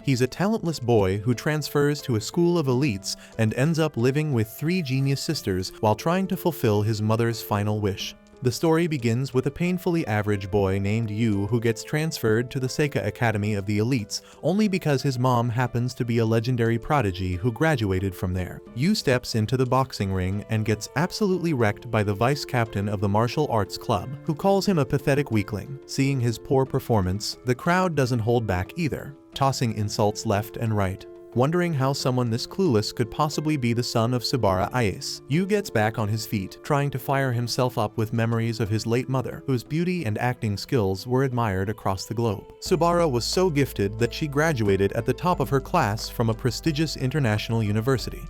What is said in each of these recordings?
He's a talentless boy who transfers to a school of elites and ends up living with 3 genius sisters while trying to fulfill his mother's final wish. The story begins with a painfully average boy named Yu who gets transferred to the Seika Academy of the Elites only because his mom happens to be a legendary prodigy who graduated from there. Yu steps into the boxing ring and gets absolutely wrecked by the vice captain of the martial arts club, who calls him a pathetic weakling. Seeing his poor performance, the crowd doesn't hold back either, tossing insults left and right. Wondering how someone this clueless could possibly be the son of Sabara Ayase, Yu gets back on his feet, trying to fire himself up with memories of his late mother, whose beauty and acting skills were admired across the globe. Sabara was so gifted that she graduated at the top of her class from a prestigious international university.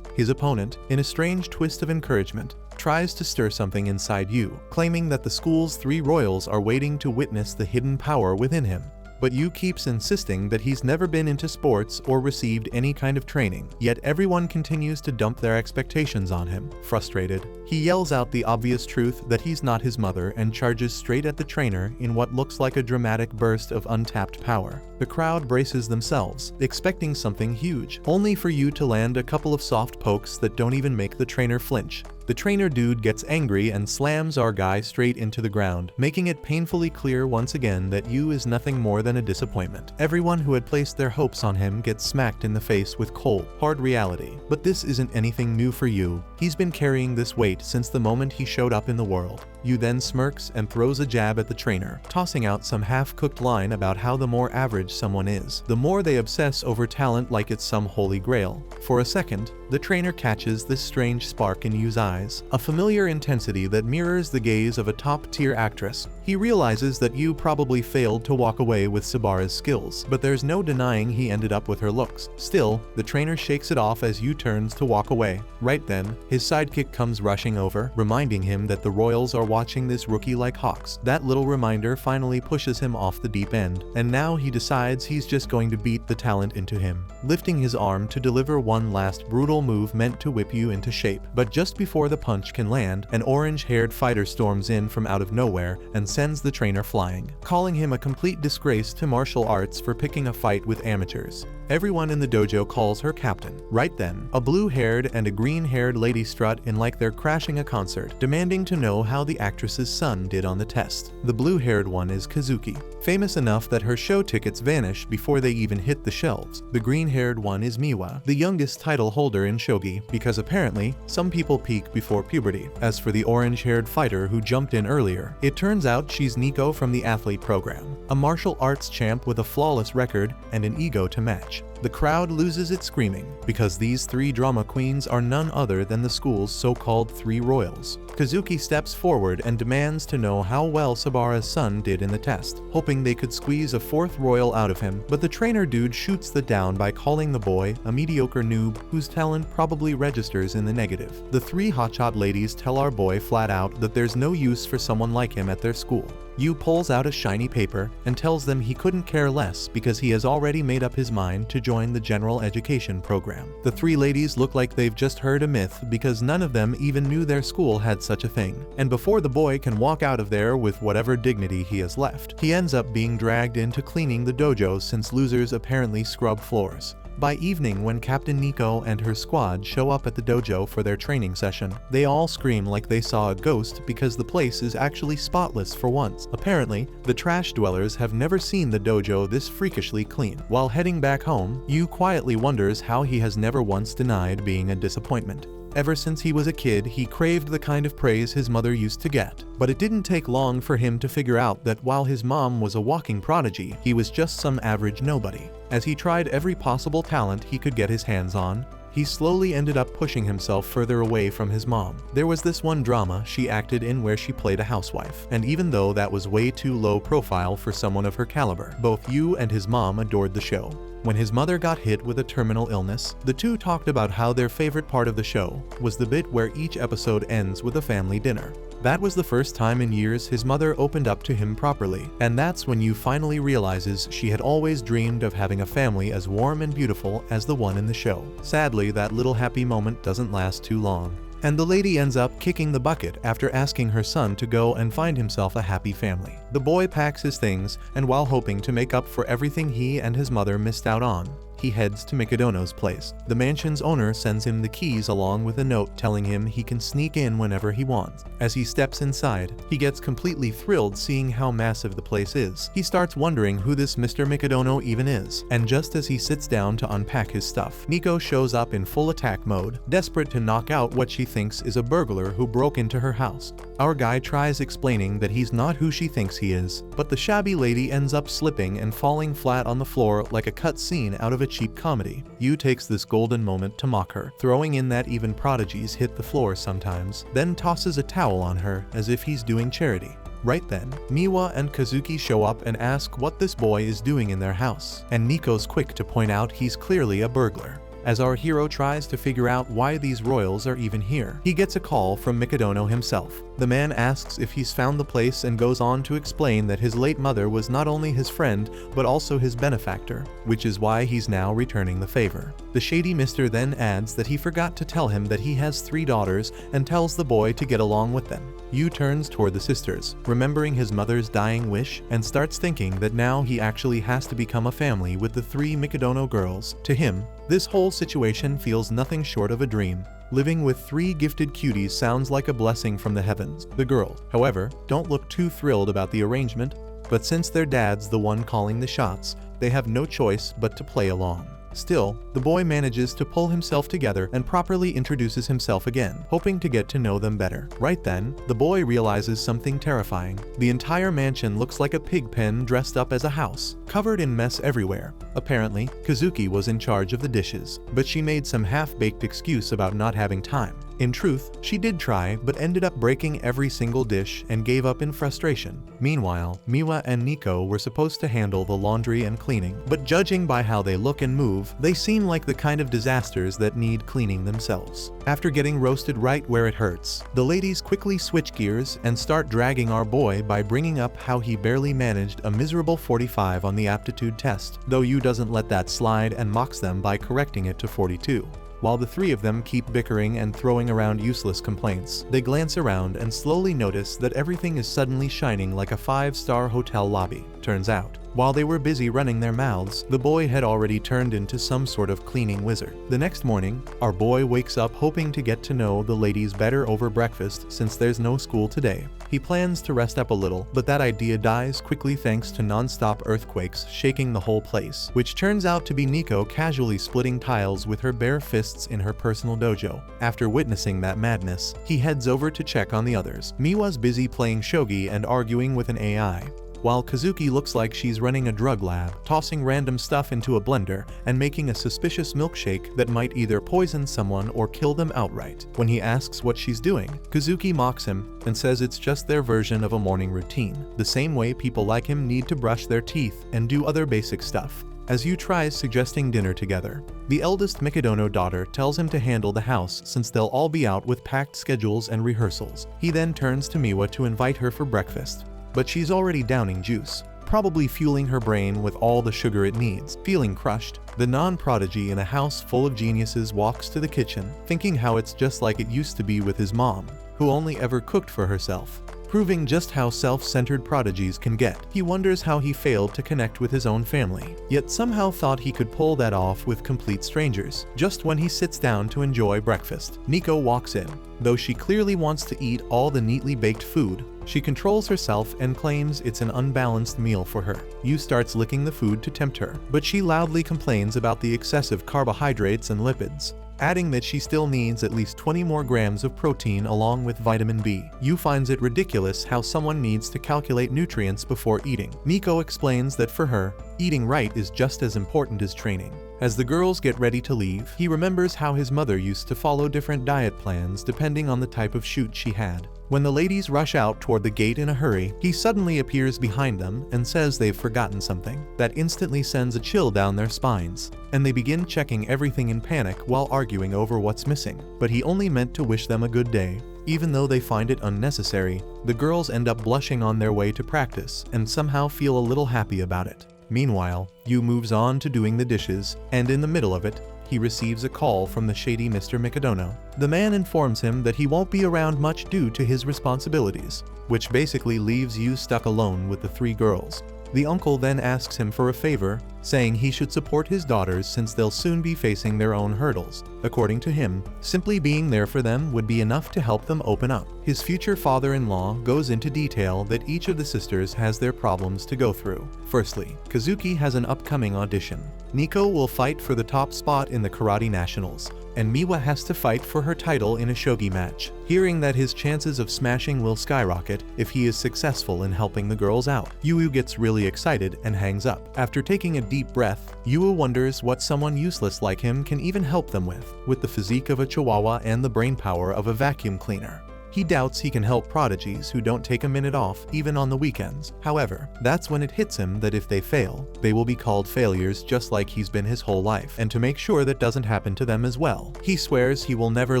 His opponent, in a strange twist of encouragement, tries to stir something inside Yu, claiming that the school's 3 royals are waiting to witness the hidden power within him. But Yu keeps insisting that he's never been into sports or received any kind of training, yet everyone continues to dump their expectations on him. Frustrated, he yells out the obvious truth that he's not his mother and charges straight at the trainer in what looks like a dramatic burst of untapped power. The crowd braces themselves, expecting something huge, only for Yu to land a couple of soft pokes that don't even make the trainer flinch. The trainer dude gets angry and slams our guy straight into the ground, making it painfully clear once again that Yu is nothing more than a disappointment. Everyone who had placed their hopes on him gets smacked in the face with cold, hard reality. But this isn't anything new for Yu. He's been carrying this weight since the moment he showed up in the world. Yu then smirks and throws a jab at the trainer, tossing out some half-cooked line about how the more average someone is, the more they obsess over talent like it's some holy grail. For a second, the trainer catches this strange spark in Yu's eyes, a familiar intensity that mirrors the gaze of a top-tier actress. He realizes that Yu probably failed to walk away with Sabara's skills, but there's no denying he ended up with her looks. Still, the trainer shakes it off as Yu turns to walk away. Right then, his sidekick comes rushing over, reminding him that the royals are watching this rookie like hawks. That little reminder finally pushes him off the deep end, and now he decides he's just going to beat the talent into him, lifting his arm to deliver one last brutal move meant to whip Yu into shape. But just before the punch can land, an orange-haired fighter storms in from out of nowhere and sends the trainer flying, calling him a complete disgrace to martial arts for picking a fight with amateurs. Everyone in the dojo calls her captain. Right then, a blue-haired and a green-haired lady strut in like they're crashing a concert, demanding to know how the actress's son did on the test. The blue-haired one is Kazuki, famous enough that her show tickets vanish before they even hit the shelves. The green-haired one is Miwa, the youngest title holder in shogi, because apparently, some people peak before puberty. As for the orange-haired fighter who jumped in earlier, it turns out she's Nico from the athlete program, a martial arts champ with a flawless record and an ego to match. The crowd loses its screaming, because these 3 drama queens are none other than the school's so-called 3 royals. Kazuki steps forward and demands to know how well Sabara's son did in the test, hoping they could squeeze a 4th royal out of him, but the trainer dude shoots the down by calling the boy a mediocre noob whose talent probably registers in the negative. The 3 hotshot ladies tell our boy flat out that there's no use for someone like him at their school. Yu pulls out a shiny paper and tells them he couldn't care less because he has already made up his mind to join the general education program. The 3 ladies look like they've just heard a myth because none of them even knew their school had such a thing. And before the boy can walk out of there with whatever dignity he has left, he ends up being dragged into cleaning the dojo since losers apparently scrub floors. By evening, when Captain Nico and her squad show up at the dojo for their training session, they all scream like they saw a ghost because the place is actually spotless for once. Apparently, the trash dwellers have never seen the dojo this freakishly clean. While heading back home, Yu quietly wonders how he has never once denied being a disappointment. Ever since he was a kid, he craved the kind of praise his mother used to get. But it didn't take long for him to figure out that while his mom was a walking prodigy, he was just some average nobody. As he tried every possible talent he could get his hands on, he slowly ended up pushing himself further away from his mom. There was this one drama she acted in where she played a housewife, and even though that was way too low profile for someone of her caliber, both Yu and his mom adored the show. When his mother got hit with a terminal illness, the two talked about how their favorite part of the show was the bit where each episode ends with a family dinner. That was the first time in years his mother opened up to him properly, and that's when Yu finally realizes she had always dreamed of having a family as warm and beautiful as the one in the show. Sadly, that little happy moment doesn't last too long. And the lady ends up kicking the bucket after asking her son to go and find himself a happy family. The boy packs his things, and while hoping to make up for everything he and his mother missed out on, he heads to Mikadono's place. The mansion's owner sends him the keys along with a note telling him he can sneak in whenever he wants. As he steps inside, he gets completely thrilled seeing how massive the place is. He starts wondering who this Mr. Mikadono even is, and just as he sits down to unpack his stuff, Nico shows up in full attack mode, desperate to knock out what she thinks is a burglar who broke into her house. Our guy tries explaining that he's not who she thinks he is, but the shabby lady ends up slipping and falling flat on the floor like a cut scene out of a cheap comedy. Yu takes this golden moment to mock her, throwing in that even prodigies hit the floor sometimes, then tosses a towel on her as if he's doing charity. Right then, Miwa and Kazuki show up and ask what this boy is doing in their house, and Nico's quick to point out he's clearly a burglar. As our hero tries to figure out why these royals are even here, he gets a call from Mikadono himself. The man asks if he's found the place and goes on to explain that his late mother was not only his friend, but also his benefactor, which is why he's now returning the favor. The shady mister then adds that he forgot to tell him that he has 3 daughters and tells the boy to get along with them. Yu turns toward the sisters, remembering his mother's dying wish, and starts thinking that now he actually has to become a family with the 3 Mikadono girls. To him, this whole situation feels nothing short of a dream. Living with 3 gifted cuties sounds like a blessing from the heavens. The girls, however, don't look too thrilled about the arrangement, but since their dad's the one calling the shots, they have no choice but to play along. Still, the boy manages to pull himself together and properly introduces himself again, hoping to get to know them better. Right then, the boy realizes something terrifying. The entire mansion looks like a pig pen dressed up as a house, covered in mess everywhere. Apparently, Kazuki was in charge of the dishes, but she made some half-baked excuse about not having time. In truth, she did try, but ended up breaking every single dish and gave up in frustration. Meanwhile, Miwa and Nico were supposed to handle the laundry and cleaning, but judging by how they look and move, they seem like the kind of disasters that need cleaning themselves. After getting roasted right where it hurts, the ladies quickly switch gears and start dragging our boy by bringing up how he barely managed a miserable 45 on the aptitude test, though Yu doesn't let that slide and mocks them by correcting it to 42. While the 3 of them keep bickering and throwing around useless complaints, they glance around and slowly notice that everything is suddenly shining like a 5-star hotel lobby. Turns out, while they were busy running their mouths, the boy had already turned into some sort of cleaning wizard. The next morning, our boy wakes up hoping to get to know the ladies better over breakfast since there's no school today. He plans to rest up a little, but that idea dies quickly thanks to non-stop earthquakes shaking the whole place, which turns out to be Nico casually splitting tiles with her bare fists in her personal dojo. After witnessing that madness, he heads over to check on the others. Miwa's busy playing shogi and arguing with an AI, while Kazuki looks like she's running a drug lab, tossing random stuff into a blender and making a suspicious milkshake that might either poison someone or kill them outright. When he asks what she's doing, Kazuki mocks him and says it's just their version of a morning routine, the same way people like him need to brush their teeth and do other basic stuff. As Yu tries suggesting dinner together, the eldest Mikadono daughter tells him to handle the house since they'll all be out with packed schedules and rehearsals. He then turns to Miwa to invite her for breakfast, but she's already downing juice, probably fueling her brain with all the sugar it needs. Feeling crushed, the non-prodigy in a house full of geniuses walks to the kitchen, thinking how it's just like it used to be with his mom, who only ever cooked for herself. Proving just how self-centered prodigies can get, he wonders how he failed to connect with his own family, yet somehow thought he could pull that off with complete strangers. Just when he sits down to enjoy breakfast, Nico walks in. Though she clearly wants to eat all the neatly baked food, she controls herself and claims it's an unbalanced meal for her. Yu starts licking the food to tempt her, but she loudly complains about the excessive carbohydrates and lipids, adding that she still needs at least 20 more grams of protein along with vitamin B. Yu finds it ridiculous how someone needs to calculate nutrients before eating. Nico explains that for her, eating right is just as important as training. As the girls get ready to leave, he remembers how his mother used to follow different diet plans depending on the type of shoot she had. When the ladies rush out toward the gate in a hurry, he suddenly appears behind them and says they've forgotten something. That instantly sends a chill down their spines, and they begin checking everything in panic while arguing over what's missing. But he only meant to wish them a good day. Even though they find it unnecessary, the girls end up blushing on their way to practice and somehow feel a little happy about it. Meanwhile, Yu moves on to doing the dishes, and in the middle of it, he receives a call from the shady Mr. Mikadono. The man informs him that he won't be around much due to his responsibilities, which basically leaves Yu stuck alone with the 3 girls. The uncle then asks him for a favor, saying he should support his daughters since they'll soon be facing their own hurdles. According to him, simply being there for them would be enough to help them open up. His future father-in-law goes into detail that each of the sisters has their problems to go through. Firstly, Kazuki has an upcoming audition. Nico will fight for the top spot in the Karate Nationals, and Miwa has to fight for her title in a shogi match. Hearing that his chances of smashing will skyrocket if he is successful in helping the girls out, Yu gets really excited and hangs up. After taking a deep breath, Yu wonders what someone useless like him can even help them with the physique of a chihuahua and the brainpower of a vacuum cleaner. He doubts he can help prodigies who don't take a minute off even on the weekends. However, that's when it hits him that if they fail, they will be called failures just like he's been his whole life, and to make sure that doesn't happen to them as well, he swears he will never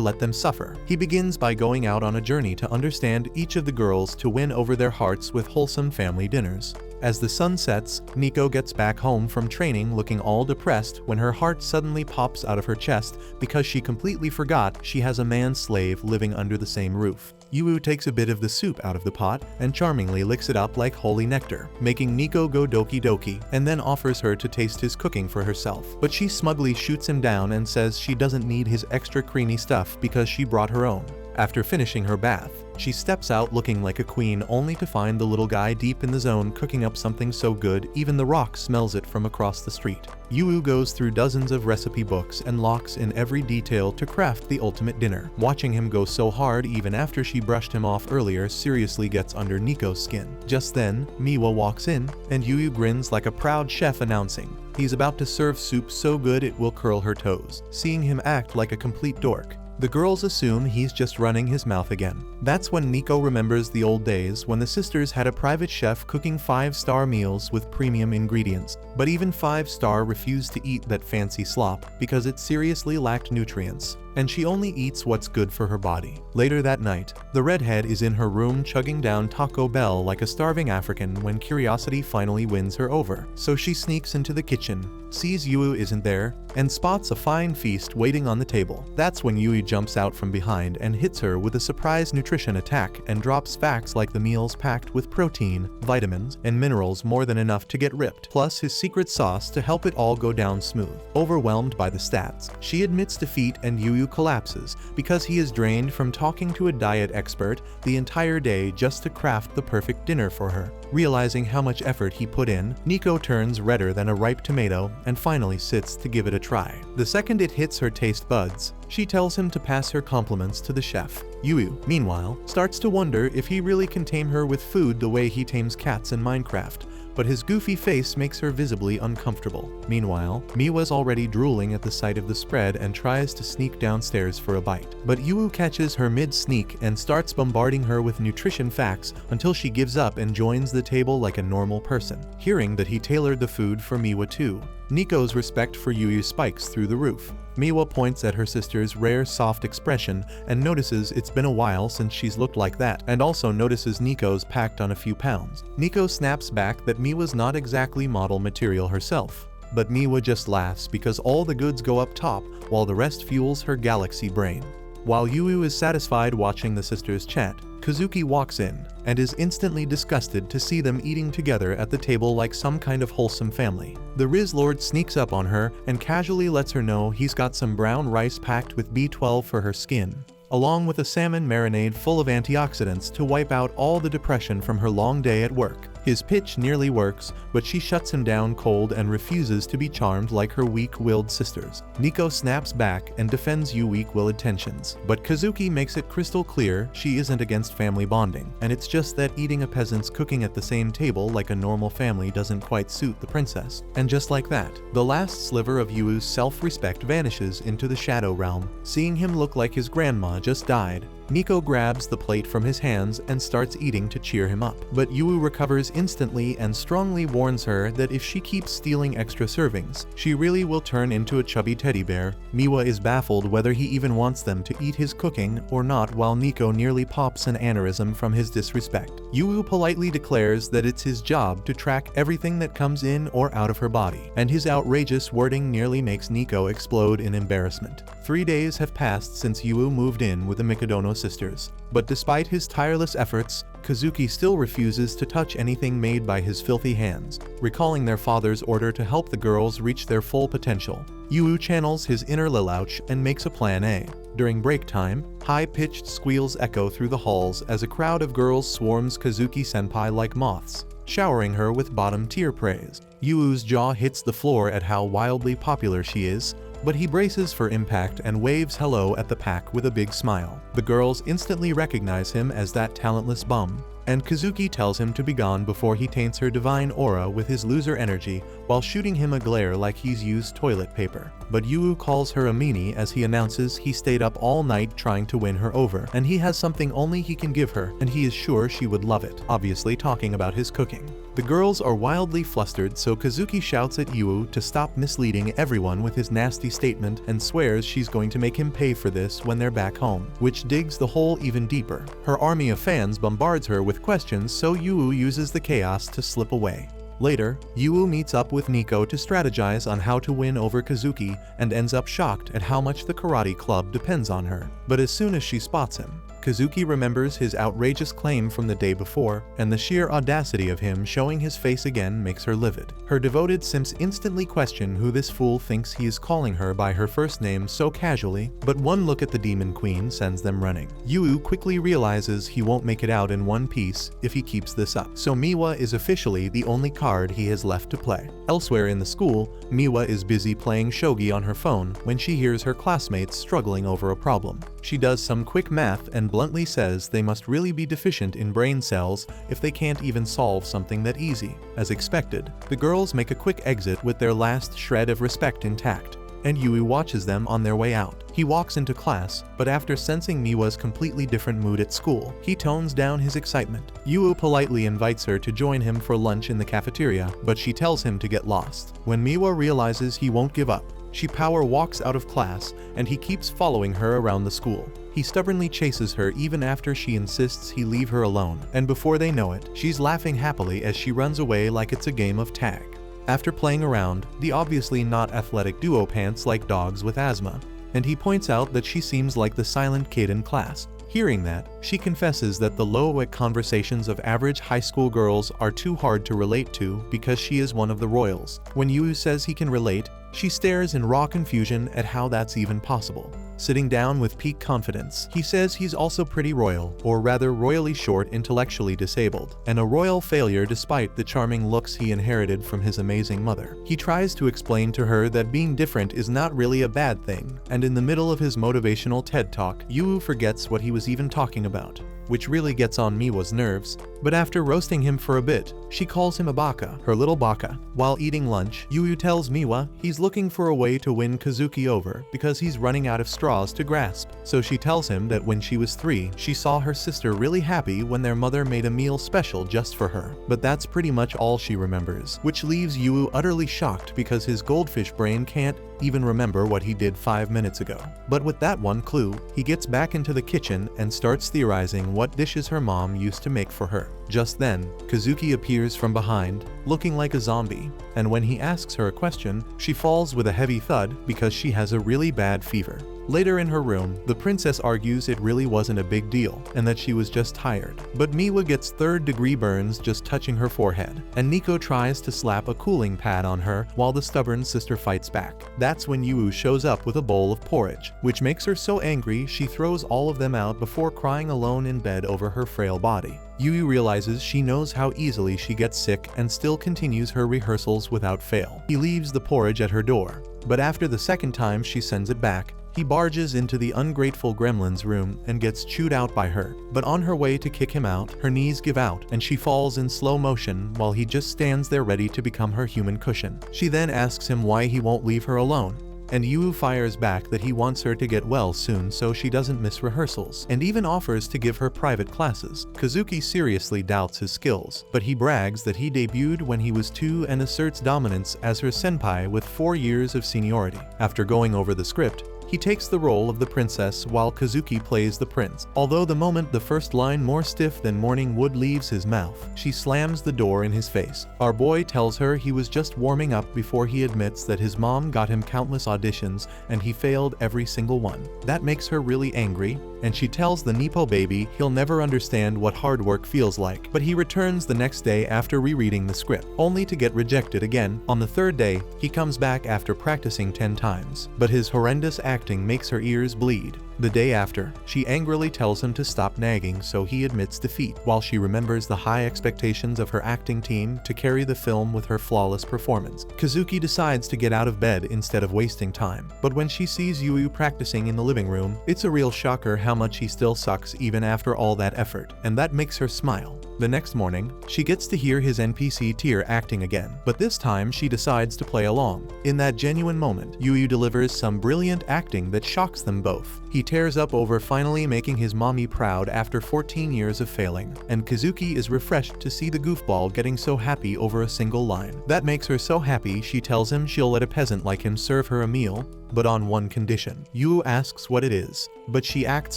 let them suffer. He begins by going out on a journey to understand each of the girls to win over their hearts with wholesome family dinners. As the sun sets, Nico gets back home from training looking all depressed when her heart suddenly pops out of her chest because she completely forgot she has a man-slave living under the same roof. Yu takes a bit of the soup out of the pot and charmingly licks it up like holy nectar, making Nico go doki doki, and then offers her to taste his cooking for herself. But she smugly shoots him down and says she doesn't need his extra creamy stuff because she brought her own. After finishing her bath, she steps out looking like a queen only to find the little guy deep in the zone cooking up something so good even the Rock smells it from across the street. Yu goes through dozens of recipe books and locks in every detail to craft the ultimate dinner. Watching him go so hard even after she brushed him off earlier seriously gets under Nico's skin. Just then, Miwa walks in, and Yu grins like a proud chef announcing he's about to serve soup so good it will curl her toes. Seeing him act like a complete dork, the girls assume he's just running his mouth again. That's when Nico remembers the old days when the sisters had a private chef cooking 5-star meals with premium ingredients, but even 5-star refused to eat that fancy slop because it seriously lacked nutrients, and she only eats what's good for her body. Later that night, the redhead is in her room chugging down Taco Bell like a starving African when curiosity finally wins her over. So she sneaks into the kitchen, sees Yu isn't there, and spots a fine feast waiting on the table. That's when Yu jumps out from behind and hits her with a surprise nutrition attack and drops facts like the meal's packed with protein, vitamins, and minerals more than enough to get ripped, plus his secret sauce to help it all go down smooth. Overwhelmed by the stats, she admits defeat and Yu collapses because he is drained from talking to a diet expert the entire day just to craft the perfect dinner for her. Realizing how much effort he put in, Nico turns redder than a ripe tomato and finally sits to give it a try. The second it hits her taste buds, she tells him to pass her compliments to the chef. Yu, meanwhile, starts to wonder if he really can tame her with food the way he tames cats in Minecraft, but his goofy face makes her visibly uncomfortable. Meanwhile, Miwa's already drooling at the sight of the spread and tries to sneak downstairs for a bite. But Yu catches her mid-sneak and starts bombarding her with nutrition facts until she gives up and joins the table like a normal person. Hearing that he tailored the food for Miwa too, Nico's respect for Yu spikes through the roof. Miwa points at her sister's rare soft expression and notices it's been a while since she's looked like that, and also notices Nico's packed on a few pounds. Nico snaps back that Miwa's not exactly model material herself, but Miwa just laughs because all the goods go up top while the rest fuels her galaxy brain. While Yu is satisfied watching the sisters chat, Kazuki walks in and is instantly disgusted to see them eating together at the table like some kind of wholesome family. The Riz Lord sneaks up on her and casually lets her know he's got some brown rice packed with B12 for her skin, along with a salmon marinade full of antioxidants to wipe out all the depression from her long day at work. His pitch nearly works, but she shuts him down cold and refuses to be charmed like her weak-willed sisters. Nico snaps back and defends Yu's weak-willed tensions, but Kazuki makes it crystal clear she isn't against family bonding, and it's just that eating a peasant's cooking at the same table like a normal family doesn't quite suit the princess. And just like that, the last sliver of Yu's self-respect vanishes into the shadow realm. Seeing him look like his grandma just died, Nico grabs the plate from his hands and starts eating to cheer him up. But Yu recovers instantly and strongly warns her that if she keeps stealing extra servings, she really will turn into a chubby teddy bear. Miwa is baffled whether he even wants them to eat his cooking or not, while Nico nearly pops an aneurysm from his disrespect. Yu politely declares that it's his job to track everything that comes in or out of her body, and his outrageous wording nearly makes Nico explode in embarrassment. 3 days have passed since Yu moved in with the Mikadono sisters, but despite his tireless efforts, Kazuki still refuses to touch anything made by his filthy hands, recalling their father's order to help the girls reach their full potential. Yu channels his inner Lelouch and makes a plan A. During break time, high-pitched squeals echo through the halls as a crowd of girls swarms Kazuki-senpai like moths, showering her with bottom-tier praise. Yu's jaw hits the floor at how wildly popular she is, but he braces for impact and waves hello at the pack with a big smile. The girls instantly recognize him as that talentless bum, and Kazuki tells him to be gone before he taints her divine aura with his loser energy while shooting him a glare like he's used toilet paper. But Yu calls her a meanie as he announces he stayed up all night trying to win her over, and he has something only he can give her, and he is sure she would love it, obviously talking about his cooking. The girls are wildly flustered, so Kazuki shouts at Yu to stop misleading everyone with his nasty statement and swears she's going to make him pay for this when they're back home, which digs the hole even deeper. Her army of fans bombards her with questions, so Yu uses the chaos to slip away. Later, Yu meets up with Nico to strategize on how to win over Kazuki and ends up shocked at how much the karate club depends on her. But as soon as she spots him, Kazuki remembers his outrageous claim from the day before, and the sheer audacity of him showing his face again makes her livid. Her devoted simps instantly question who this fool thinks he is calling her by her first name so casually, but one look at the Demon Queen sends them running. Yu quickly realizes he won't make it out in one piece if he keeps this up, so Miwa is officially the only card he has left to play. Elsewhere in the school, Miwa is busy playing shogi on her phone when she hears her classmates struggling over a problem. She does some quick math and bluntly says they must really be deficient in brain cells if they can't even solve something that easy. As expected, the girls make a quick exit with their last shred of respect intact, and Yui watches them on their way out. He walks into class, but after sensing Miwa's completely different mood at school, he tones down his excitement. Yu politely invites her to join him for lunch in the cafeteria, but she tells him to get lost. When Miwa realizes he won't give up, she power walks out of class, and he keeps following her around the school. He stubbornly chases her even after she insists he leave her alone, and before they know it, she's laughing happily as she runs away like it's a game of tag. After playing around, the obviously not athletic duo pants like dogs with asthma, and he points out that she seems like the silent kid in class. Hearing that, she confesses that the low-wit conversations of average high school girls are too hard to relate to because she is one of the royals. When Yu says he can relate, she stares in raw confusion at how that's even possible. Sitting down with peak confidence, he says he's also pretty royal, or rather royally short, intellectually disabled, and a royal failure despite the charming looks he inherited from his amazing mother. He tries to explain to her that being different is not really a bad thing, and in the middle of his motivational TED talk, Yu forgets what he was even talking about, which really gets on Miwa's nerves. But after roasting him for a bit, she calls him a baka, her little baka. While eating lunch, Yu tells Miwa he's looking for a way to win Kazuki over because he's running out of straws to grasp. So she tells him that when she was 3, she saw her sister really happy when their mother made a meal special just for her. But that's pretty much all she remembers, which leaves Yu utterly shocked because his goldfish brain can't even remember what he did 5 minutes ago. But with that one clue, he gets back into the kitchen and starts theorizing what dishes her mom used to make for her. Just then, Kazuki appears from behind, looking like a zombie, and when he asks her a question, she falls with a heavy thud because she has a really bad fever. Later in her room, the princess argues it really wasn't a big deal, and that she was just tired. But Miwa gets third-degree burns just touching her forehead, and Nico tries to slap a cooling pad on her while the stubborn sister fights back. That's when Yu shows up with a bowl of porridge, which makes her so angry she throws all of them out before crying alone in bed over her frail body. Yu realizes she knows how easily she gets sick and still continues her rehearsals without fail. He leaves the porridge at her door, but after the second time she sends it back, he barges into the ungrateful gremlin's room and gets chewed out by her. But on her way to kick him out, her knees give out and she falls in slow motion while he just stands there ready to become her human cushion. She then asks him why he won't leave her alone, and Yu fires back that he wants her to get well soon so she doesn't miss rehearsals, and even offers to give her private classes. Kazuki seriously doubts his skills, but he brags that he debuted when he was 2 and asserts dominance as her senpai with 4 years of seniority. After going over the script, he takes the role of the princess while Kazuki plays the prince. Although the moment the first line more stiff than morning wood leaves his mouth, she slams the door in his face. Our boy tells her he was just warming up before he admits that his mom got him countless auditions and he failed every single one. That makes her really angry, and she tells the Nepo baby he'll never understand what hard work feels like. But he returns the next day after rereading the script, only to get rejected again. On the third day, he comes back after practicing 10 times, but his horrendous acting makes her ears bleed. The day after, she angrily tells him to stop nagging, so he admits defeat, while she remembers the high expectations of her acting team to carry the film with her flawless performance. Kazuki decides to get out of bed instead of wasting time, but when she sees Yu practicing in the living room, it's a real shocker how much he still sucks even after all that effort, and that makes her smile. The next morning, she gets to hear his NPC tier acting again, but this time she decides to play along. In that genuine moment, Yu delivers some brilliant acting that shocks them both. He tears up over finally making his mommy proud after 14 years of failing, and Kazuki is refreshed to see the goofball getting so happy over a single line. That makes her so happy she tells him she'll let a peasant like him serve her a meal, but on one condition. Yu asks what it is, but she acts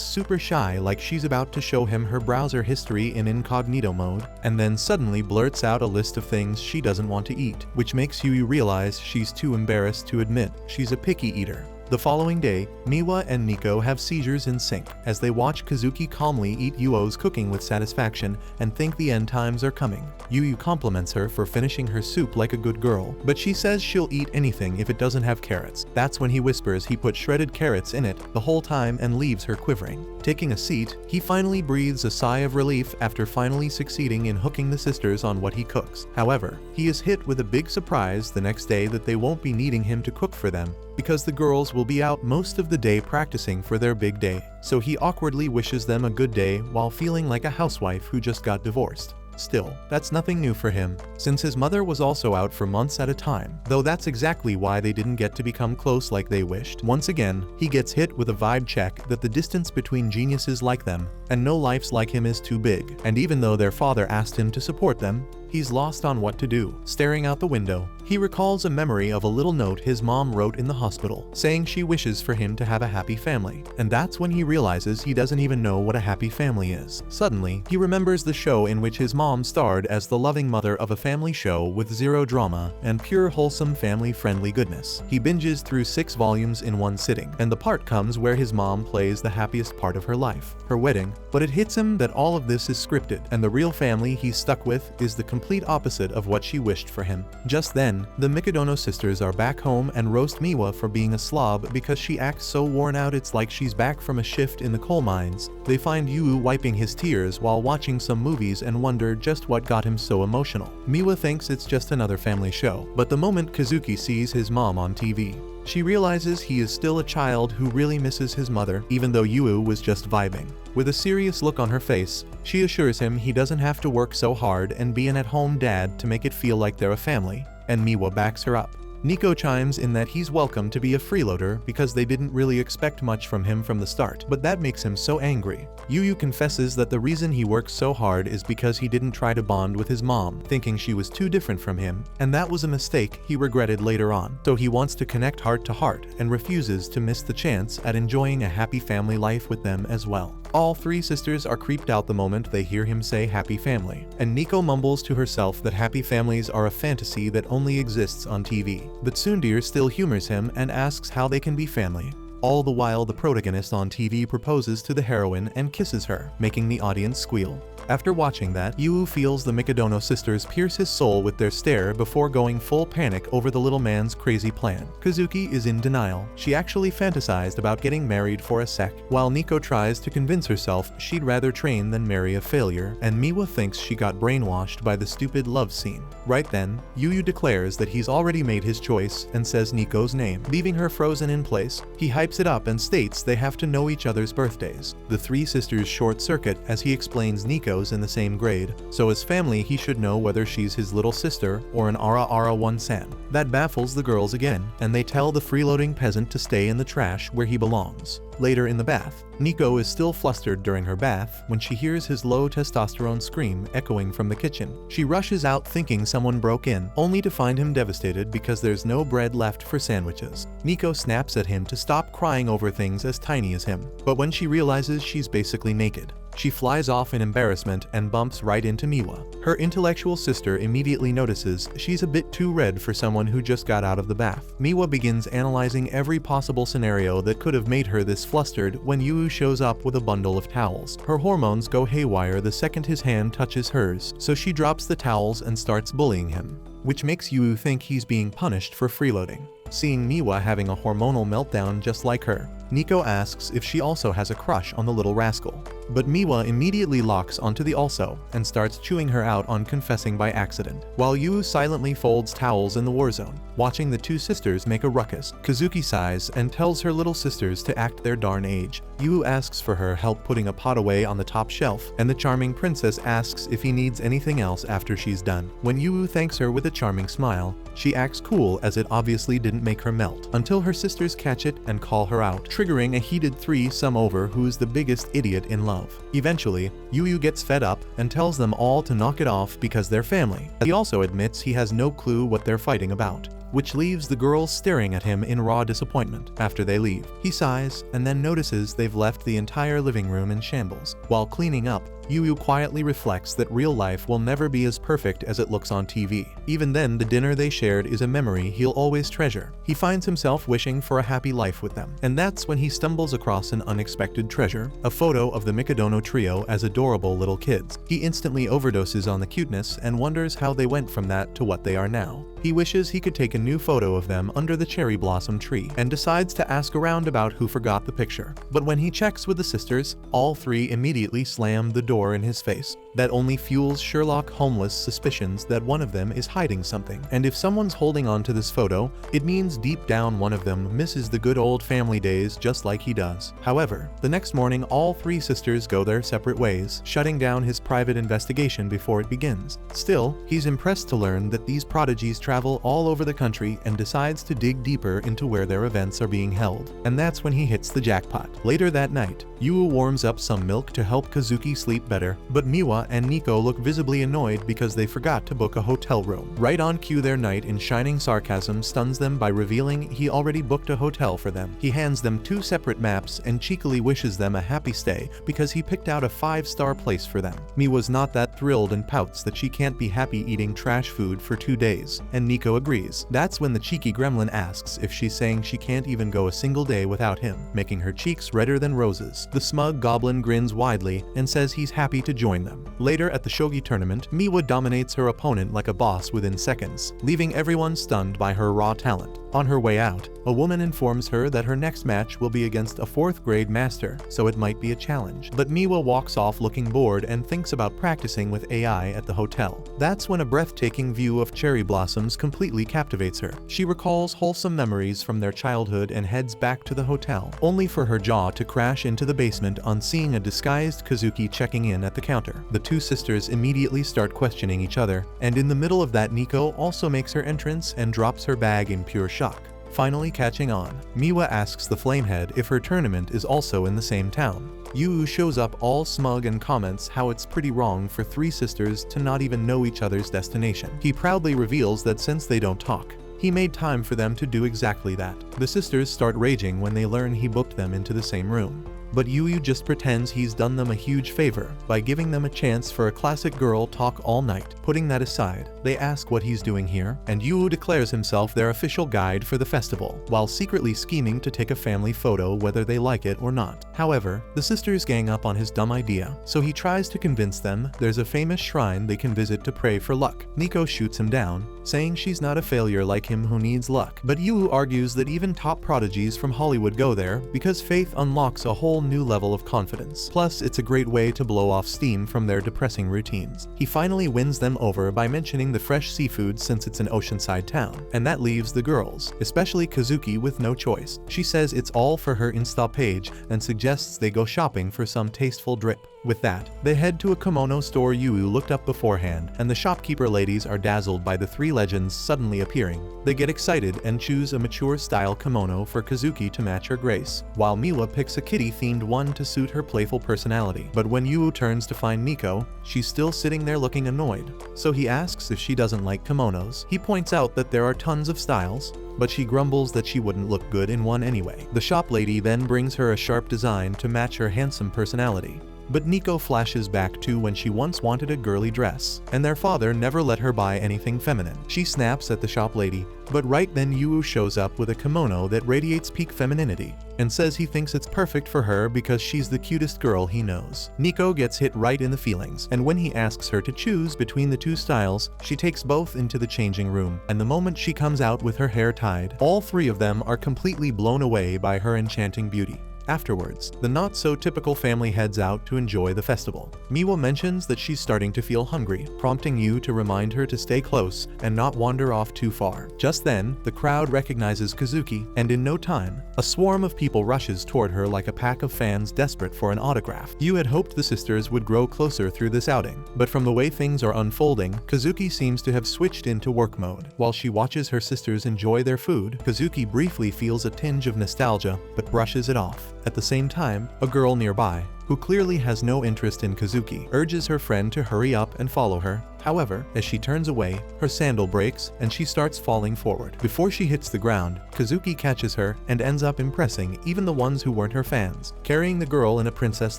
super shy like she's about to show him her browser history in incognito mode, and then suddenly blurts out a list of things she doesn't want to eat, which makes Yu realize she's too embarrassed to admit she's a picky eater. The following day, Miwa and Nico have seizures in sync as they watch Kazuki calmly eat Yuo's cooking with satisfaction and think the end times are coming. Yu compliments her for finishing her soup like a good girl, but she says she'll eat anything if it doesn't have carrots. That's when he whispers he put shredded carrots in it the whole time and leaves her quivering. Taking a seat, he finally breathes a sigh of relief after finally succeeding in hooking the sisters on what he cooks. However, he is hit with a big surprise the next day that they won't be needing him to cook for them, because the girls will be out most of the day practicing for their big day. So he awkwardly wishes them a good day while feeling like a housewife who just got divorced. Still, that's nothing new for him, since his mother was also out for months at a time, though that's exactly why they didn't get to become close like they wished. Once again, he gets hit with a vibe check that the distance between geniuses like them and no lives like him is too big, and even though their father asked him to support them, he's lost on what to do. Staring out the window, he recalls a memory of a little note his mom wrote in the hospital, saying she wishes for him to have a happy family. And that's when he realizes he doesn't even know what a happy family is. Suddenly, he remembers the show in which his mom starred as the loving mother of a family show with zero drama and pure wholesome family-friendly goodness. He binges through 6 volumes in one sitting, and the part comes where his mom plays the happiest part of her life, her wedding. But it hits him that all of this is scripted, and the real family he's stuck with is the complete opposite of what she wished for him. Just then, the Mikadono sisters are back home and roast Miwa for being a slob because she acts so worn out it's like she's back from a shift in the coal mines. They find Yu wiping his tears while watching some movies and wonder just what got him so emotional. Miwa thinks it's just another family show, but the moment Kazuki sees his mom on TV, she realizes he is still a child who really misses his mother, even though Yu was just vibing. With a serious look on her face, she assures him he doesn't have to work so hard and be an at-home dad to make it feel like they're a family, and Miwa backs her up. Nico chimes in that he's welcome to be a freeloader because they didn't really expect much from him from the start, but that makes him so angry. Yu confesses that the reason he works so hard is because he didn't try to bond with his mom, thinking she was too different from him, and that was a mistake he regretted later on. So he wants to connect heart to heart and refuses to miss the chance at enjoying a happy family life with them as well. All 3 sisters are creeped out the moment they hear him say happy family, and Nico mumbles to herself that happy families are a fantasy that only exists on TV. But Tsundir still humors him and asks how they can be family. All the while the protagonist on TV proposes to the heroine and kisses her, making the audience squeal. After watching that, Yu feels the Mikadono sisters pierce his soul with their stare before going full panic over the little man's crazy plan. Kazuki is in denial. She actually fantasized about getting married for a sec, while Nico tries to convince herself she'd rather train than marry a failure, and Miwa thinks she got brainwashed by the stupid love scene. Right then, Yu declares that he's already made his choice and says Nico's name, leaving her frozen in place. He hypes it up and states they have to know each other's birthdays. The 3 sisters short circuit as he explains Nico Nico's in the same grade, so as family he should know whether she's his little sister or an Ara-Ara-1-san. That baffles the girls again, and they tell the freeloading peasant to stay in the trash where he belongs. Later in the bath, Nico is still flustered during her bath when she hears his low testosterone scream echoing from the kitchen. She rushes out thinking someone broke in, only to find him devastated because there's no bread left for sandwiches. Nico snaps at him to stop crying over things as tiny as him, but when she realizes she's basically naked, she flies off in embarrassment and bumps right into Miwa. Her intellectual sister immediately notices she's a bit too red for someone who just got out of the bath. Miwa begins analyzing every possible scenario that could have made her this flustered when Yu shows up with a bundle of towels. Her hormones go haywire the second his hand touches hers, so she drops the towels and starts bullying him, which makes Yu think he's being punished for freeloading. Seeing Miwa having a hormonal meltdown just like her, Nico asks if she also has a crush on the little rascal. But Miwa immediately locks onto the also and starts chewing her out on confessing by accident, while Yu silently folds towels in the war zone. Watching the two sisters make a ruckus, Kazuki sighs and tells her little sisters to act their darn age. Yu asks for her help putting a pot away on the top shelf, and the charming princess asks if he needs anything else after she's done. When Yu thanks her with a charming smile, she acts cool as it obviously didn't make her melt, until her sisters catch it and call her out, triggering a heated threesome over who's the biggest idiot in love. Eventually, Yu gets fed up and tells them all to knock it off because they're family. He also admits he has no clue what they're fighting about, which leaves the girls staring at him in raw disappointment. After they leave, he sighs and then notices they've left the entire living room in shambles. While cleaning up, Yu quietly reflects that real life will never be as perfect as it looks on TV. Even then, the dinner they shared is a memory he'll always treasure. He finds himself wishing for a happy life with them, and that's when he stumbles across an unexpected treasure, a photo of the Mikadono trio as adorable little kids. He instantly overdoses on the cuteness and wonders how they went from that to what they are now. He wishes he could take a new photo of them under the cherry blossom tree, and decides to ask around about who forgot the picture. But when he checks with the sisters, all three immediately slam the door in his face. That only fuels Sherlock Holmes' suspicions that one of them is hiding something. And if someone's holding on to this photo, it means deep down one of them misses the good old family days just like he does. However, the next morning all three sisters go their separate ways, shutting down his private investigation before it begins. Still, he's impressed to learn that these prodigies travel all over the country and decides to dig deeper into where their events are being held. And that's when he hits the jackpot. Later that night, Yu warms up some milk to help Kazuki sleep better, but Miwa and Nico look visibly annoyed because they forgot to book a hotel room. Right on cue, their knight in shining sarcasm stuns them by revealing he already booked a hotel for them. He hands them two separate maps and cheekily wishes them a happy stay because he picked out a 5-star place for them. Miwa's not that thrilled and pouts that she can't be happy eating trash food for 2 days, and Nico agrees. That's when the cheeky gremlin asks if she's saying she can't even go a single day without him, making her cheeks redder than roses. The smug goblin grins widely and says he's happy to join them. Later at the shogi tournament, Miwa dominates her opponent like a boss within seconds, leaving everyone stunned by her raw talent. On her way out, a woman informs her that her next match will be against a 4th grade master, so it might be a challenge. But Miwa walks off looking bored and thinks about practicing with AI at the hotel. That's when a breathtaking view of cherry blossoms completely captivates her. She recalls wholesome memories from their childhood and heads back to the hotel, only for her jaw to crash into the basement on seeing a disguised Kazuki checking in at the counter. The two sisters immediately start questioning each other, and in the middle of that, Nico also makes her entrance and drops her bag in pure shock. Finally catching on, Miwa asks the Flamehead if her tournament is also in the same town. Yu shows up all smug and comments how it's pretty wrong for 3 sisters to not even know each other's destination. He proudly reveals that since they don't talk, he made time for them to do exactly that. The sisters start raging when they learn he booked them into the same room. But Yu just pretends he's done them a huge favor by giving them a chance for a classic girl talk all night. Putting that aside, they ask what he's doing here, and Yu declares himself their official guide for the festival, while secretly scheming to take a family photo whether they like it or not. However, the sisters gang up on his dumb idea, so he tries to convince them there's a famous shrine they can visit to pray for luck. Nico shoots him down, saying she's not a failure like him who needs luck. But Yu argues that even top prodigies from Hollywood go there because faith unlocks a whole new level of confidence. Plus, it's a great way to blow off steam from their depressing routines. He finally wins them over by mentioning the fresh seafood since it's an oceanside town, and that leaves the girls, especially Kazuki, with no choice. She says it's all for her Insta page and suggests they go shopping for some tasteful drip. With that, they head to a kimono store Yu looked up beforehand, and the shopkeeper ladies are dazzled by the three legends suddenly appearing. They get excited and choose a mature-style kimono for Kazuki to match her grace, while Miwa picks a kitty-themed one to suit her playful personality. But when Yu turns to find Nico, she's still sitting there looking annoyed. So he asks if she doesn't like kimonos. He points out that there are tons of styles, but she grumbles that she wouldn't look good in one anyway. The shop lady then brings her a sharp design to match her handsome personality. But Nico flashes back to when she once wanted a girly dress, and their father never let her buy anything feminine. She snaps at the shop lady, but right then Yu shows up with a kimono that radiates peak femininity, and says he thinks it's perfect for her because she's the cutest girl he knows. Nico gets hit right in the feelings, and when he asks her to choose between the two styles, she takes both into the changing room, and the moment she comes out with her hair tied, all three of them are completely blown away by her enchanting beauty. Afterwards, the not-so-typical family heads out to enjoy the festival. Miwa mentions that she's starting to feel hungry, prompting Yu to remind her to stay close and not wander off too far. Just then, the crowd recognizes Kazuki, and in no time, a swarm of people rushes toward her like a pack of fans desperate for an autograph. Yu had hoped the sisters would grow closer through this outing, but from the way things are unfolding, Kazuki seems to have switched into work mode. While she watches her sisters enjoy their food, Kazuki briefly feels a tinge of nostalgia, but brushes it off. At the same time, a girl nearby, who clearly has no interest in Kazuki, urges her friend to hurry up and follow her. However, as she turns away, her sandal breaks and she starts falling forward. Before she hits the ground, Kazuki catches her and ends up impressing even the ones who weren't her fans. Carrying the girl in a princess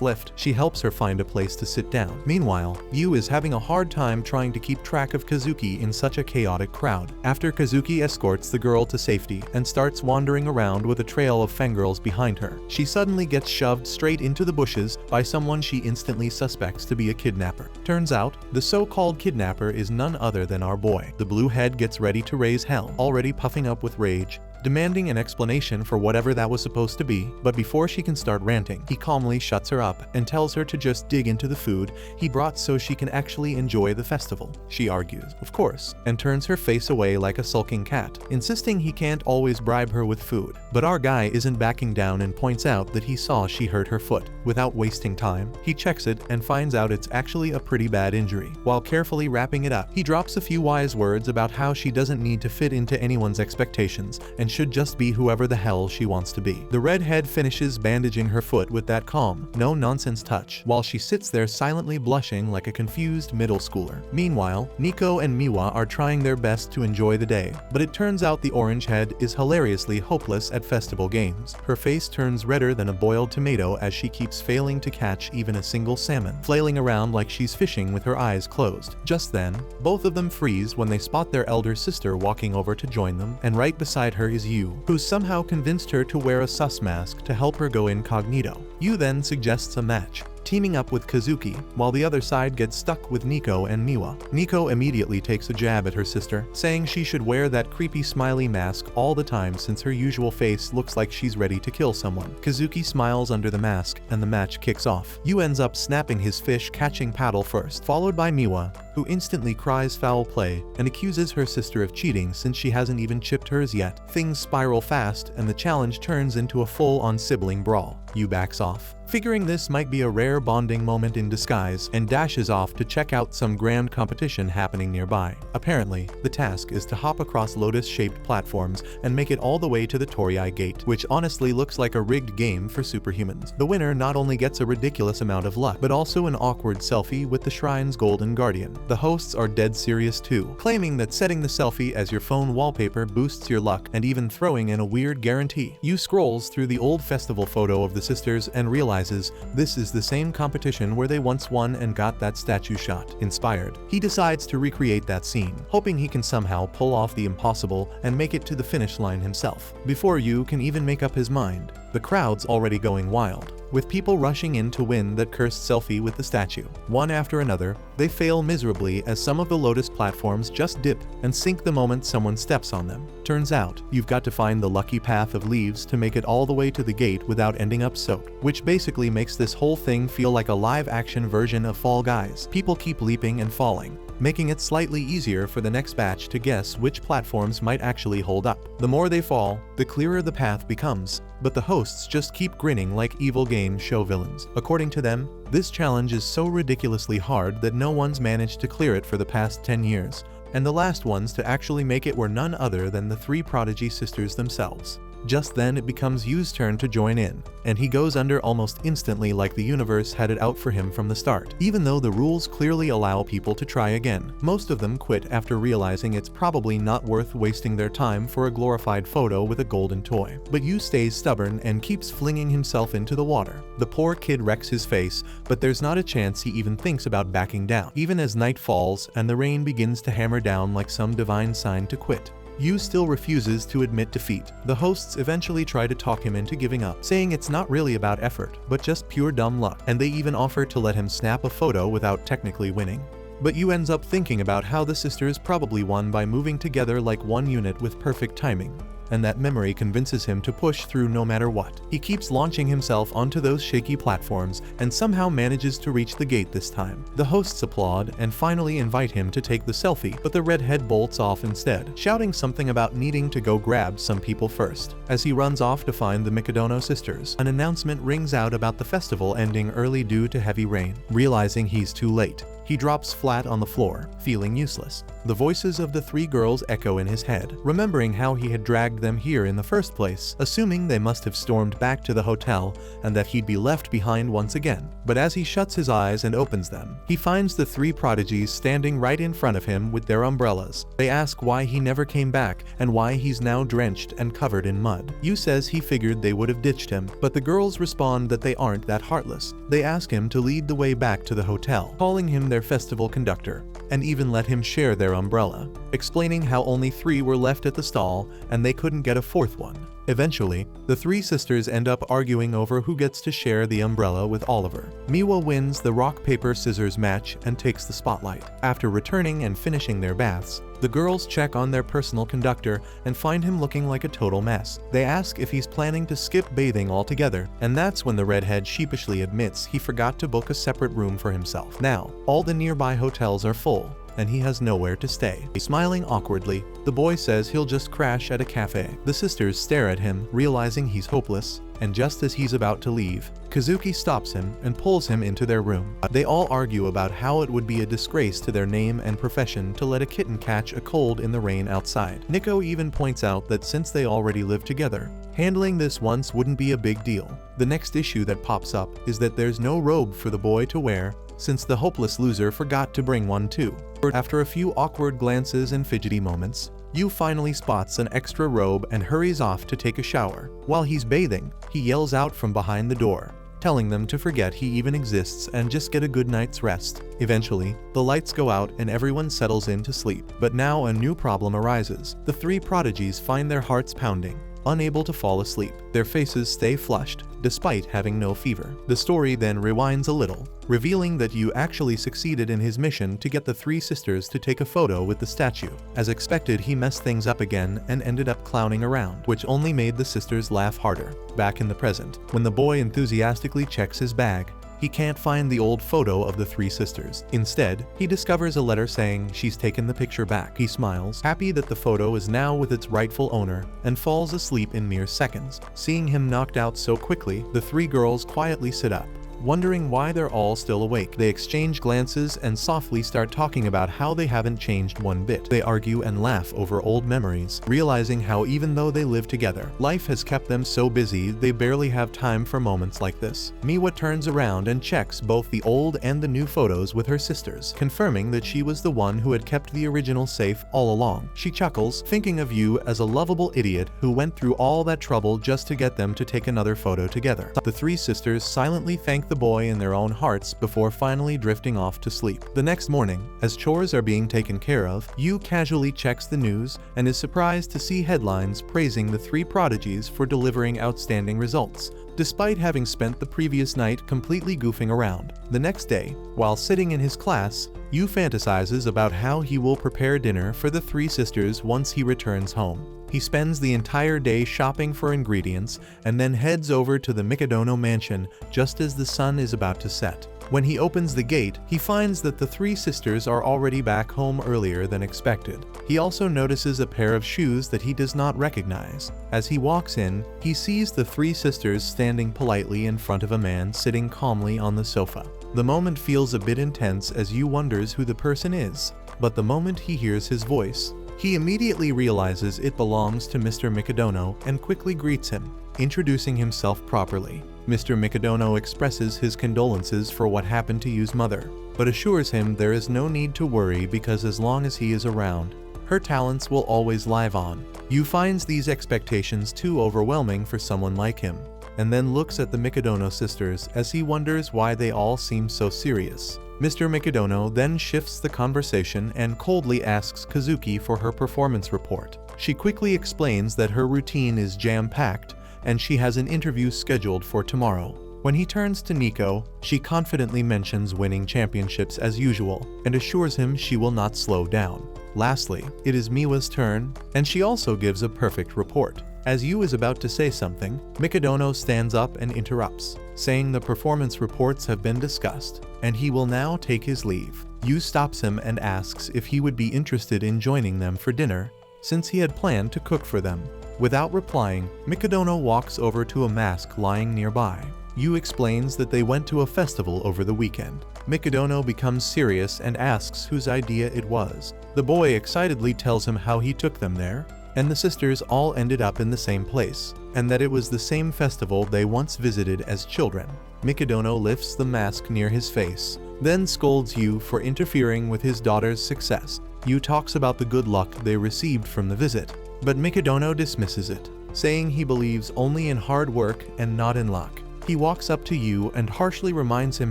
lift, she helps her find a place to sit down. Meanwhile, Yu is having a hard time trying to keep track of Kazuki in such a chaotic crowd. After Kazuki escorts the girl to safety and starts wandering around with a trail of fangirls behind her, she suddenly gets shoved straight into the bushes by someone she instantly suspects to be a kidnapper. Turns out, the so-called kidnapper is none other than our boy. The blue head gets ready to raise hell, already puffing up with rage, demanding an explanation for whatever that was supposed to be, but before she can start ranting, he calmly shuts her up and tells her to just dig into the food he brought so she can actually enjoy the festival. She argues, of course, and turns her face away like a sulking cat, insisting he can't always bribe her with food. But our guy isn't backing down and points out that he saw she hurt her foot. Without wasting time, he checks it and finds out it's actually a pretty bad injury. While carefully wrapping it up, he drops a few wise words about how she doesn't need to fit into anyone's expectations and should just be whoever the hell she wants to be. The redhead finishes bandaging her foot with that calm, no-nonsense touch, while she sits there silently blushing like a confused middle schooler. Meanwhile, Nico and Miwa are trying their best to enjoy the day, but it turns out the orange head is hilariously hopeless at festival games. Her face turns redder than a boiled tomato as she keeps failing to catch even a single salmon, flailing around like she's fishing with her eyes closed. Just then, both of them freeze when they spot their elder sister walking over to join them, and right beside her is Yu, who somehow convinced her to wear a sus mask to help her go incognito. Yu then suggests a match, teaming up with Kazuki, while the other side gets stuck with Nico and Miwa. Nico immediately takes a jab at her sister, saying she should wear that creepy smiley mask all the time since her usual face looks like she's ready to kill someone. Kazuki smiles under the mask, and the match kicks off. Yu ends up snapping his fish-catching paddle first, followed by Miwa, who instantly cries foul play and accuses her sister of cheating since she hasn't even chipped hers yet. Things spiral fast, and the challenge turns into a full-on sibling brawl. Yu backs off, figuring this might be a rare bonding moment in disguise, and dashes off to check out some grand competition happening nearby. Apparently, the task is to hop across lotus-shaped platforms and make it all the way to the Torii Gate, which honestly looks like a rigged game for superhumans. The winner not only gets a ridiculous amount of luck, but also an awkward selfie with the shrine's golden guardian. The hosts are dead serious too, claiming that setting the selfie as your phone wallpaper boosts your luck, and even throwing in a weird guarantee. Yu scrolls through the old festival photo of the sisters and realizes this is the same competition where they once won and got that statue shot. Inspired, he decides to recreate that scene, hoping he can somehow pull off the impossible and make it to the finish line himself. Before Yu can even make up his mind, the crowd's already going wild, with people rushing in to win that cursed selfie with the statue. One after another, they fail miserably as some of the lotus platforms just dip and sink the moment someone steps on them. Turns out, you've got to find the lucky path of leaves to make it all the way to the gate without ending up soaked, which basically makes this whole thing feel like a live-action version of Fall Guys. People keep leaping and falling, making it slightly easier for the next batch to guess which platforms might actually hold up. The more they fall, the clearer the path becomes, but the hosts just keep grinning like evil game game show villains. According to them, this challenge is so ridiculously hard that no one's managed to clear it for the past 10 years, and the last ones to actually make it were none other than the three prodigy sisters themselves. Just then it becomes Yu's turn to join in, and he goes under almost instantly like the universe had it out for him from the start. Even though the rules clearly allow people to try again, most of them quit after realizing it's probably not worth wasting their time for a glorified photo with a golden toy. But Yu stays stubborn and keeps flinging himself into the water. The poor kid wrecks his face, but there's not a chance he even thinks about backing down, even as night falls and the rain begins to hammer down like some divine sign to quit. Yu still refuses to admit defeat. The hosts eventually try to talk him into giving up, saying it's not really about effort, but just pure dumb luck, and they even offer to let him snap a photo without technically winning. But Yu ends up thinking about how the sisters probably won by moving together like one unit with perfect timing, and that memory convinces him to push through no matter what. He keeps launching himself onto those shaky platforms and somehow manages to reach the gate this time. The hosts applaud and finally invite him to take the selfie, but the redhead bolts off instead, shouting something about needing to go grab some people first. As he runs off to find the Mikadono sisters, an announcement rings out about the festival ending early due to heavy rain. Realizing he's too late, he drops flat on the floor, feeling useless. The voices of the three girls echo in his head, remembering how he had dragged them here in the first place, assuming they must have stormed back to the hotel and that he'd be left behind once again. But as he shuts his eyes and opens them, he finds the three prodigies standing right in front of him with their umbrellas. They ask why he never came back and why he's now drenched and covered in mud. Yu says he figured they would have ditched him, but the girls respond that they aren't that heartless. They ask him to lead the way back to the hotel, calling him their festival conductor, and even let him share their umbrella, explaining how only 3 were left at the stall and they couldn't get a 4th one. Eventually, the 3 sisters end up arguing over who gets to share the umbrella with Oliver. Miwa wins the rock-paper-scissors match and takes the spotlight. After returning and finishing their baths, the girls check on their personal conductor and find him looking like a total mess. They ask if he's planning to skip bathing altogether, and that's when the redhead sheepishly admits he forgot to book a separate room for himself. Now, all the nearby hotels are full, and he has nowhere to stay. Smiling awkwardly, the boy says he'll just crash at a cafe. The sisters stare at him, realizing he's hopeless, and just as he's about to leave, Kazuki stops him and pulls him into their room. They all argue about how it would be a disgrace to their name and profession to let a kitten catch a cold in the rain outside. Nico even points out that since they already live together, handling this once wouldn't be a big deal. The next issue that pops up is that there's no robe for the boy to wear, since the hopeless loser forgot to bring one too. After a few awkward glances and fidgety moments, Yu finally spots an extra robe and hurries off to take a shower. While he's bathing, he yells out from behind the door, telling them to forget he even exists and just get a good night's rest. Eventually, the lights go out and everyone settles in to sleep. But now a new problem arises. The 3 prodigies find their hearts pounding, unable to fall asleep. Their faces stay flushed, despite having no fever. The story then rewinds a little, revealing that Yu actually succeeded in his mission to get the 3 sisters to take a photo with the statue. As expected, he messed things up again and ended up clowning around, which only made the sisters laugh harder. Back in the present, when the boy enthusiastically checks his bag, he can't find the old photo of the 3 sisters. Instead, he discovers a letter saying she's taken the picture back. He smiles, happy that the photo is now with its rightful owner, and falls asleep in mere seconds. Seeing him knocked out so quickly, the 3 girls quietly sit up, wondering why they're all still awake. They exchange glances and softly start talking about how they haven't changed one bit. They argue and laugh over old memories, realizing how even though they live together, life has kept them so busy they barely have time for moments like this. Miwa turns around and checks both the old and the new photos with her sisters, confirming that she was the one who had kept the original safe all along. She chuckles, thinking of Yu as a lovable idiot who went through all that trouble just to get them to take another photo together. The 3 sisters silently thank the boy in their own hearts before finally drifting off to sleep. The next morning, as chores are being taken care of, Yu casually checks the news and is surprised to see headlines praising the 3 prodigies for delivering outstanding results, despite having spent the previous night completely goofing around. The next day, while sitting in his class, Yu fantasizes about how he will prepare dinner for the 3 sisters once he returns home. He spends the entire day shopping for ingredients and then heads over to the Mikadono mansion just as the sun is about to set. When he opens the gate, he finds that the three sisters are already back home earlier than expected. He also notices a pair of shoes that he does not recognize. As he walks in, he sees the three sisters standing politely in front of a man sitting calmly on the sofa. The moment feels a bit intense as Yu wonders who the person is, but the moment he hears his voice, he immediately realizes it belongs to Mr. Mikidono and quickly greets him, introducing himself properly. Mr. Mikidono expresses his condolences for what happened to Yu's mother, but assures him there is no need to worry because as long as he is around, her talents will always live on. Yu finds these expectations too overwhelming for someone like him, and then looks at the Mikidono sisters as he wonders why they all seem so serious. Mr. Mikidono then shifts the conversation and coldly asks Kazuki for her performance report. She quickly explains that her routine is jam-packed and she has an interview scheduled for tomorrow. When he turns to Nico, she confidently mentions winning championships as usual and assures him she will not slow down. Lastly, it is Miwa's turn, and she also gives a perfect report. As Yu is about to say something, Mikidono stands up and interrupts, saying the performance reports have been discussed, and he will now take his leave. Yu stops him and asks if he would be interested in joining them for dinner, since he had planned to cook for them. Without replying, Mikidono walks over to a mask lying nearby. Yu explains that they went to a festival over the weekend. Mikidono becomes serious and asks whose idea it was. The boy excitedly tells him how he took them there, and the sisters all ended up in the same place, and that it was the same festival they once visited as children. Mikidono lifts the mask near his face, then scolds Yu for interfering with his daughter's success. Yu talks about the good luck they received from the visit, but Mikidono dismisses it, saying he believes only in hard work and not in luck. He walks up to Yu and harshly reminds him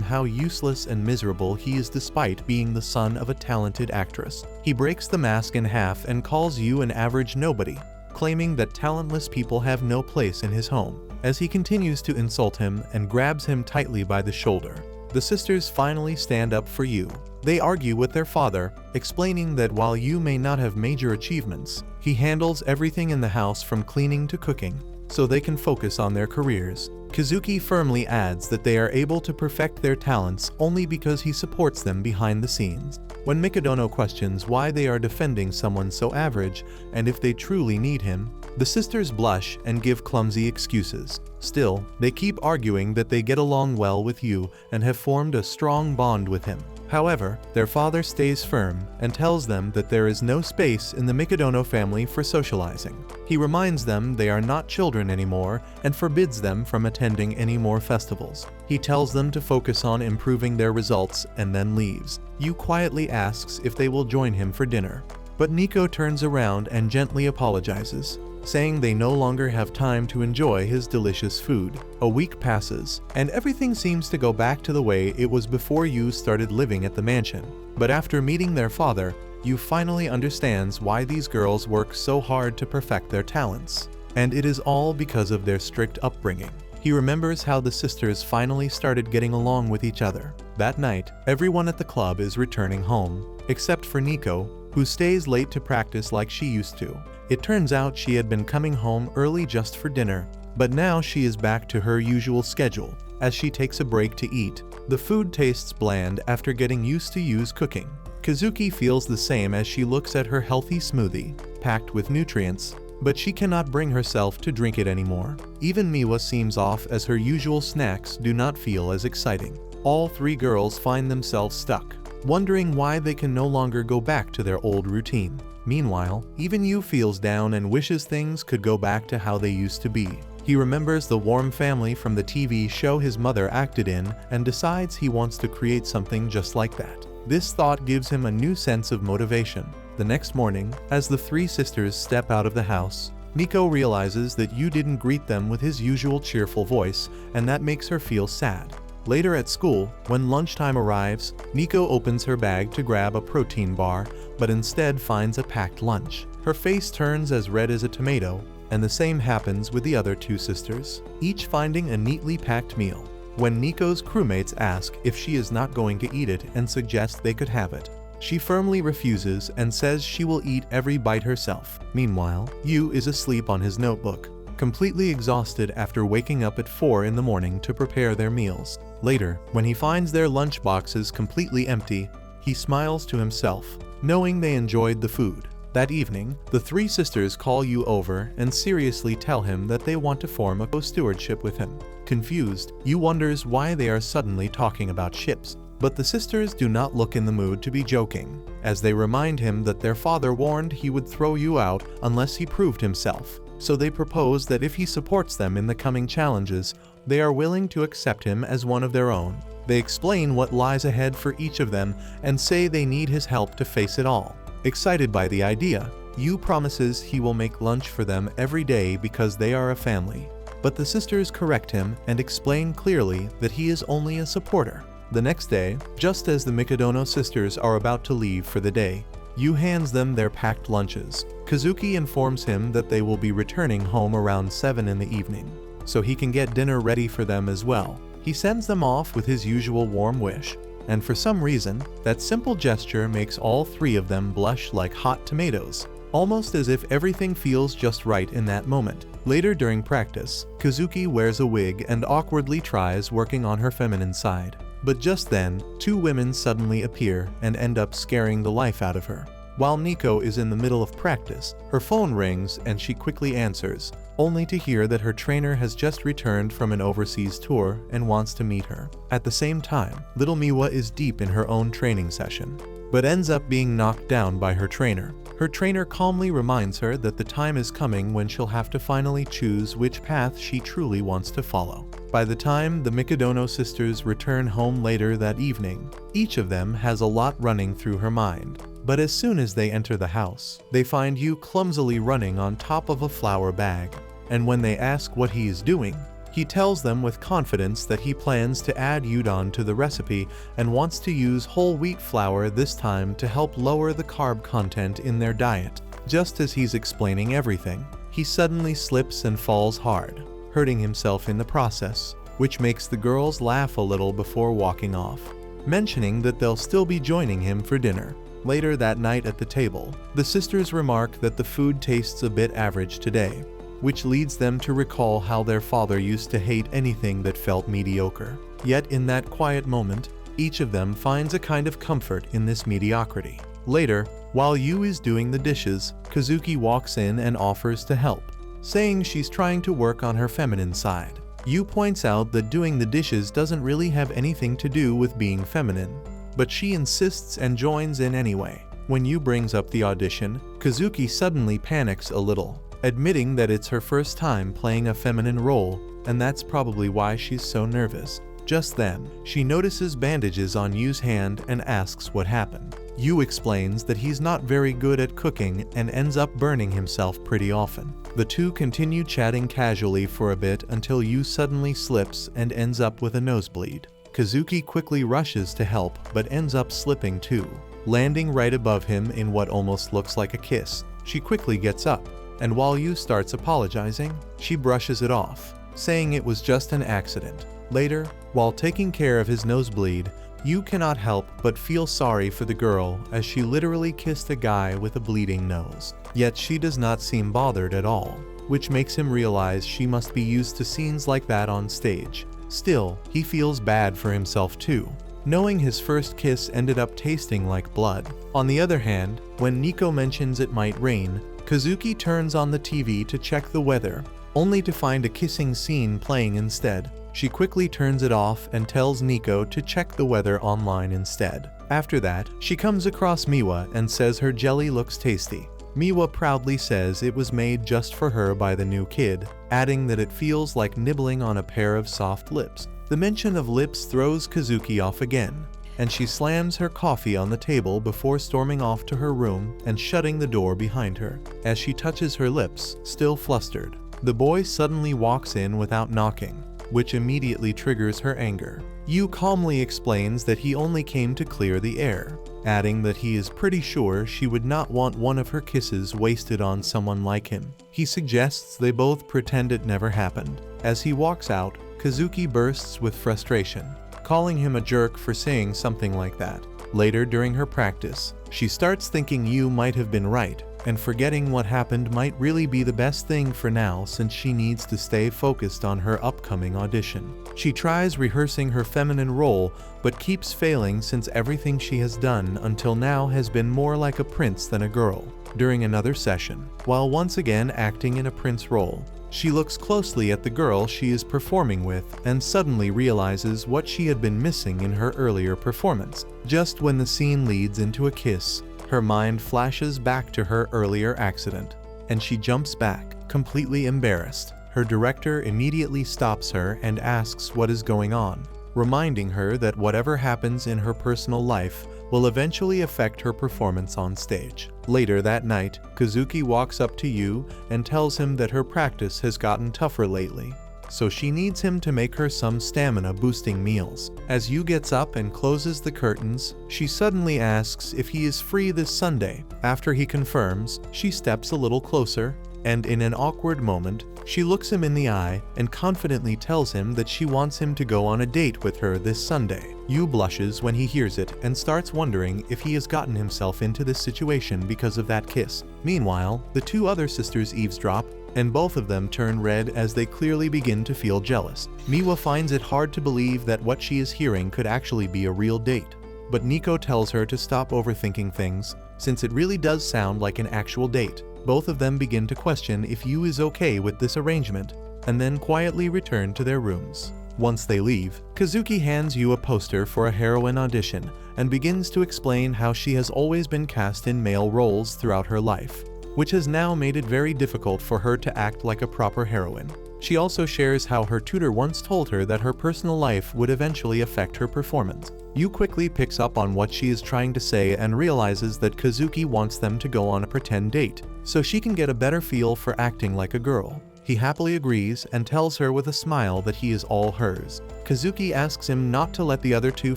how useless and miserable he is despite being the son of a talented actress. He breaks the mask in half and calls Yu an average nobody, claiming that talentless people have no place in his home, as he continues to insult him and grabs him tightly by the shoulder. The sisters finally stand up for Yu. They argue with their father, explaining that while Yu may not have major achievements, he handles everything in the house from cleaning to cooking, so they can focus on their careers. Kazuki firmly adds that they are able to perfect their talents only because he supports them behind the scenes. When Mikidono questions why they are defending someone so average and if they truly need him, the sisters blush and give clumsy excuses. Still, they keep arguing that they get along well with Yu and have formed a strong bond with him. However, their father stays firm and tells them that there is no space in the Mikidono family for socializing. He reminds them they are not children anymore and forbids them from attending any more festivals. He tells them to focus on improving their results and then leaves. Yu quietly asks if they will join him for dinner, but Nico turns around and gently apologizes, saying they no longer have time to enjoy his delicious food. A week passes, and everything seems to go back to the way it was before Yu started living at the mansion. But after meeting their father, Yu finally understands why these girls work so hard to perfect their talents. And it is all because of their strict upbringing. He remembers how the sisters finally started getting along with each other. That night, everyone at the club is returning home, except for Nico, who stays late to practice like she used to. It turns out she had been coming home early just for dinner, but now she is back to her usual schedule. As she takes a break to eat, the food tastes bland after getting used to Yu's cooking. Kazuki feels the same as she looks at her healthy smoothie, packed with nutrients, but she cannot bring herself to drink it anymore. Even Miwa seems off as her usual snacks do not feel as exciting. All three girls find themselves stuck, wondering why they can no longer go back to their old routine. Meanwhile, even Yu feels down and wishes things could go back to how they used to be. He remembers the warm family from the TV show his mother acted in and decides he wants to create something just like that. This thought gives him a new sense of motivation. The next morning, as the three sisters step out of the house, Nico realizes that Yu didn't greet them with his usual cheerful voice, and that makes her feel sad. Later at school, when lunchtime arrives, Nico opens her bag to grab a protein bar, but instead finds a packed lunch. Her face turns as red as a tomato, and the same happens with the other two sisters, each finding a neatly packed meal. When Nico's crewmates ask if she is not going to eat it and suggest they could have it, she firmly refuses and says she will eat every bite herself. Meanwhile, Yu is asleep on his notebook, completely exhausted after waking up at 4 in the morning to prepare their meals. Later, when he finds their lunch boxes completely empty, he smiles to himself, knowing they enjoyed the food. That evening, the three sisters call Yu over and seriously tell him that they want to form a co-stewardship with him. Confused, Yu wonders why they are suddenly talking about ships. But the sisters do not look in the mood to be joking, as they remind him that their father warned he would throw Yu out unless he proved himself. So they propose that if he supports them in the coming challenges, they are willing to accept him as one of their own. They explain what lies ahead for each of them and say they need his help to face it all. Excited by the idea, Yu promises he will make lunch for them every day because they are a family. But the sisters correct him and explain clearly that he is only a supporter. The next day, just as the Mikadono sisters are about to leave for the day, Yu hands them their packed lunches. Kazuki informs him that they will be returning home around 7 in the evening, so he can get dinner ready for them as well. He sends them off with his usual warm wish, and for some reason, that simple gesture makes all three of them blush like hot tomatoes, almost as if everything feels just right in that moment. Later during practice, Kazuki wears a wig and awkwardly tries working on her feminine side. But just then, two women suddenly appear and end up scaring the life out of her. While Nico is in the middle of practice, her phone rings and she quickly answers, only to hear that her trainer has just returned from an overseas tour and wants to meet her. At the same time, little Miwa is deep in her own training session, but ends up being knocked down by her trainer. Her trainer calmly reminds her that the time is coming when she'll have to finally choose which path she truly wants to follow. By the time the Mikadono sisters return home later that evening, each of them has a lot running through her mind. But as soon as they enter the house, they find Yu clumsily running on top of a flour bag. And when they ask what he is doing, he tells them with confidence that he plans to add udon to the recipe and wants to use whole wheat flour this time to help lower the carb content in their diet. Just as he's explaining everything, he suddenly slips and falls hard, hurting himself in the process, which makes the girls laugh a little before walking off, mentioning that they'll still be joining him for dinner. Later that night at the table, the sisters remark that the food tastes a bit average today, which leads them to recall how their father used to hate anything that felt mediocre. Yet in that quiet moment, each of them finds a kind of comfort in this mediocrity. Later, while Yu is doing the dishes, Kazuki walks in and offers to help, saying she's trying to work on her feminine side. Yu points out that doing the dishes doesn't really have anything to do with being feminine, but she insists and joins in anyway. When Yu brings up the audition, Kazuki suddenly panics a little, admitting that it's her first time playing a feminine role, and that's probably why she's so nervous. Just then, she notices bandages on Yu's hand and asks what happened. Yu explains that he's not very good at cooking and ends up burning himself pretty often. The two continue chatting casually for a bit until Yu suddenly slips and ends up with a nosebleed. Kazuki quickly rushes to help but ends up slipping too, landing right above him in what almost looks like a kiss. She quickly gets up, and while Yu starts apologizing, she brushes it off, saying it was just an accident. Later, while taking care of his nosebleed, Yu cannot help but feel sorry for the girl as she literally kissed a guy with a bleeding nose. Yet she does not seem bothered at all, which makes him realize she must be used to scenes like that on stage. Still, he feels bad for himself too, knowing his first kiss ended up tasting like blood. On the other hand, when Nico mentions it might rain, Kazuki turns on the TV to check the weather, only to find a kissing scene playing instead. She quickly turns it off and tells Nico to check the weather online instead. After that, she comes across Miwa and says her jelly looks tasty. Miwa proudly says it was made just for her by the new kid, adding that it feels like nibbling on a pair of soft lips. The mention of lips throws Kazuki off again, and she slams her coffee on the table before storming off to her room and shutting the door behind her. As she touches her lips, still flustered, the boy suddenly walks in without knocking, which immediately triggers her anger. Yu calmly explains that he only came to clear the air, adding that he is pretty sure she would not want one of her kisses wasted on someone like him. He suggests they both pretend it never happened. As he walks out, Kazuki bursts with frustration, calling him a jerk for saying something like that. Later during her practice, she starts thinking Yu might have been right, and forgetting what happened might really be the best thing for now since she needs to stay focused on her upcoming audition. She tries rehearsing her feminine role, but keeps failing since everything she has done until now has been more like a prince than a girl. During another session, while once again acting in a prince role, she looks closely at the girl she is performing with and suddenly realizes what she had been missing in her earlier performance. Just when the scene leads into a kiss, her mind flashes back to her earlier accident, and she jumps back, completely embarrassed. Her director immediately stops her and asks what is going on, reminding her that whatever happens in her personal life will eventually affect her performance on stage. Later that night, Kazuki walks up to Yu and tells him that her practice has gotten tougher lately, so she needs him to make her some stamina-boosting meals. As Yu gets up and closes the curtains, she suddenly asks if he is free this Sunday. After he confirms, she steps a little closer, and in an awkward moment, she looks him in the eye and confidently tells him that she wants him to go on a date with her this Sunday. Yu blushes when he hears it and starts wondering if he has gotten himself into this situation because of that kiss. Meanwhile, the two other sisters eavesdrop, and both of them turn red as they clearly begin to feel jealous. Miwa finds it hard to believe that what she is hearing could actually be a real date, but Nico tells her to stop overthinking things, since it really does sound like an actual date. Both of them begin to question if Yu is okay with this arrangement, and then quietly return to their rooms. Once they leave, Kazuki hands Yu a poster for a heroine audition and begins to explain how she has always been cast in male roles throughout her life, which has now made it very difficult for her to act like a proper heroine. She also shares how her tutor once told her that her personal life would eventually affect her performance. Yu quickly picks up on what she is trying to say and realizes that Kazuki wants them to go on a pretend date, so she can get a better feel for acting like a girl. He happily agrees and tells her with a smile that he is all hers. Kazuki asks him not to let the other two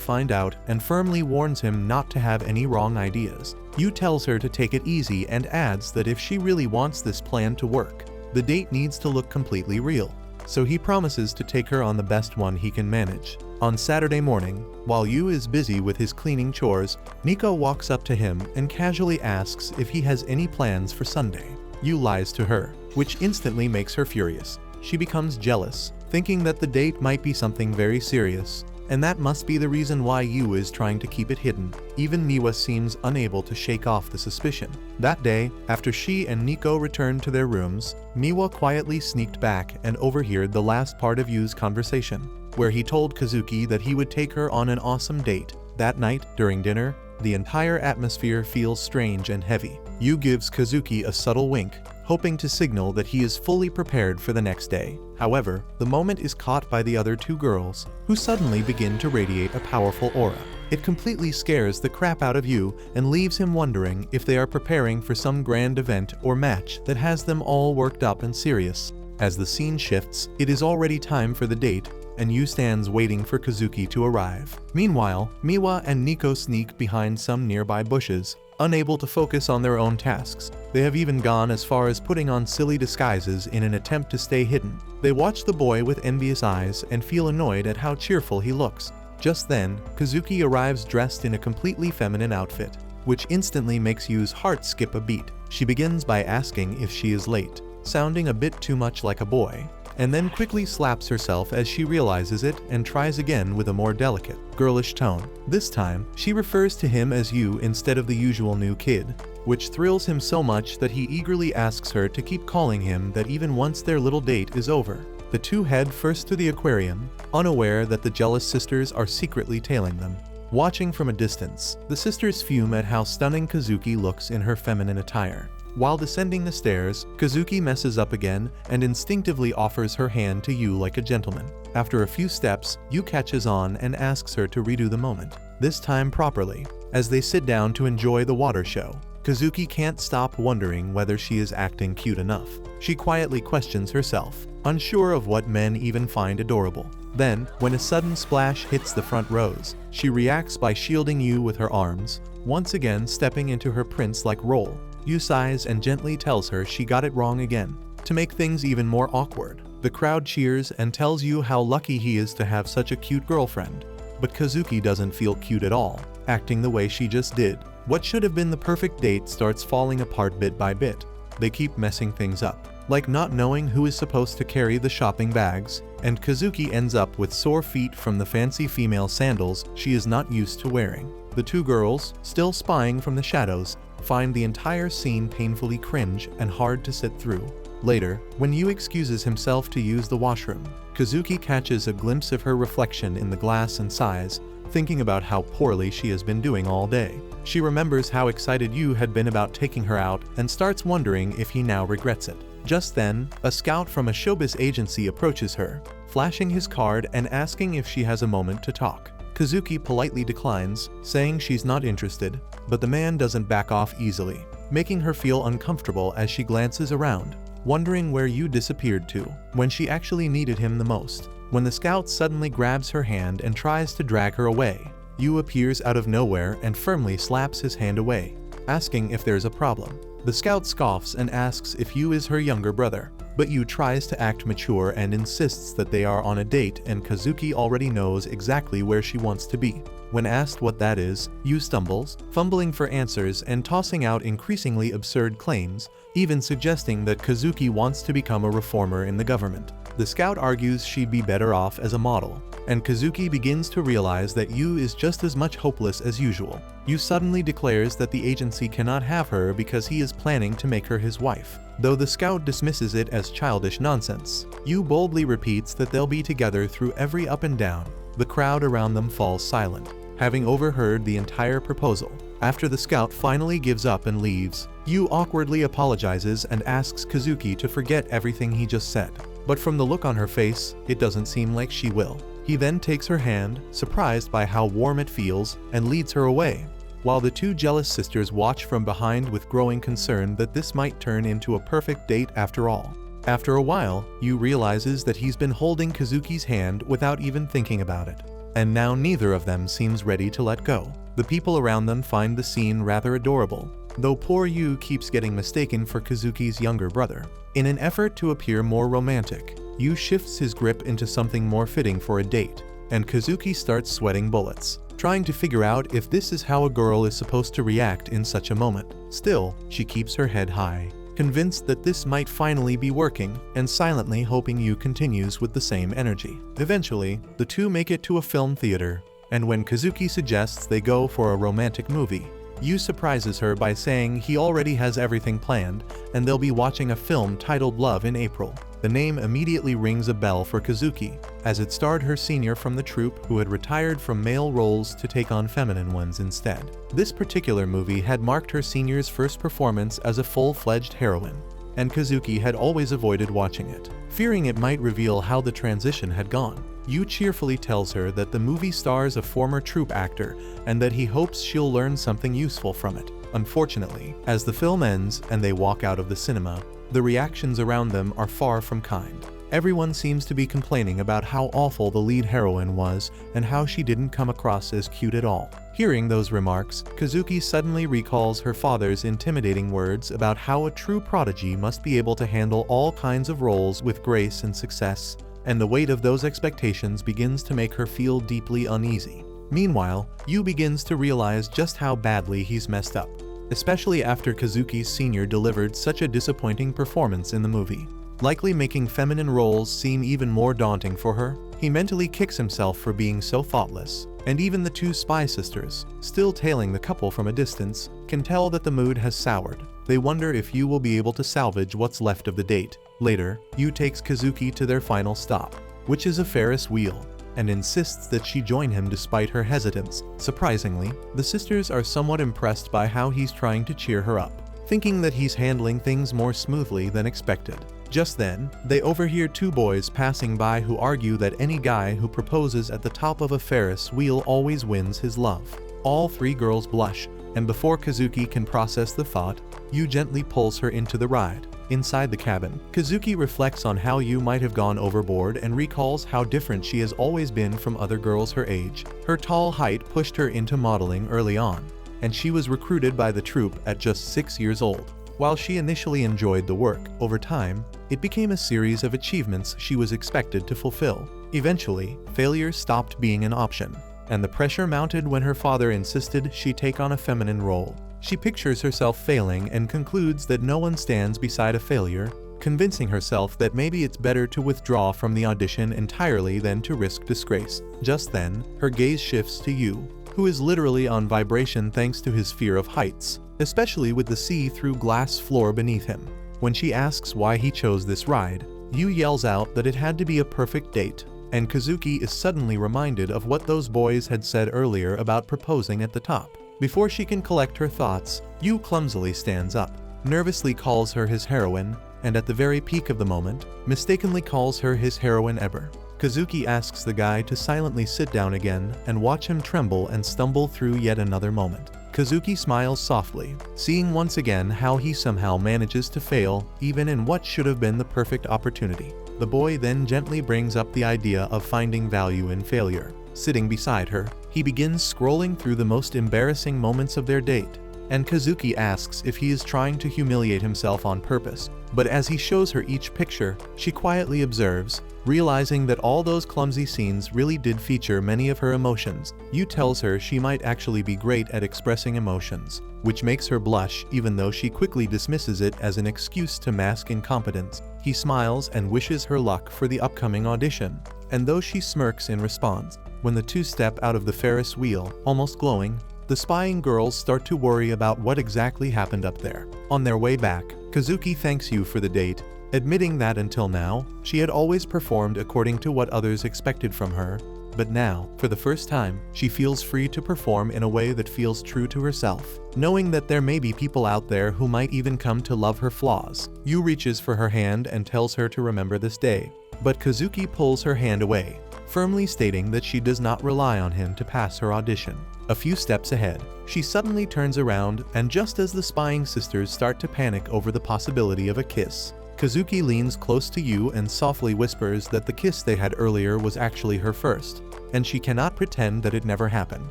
find out and firmly warns him not to have any wrong ideas. Yu tells her to take it easy and adds that if she really wants this plan to work, the date needs to look completely real, so he promises to take her on the best one he can manage. On Saturday morning, while Yu is busy with his cleaning chores, Nico walks up to him and casually asks if he has any plans for Sunday. Yu lies to her, which instantly makes her furious. She becomes jealous, thinking that the date might be something very serious, and that must be the reason why Yu is trying to keep it hidden. Even Miwa seems unable to shake off the suspicion. That day, after she and Nico returned to their rooms, Miwa quietly sneaked back and overheard the last part of Yu's conversation, where he told Kazuki that he would take her on an awesome date. That night, during dinner, the entire atmosphere feels strange and heavy. Yu gives Kazuki a subtle wink, hoping to signal that he is fully prepared for the next day. However, the moment is caught by the other two girls, who suddenly begin to radiate a powerful aura. It completely scares the crap out of Yu and leaves him wondering if they are preparing for some grand event or match that has them all worked up and serious. As the scene shifts, it is already time for the date, and Yu stands waiting for Kazuki to arrive. Meanwhile, Miwa and Nico sneak behind some nearby bushes, unable to focus on their own tasks. They have even gone as far as putting on silly disguises in an attempt to stay hidden. They watch the boy with envious eyes and feel annoyed at how cheerful he looks. Just then, Kazuki arrives dressed in a completely feminine outfit, which instantly makes Yu's heart skip a beat. She begins by asking if she is late, sounding a bit too much like a boy, and then quickly slaps herself as she realizes it and tries again with a more delicate, girlish tone. This time, she refers to him as Yu instead of the usual new kid, which thrills him so much that he eagerly asks her to keep calling him that even once their little date is over. The two head first to the aquarium, unaware that the jealous sisters are secretly tailing them. Watching from a distance, the sisters fume at how stunning Kazuki looks in her feminine attire. While descending the stairs, Kazuki messes up again and instinctively offers her hand to Yu like a gentleman. After a few steps, Yu catches on and asks her to redo the moment, this time properly. As they sit down to enjoy the water show, Kazuki can't stop wondering whether she is acting cute enough. She quietly questions herself, unsure of what men even find adorable. Then, when a sudden splash hits the front rows, she reacts by shielding Yu with her arms, once again stepping into her prince-like role. Yu sighs and gently tells her she got it wrong again. To make things even more awkward, the crowd cheers and tells Yu how lucky he is to have such a cute girlfriend. But Kazuki doesn't feel cute at all, acting the way she just did. What should have been the perfect date starts falling apart bit by bit. They keep messing things up, like not knowing who is supposed to carry the shopping bags, and Kazuki ends up with sore feet from the fancy female sandals she is not used to wearing. The two girls, still spying from the shadows, find the entire scene painfully cringe and hard to sit through. Later, when Yu excuses himself to use the washroom, Kazuki catches a glimpse of her reflection in the glass and sighs, thinking about how poorly she has been doing all day. She remembers how excited Yu had been about taking her out and starts wondering if he now regrets it. Just then, a scout from a showbiz agency approaches her, flashing his card and asking if she has a moment to talk. Kazuki politely declines, saying she's not interested, but the man doesn't back off easily, making her feel uncomfortable as she glances around, wondering where Yu disappeared to when she actually needed him the most. When the scout suddenly grabs her hand and tries to drag her away, Yu appears out of nowhere and firmly slaps his hand away, asking if there's a problem. The scout scoffs and asks if Yu is her younger brother, but Yu tries to act mature and insists that they are on a date, and Kazuki already knows exactly where she wants to be. When asked what that is, Yu stumbles, fumbling for answers and tossing out increasingly absurd claims, even suggesting that Kazuki wants to become a reformer in the government. The scout argues she'd be better off as a model, and Kazuki begins to realize that Yu is just as much hopeless as usual. Yu suddenly declares that the agency cannot have her because he is planning to make her his wife. Though the scout dismisses it as childish nonsense, Yu boldly repeats that they'll be together through every up and down. The crowd around them falls silent, having overheard the entire proposal. After the scout finally gives up and leaves, Yu awkwardly apologizes and asks Kazuki to forget everything he just said. But from the look on her face, it doesn't seem like she will. He then takes her hand, surprised by how warm it feels, and leads her away, while the two jealous sisters watch from behind with growing concern that this might turn into a perfect date after all. After a while, Yu realizes that he's been holding Kazuki's hand without even thinking about it, and now neither of them seems ready to let go. The people around them find the scene rather adorable, though poor Yu keeps getting mistaken for Kazuki's younger brother. In an effort to appear more romantic, Yu shifts his grip into something more fitting for a date, and Kazuki starts sweating bullets, trying to figure out if this is how a girl is supposed to react in such a moment. Still, she keeps her head high, convinced that this might finally be working, and silently hoping Yu continues with the same energy. Eventually, the two make it to a film theater, and when Kazuki suggests they go for a romantic movie, Yu surprises her by saying he already has everything planned, and they'll be watching a film titled Love in April. The name immediately rings a bell for Kazuki, as it starred her senior from the troupe who had retired from male roles to take on feminine ones instead. This particular movie had marked her senior's first performance as a full-fledged heroine, and Kazuki had always avoided watching it, fearing it might reveal how the transition had gone. Yu cheerfully tells her that the movie stars a former troupe actor and that he hopes she'll learn something useful from it. Unfortunately, as the film ends and they walk out of the cinema, the reactions around them are far from kind. Everyone seems to be complaining about how awful the lead heroine was and how she didn't come across as cute at all. Hearing those remarks, Kazuki suddenly recalls her father's intimidating words about how a true prodigy must be able to handle all kinds of roles with grace and success, and the weight of those expectations begins to make her feel deeply uneasy. Meanwhile, Yu begins to realize just how badly he's messed up, especially after Kazuki's senior delivered such a disappointing performance in the movie, likely making feminine roles seem even more daunting for her. He mentally kicks himself for being so thoughtless, and even the two spy sisters, still tailing the couple from a distance, can tell that the mood has soured. They wonder if Yu will be able to salvage what's left of the date. Later, Yu takes Kazuki to their final stop, which is a Ferris wheel, and insists that she join him despite her hesitance. Surprisingly, the sisters are somewhat impressed by how he's trying to cheer her up, thinking that he's handling things more smoothly than expected. Just then, they overhear two boys passing by who argue that any guy who proposes at the top of a Ferris wheel always wins his love. All three girls blush, and before Kazuki can process the thought, Yu gently pulls her into the ride. Inside the cabin, Kazuki reflects on how Yu might have gone overboard and recalls how different she has always been from other girls her age. Her tall height pushed her into modeling early on, and she was recruited by the troupe at just 6 years old. While she initially enjoyed the work, over time, it became a series of achievements she was expected to fulfill. Eventually, failure stopped being an option, and the pressure mounted when her father insisted she take on a feminine role. She pictures herself failing and concludes that no one stands beside a failure, convincing herself that maybe it's better to withdraw from the audition entirely than to risk disgrace. Just then, her gaze shifts to Yu, who is literally on vibration thanks to his fear of heights, especially with the see-through glass floor beneath him. When she asks why he chose this ride, Yu yells out that it had to be a perfect date, and Kazuki is suddenly reminded of what those boys had said earlier about proposing at the top. Before she can collect her thoughts, Yu clumsily stands up, nervously calls her his heroine, and at the very peak of the moment, mistakenly calls her his heroine ever. Kazuki asks the guy to silently sit down again and watch him tremble and stumble through yet another moment. Kazuki smiles softly, seeing once again how he somehow manages to fail even in what should have been the perfect opportunity. The boy then gently brings up the idea of finding value in failure. Sitting beside her, he begins scrolling through the most embarrassing moments of their date, and Kazuki asks if he is trying to humiliate himself on purpose. But as he shows her each picture, she quietly observes, realizing that all those clumsy scenes really did feature many of her emotions. Yu tells her she might actually be great at expressing emotions, which makes her blush even though she quickly dismisses it as an excuse to mask incompetence. He smiles and wishes her luck for the upcoming audition, and though she smirks in response, when the two step out of the Ferris wheel, almost glowing, the spying girls start to worry about what exactly happened up there. On their way back, Kazuki thanks Yu for the date, admitting that until now, she had always performed according to what others expected from her, but now, for the first time, she feels free to perform in a way that feels true to herself, knowing that there may be people out there who might even come to love her flaws. Yu reaches for her hand and tells her to remember this day, but Kazuki pulls her hand away, firmly stating that she does not rely on him to pass her audition. A few steps ahead, she suddenly turns around, and just as the spying sisters start to panic over the possibility of a kiss, Kazuki leans close to Yu and softly whispers that the kiss they had earlier was actually her first, and she cannot pretend that it never happened.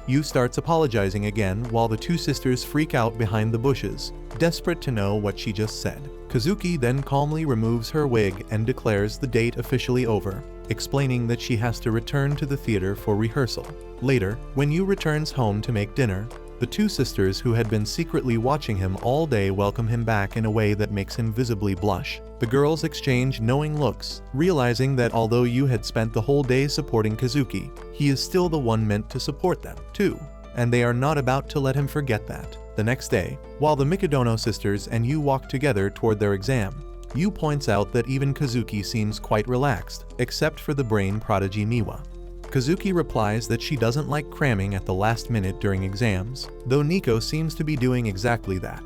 Yu starts apologizing again while the two sisters freak out behind the bushes, desperate to know what she just said. Kazuki then calmly removes her wig and declares the date officially over, explaining that she has to return to the theater for rehearsal. Later, when Yu returns home to make dinner, the two sisters who had been secretly watching him all day welcome him back in a way that makes him visibly blush. The girls exchange knowing looks, realizing that although Yu had spent the whole day supporting Kazuki, he is still the one meant to support them, too, and they are not about to let him forget that. The next day, while the Mikadono sisters and Yu walk together toward their exam, Yu points out that even Kazuki seems quite relaxed, except for the brain prodigy Miwa. Kazuki replies that she doesn't like cramming at the last minute during exams, though Nico seems to be doing exactly that.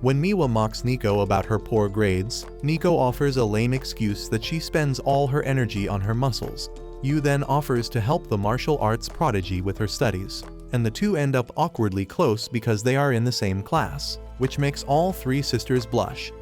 When Miwa mocks Nico about her poor grades, Nico offers a lame excuse that she spends all her energy on her muscles. Yu then offers to help the martial arts prodigy with her studies, and the two end up awkwardly close because they are in the same class, which makes all three sisters blush.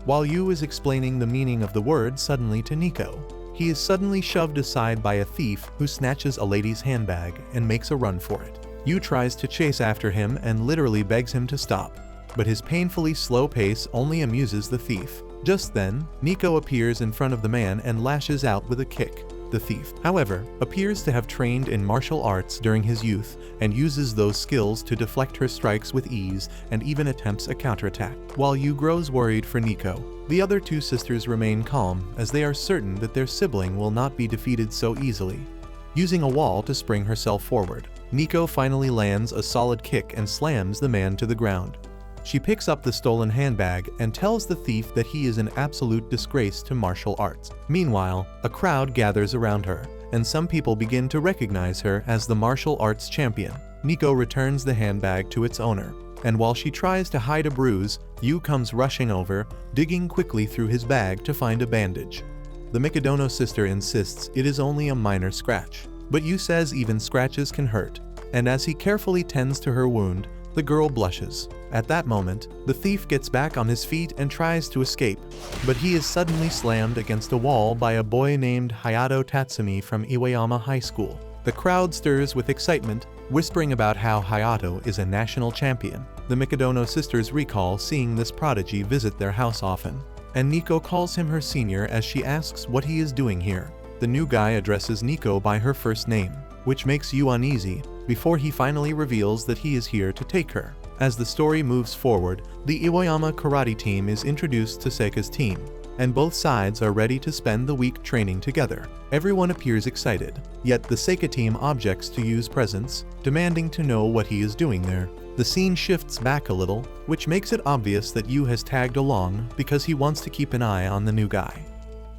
While Yu is explaining the meaning of the word suddenly to Nico, he is suddenly shoved aside by a thief who snatches a lady's handbag and makes a run for it. Yu tries to chase after him and literally begs him to stop, but his painfully slow pace only amuses the thief. Just then, Nico appears in front of the man and lashes out with a kick. The thief, however, appears to have trained in martial arts during his youth and uses those skills to deflect her strikes with ease and even attempts a counterattack. While Yu grows worried for Nico, the other two sisters remain calm as they are certain that their sibling will not be defeated so easily. Using a wall to spring herself forward, Nico finally lands a solid kick and slams the man to the ground. She picks up the stolen handbag and tells the thief that he is an absolute disgrace to martial arts. Meanwhile, a crowd gathers around her, and some people begin to recognize her as the martial arts champion. Nico returns the handbag to its owner, and while she tries to hide a bruise, Yu comes rushing over, digging quickly through his bag to find a bandage. The Mikadono sister insists it is only a minor scratch, but Yu says even scratches can hurt, and as he carefully tends to her wound, the girl blushes. At that moment, the thief gets back on his feet and tries to escape, but he is suddenly slammed against a wall by a boy named Hayato Tatsumi from Iwayama High School. The crowd stirs with excitement, whispering about how Hayato is a national champion. The Mikadono sisters recall seeing this prodigy visit their house often, and Nico calls him her senior as she asks what he is doing here. The new guy addresses Nico by her first name, which makes Yu uneasy, before he finally reveals that he is here to take her. As the story moves forward, the Iwayama karate team is introduced to Seika's team, and both sides are ready to spend the week training together. Everyone appears excited, yet the Seika team objects to use presents, demanding to know what he is doing there. The scene shifts back a little, which makes it obvious that Yu has tagged along because he wants to keep an eye on the new guy.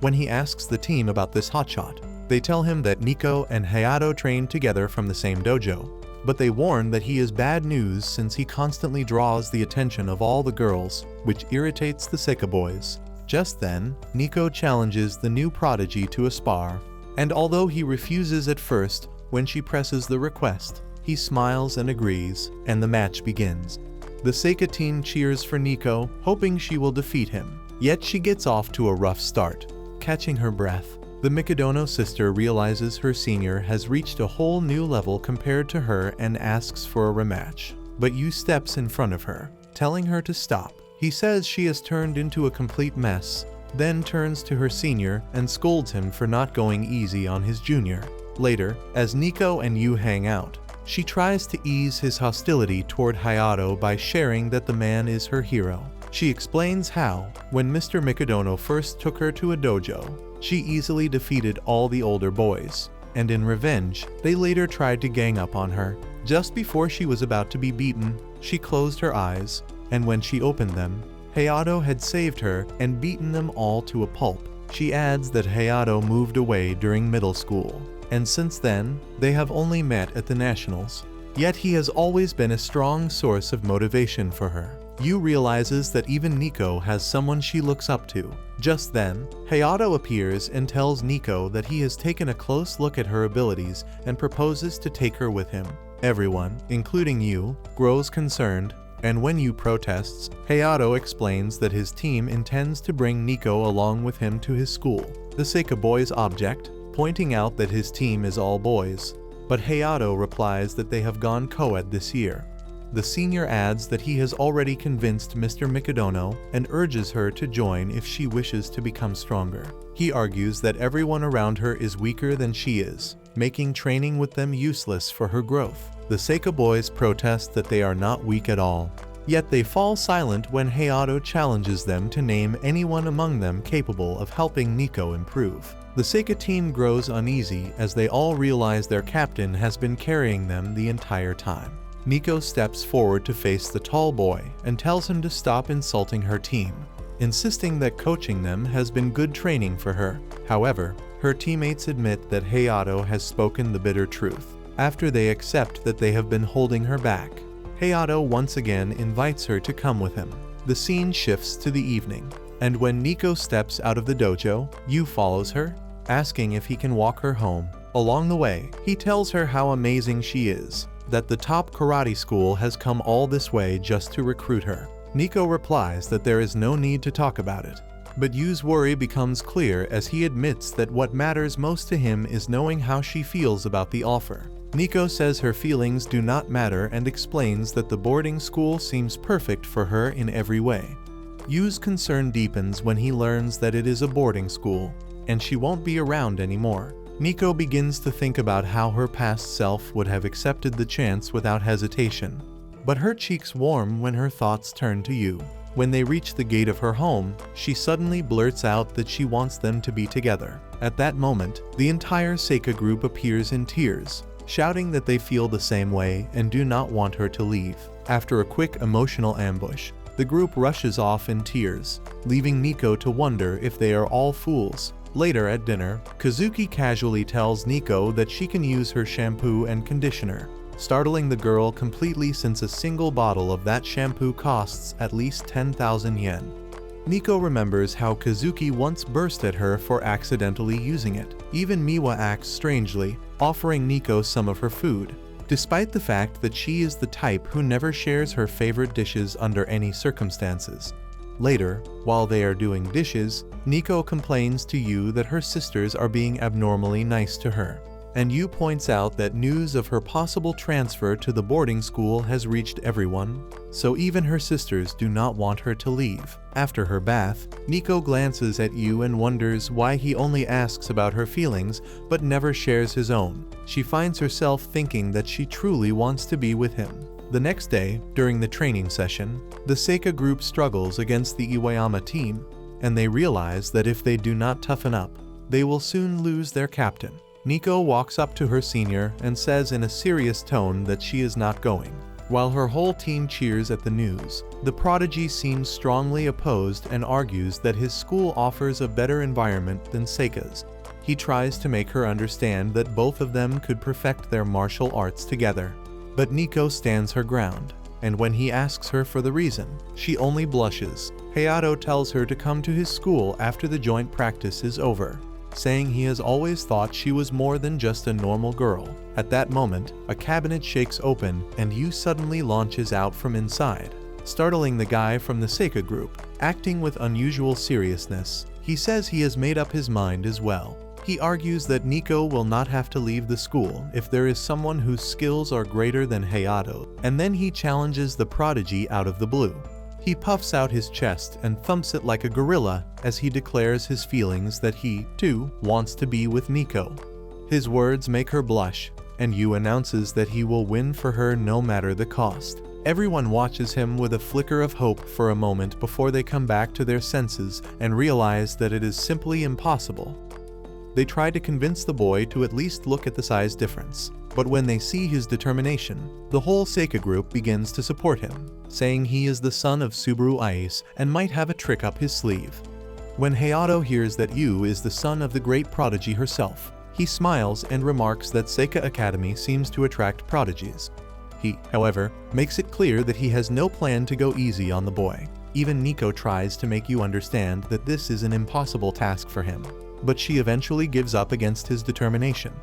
When he asks the team about this hotshot, they tell him that Nico and Hayato trained together from the same dojo, but they warn that he is bad news since he constantly draws the attention of all the girls, which irritates the Seika boys. Just then, Nico challenges the new prodigy to a spar, and although he refuses at first, when she presses the request, he smiles and agrees, and the match begins. The Seika team cheers for Nico, hoping she will defeat him, yet she gets off to a rough start. Catching her breath, the Mikadono sister realizes her senior has reached a whole new level compared to her and asks for a rematch. But Yu steps in front of her, telling her to stop. He says she has turned into a complete mess, then turns to her senior and scolds him for not going easy on his junior. Later, as Nico and Yu hang out, she tries to ease his hostility toward Hayato by sharing that the man is her hero. She explains how, when Mr. Mikadono first took her to a dojo, she easily defeated all the older boys, and in revenge, they later tried to gang up on her. Just before she was about to be beaten, she closed her eyes, and when she opened them, Hayato had saved her and beaten them all to a pulp. She adds that Hayato moved away during middle school, and since then, they have only met at the nationals. Yet he has always been a strong source of motivation for her. Yu realizes that even Nico has someone she looks up to. Just then, Hayato appears and tells Nico that he has taken a close look at her abilities and proposes to take her with him. Everyone, including Yu, grows concerned, and when Yu protests, Hayato explains that his team intends to bring Nico along with him to his school. The Seika boys object, pointing out that his team is all boys, but Hayato replies that they have gone co-ed this year. The senior adds that he has already convinced Mr. Mikadono and urges her to join if she wishes to become stronger. He argues that everyone around her is weaker than she is, making training with them useless for her growth. The Seika boys protest that they are not weak at all, yet they fall silent when Hayato challenges them to name anyone among them capable of helping Nico improve. The Seika team grows uneasy as they all realize their captain has been carrying them the entire time. Nico steps forward to face the tall boy and tells him to stop insulting her team, insisting that coaching them has been good training for her. However, her teammates admit that Hayato has spoken the bitter truth. After they accept that they have been holding her back, Hayato once again invites her to come with him. The scene shifts to the evening, and when Nico steps out of the dojo, Yu follows her, asking if he can walk her home. Along the way, he tells her how amazing she is, that the top karate school has come all this way just to recruit her. Nico replies that there is no need to talk about it, but Yu's worry becomes clear as he admits that what matters most to him is knowing how she feels about the offer. Nico says her feelings do not matter and explains that the boarding school seems perfect for her in every way. Yu's concern deepens when he learns that it is a boarding school, and she won't be around anymore. Nico begins to think about how her past self would have accepted the chance without hesitation, but her cheeks warm when her thoughts turn to Yu. When they reach the gate of her home, she suddenly blurts out that she wants them to be together. At that moment, the entire Seika group appears in tears, shouting that they feel the same way and do not want her to leave. After a quick emotional ambush, the group rushes off in tears, leaving Nico to wonder if they are all fools. Later at dinner, Kazuki casually tells Nico that she can use her shampoo and conditioner, startling the girl completely since a single bottle of that shampoo costs at least 10,000 yen. Nico remembers how Kazuki once burst at her for accidentally using it. Even Miwa acts strangely, offering Nico some of her food, despite the fact that she is the type who never shares her favorite dishes under any circumstances. Later, while they are doing dishes, Nico complains to Yu that her sisters are being abnormally nice to her, and Yu points out that news of her possible transfer to the boarding school has reached everyone, so even her sisters do not want her to leave. After her bath, Nico glances at Yu and wonders why he only asks about her feelings but never shares his own. She finds herself thinking that she truly wants to be with him. The next day, during the training session, the Seika group struggles against the Iwayama team, and they realize that if they do not toughen up, they will soon lose their captain. Nico walks up to her senior and says in a serious tone that she is not going. While her whole team cheers at the news, the prodigy seems strongly opposed and argues that his school offers a better environment than Seika's. He tries to make her understand that both of them could perfect their martial arts together. But Nico stands her ground, and when he asks her for the reason, she only blushes. Hayato tells her to come to his school after the joint practice is over, saying he has always thought she was more than just a normal girl. At that moment, a cabinet shakes open and Yu suddenly launches out from inside, startling the guy from the Seika group. Acting with unusual seriousness, he says he has made up his mind as well. He argues that Nico will not have to leave the school if there is someone whose skills are greater than Hayato, and then he challenges the prodigy out of the blue. He puffs out his chest and thumps it like a gorilla as he declares his feelings that he, too, wants to be with Nico. His words make her blush, and Yu announces that he will win for her no matter the cost. Everyone watches him with a flicker of hope for a moment before they come back to their senses and realize that it is simply impossible. They try to convince the boy to at least look at the size difference, but when they see his determination, the whole Seika group begins to support him, saying he is the son of Subaru Ice and might have a trick up his sleeve. When Hayato hears that Yu is the son of the great prodigy herself, he smiles and remarks that Seika Academy seems to attract prodigies. He, however, makes it clear that he has no plan to go easy on the boy. Even Nico tries to make Yu understand that this is an impossible task for him, but she eventually gives up against his determination.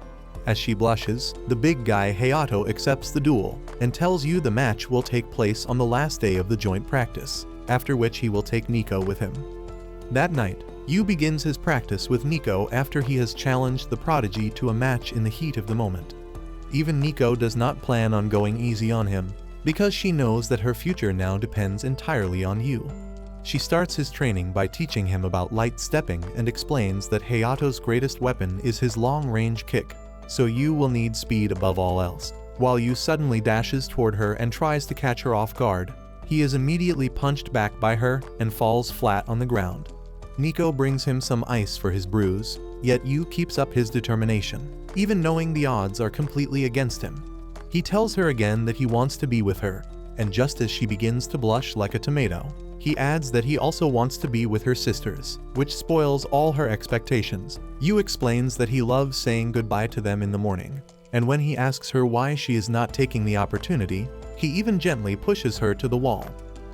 As she blushes, the big guy Hayato accepts the duel and tells Yu the match will take place on the last day of the joint practice, after which he will take Nico with him. That night, Yu begins his practice with Nico after he has challenged the prodigy to a match in the heat of the moment. Even Nico does not plan on going easy on him, because she knows that her future now depends entirely on Yu. She starts his training by teaching him about light stepping and explains that Hayato's greatest weapon is his long-range kick, so Yu will need speed above all else. While Yu suddenly dashes toward her and tries to catch her off guard, he is immediately punched back by her and falls flat on the ground. Nico brings him some ice for his bruise, yet Yu keeps up his determination, even knowing the odds are completely against him. He tells her again that he wants to be with her, and just as she begins to blush like a tomato, he adds that he also wants to be with her sisters, which spoils all her expectations. Yu explains that he loves saying goodbye to them in the morning, and when he asks her why she is not taking the opportunity, he even gently pushes her to the wall.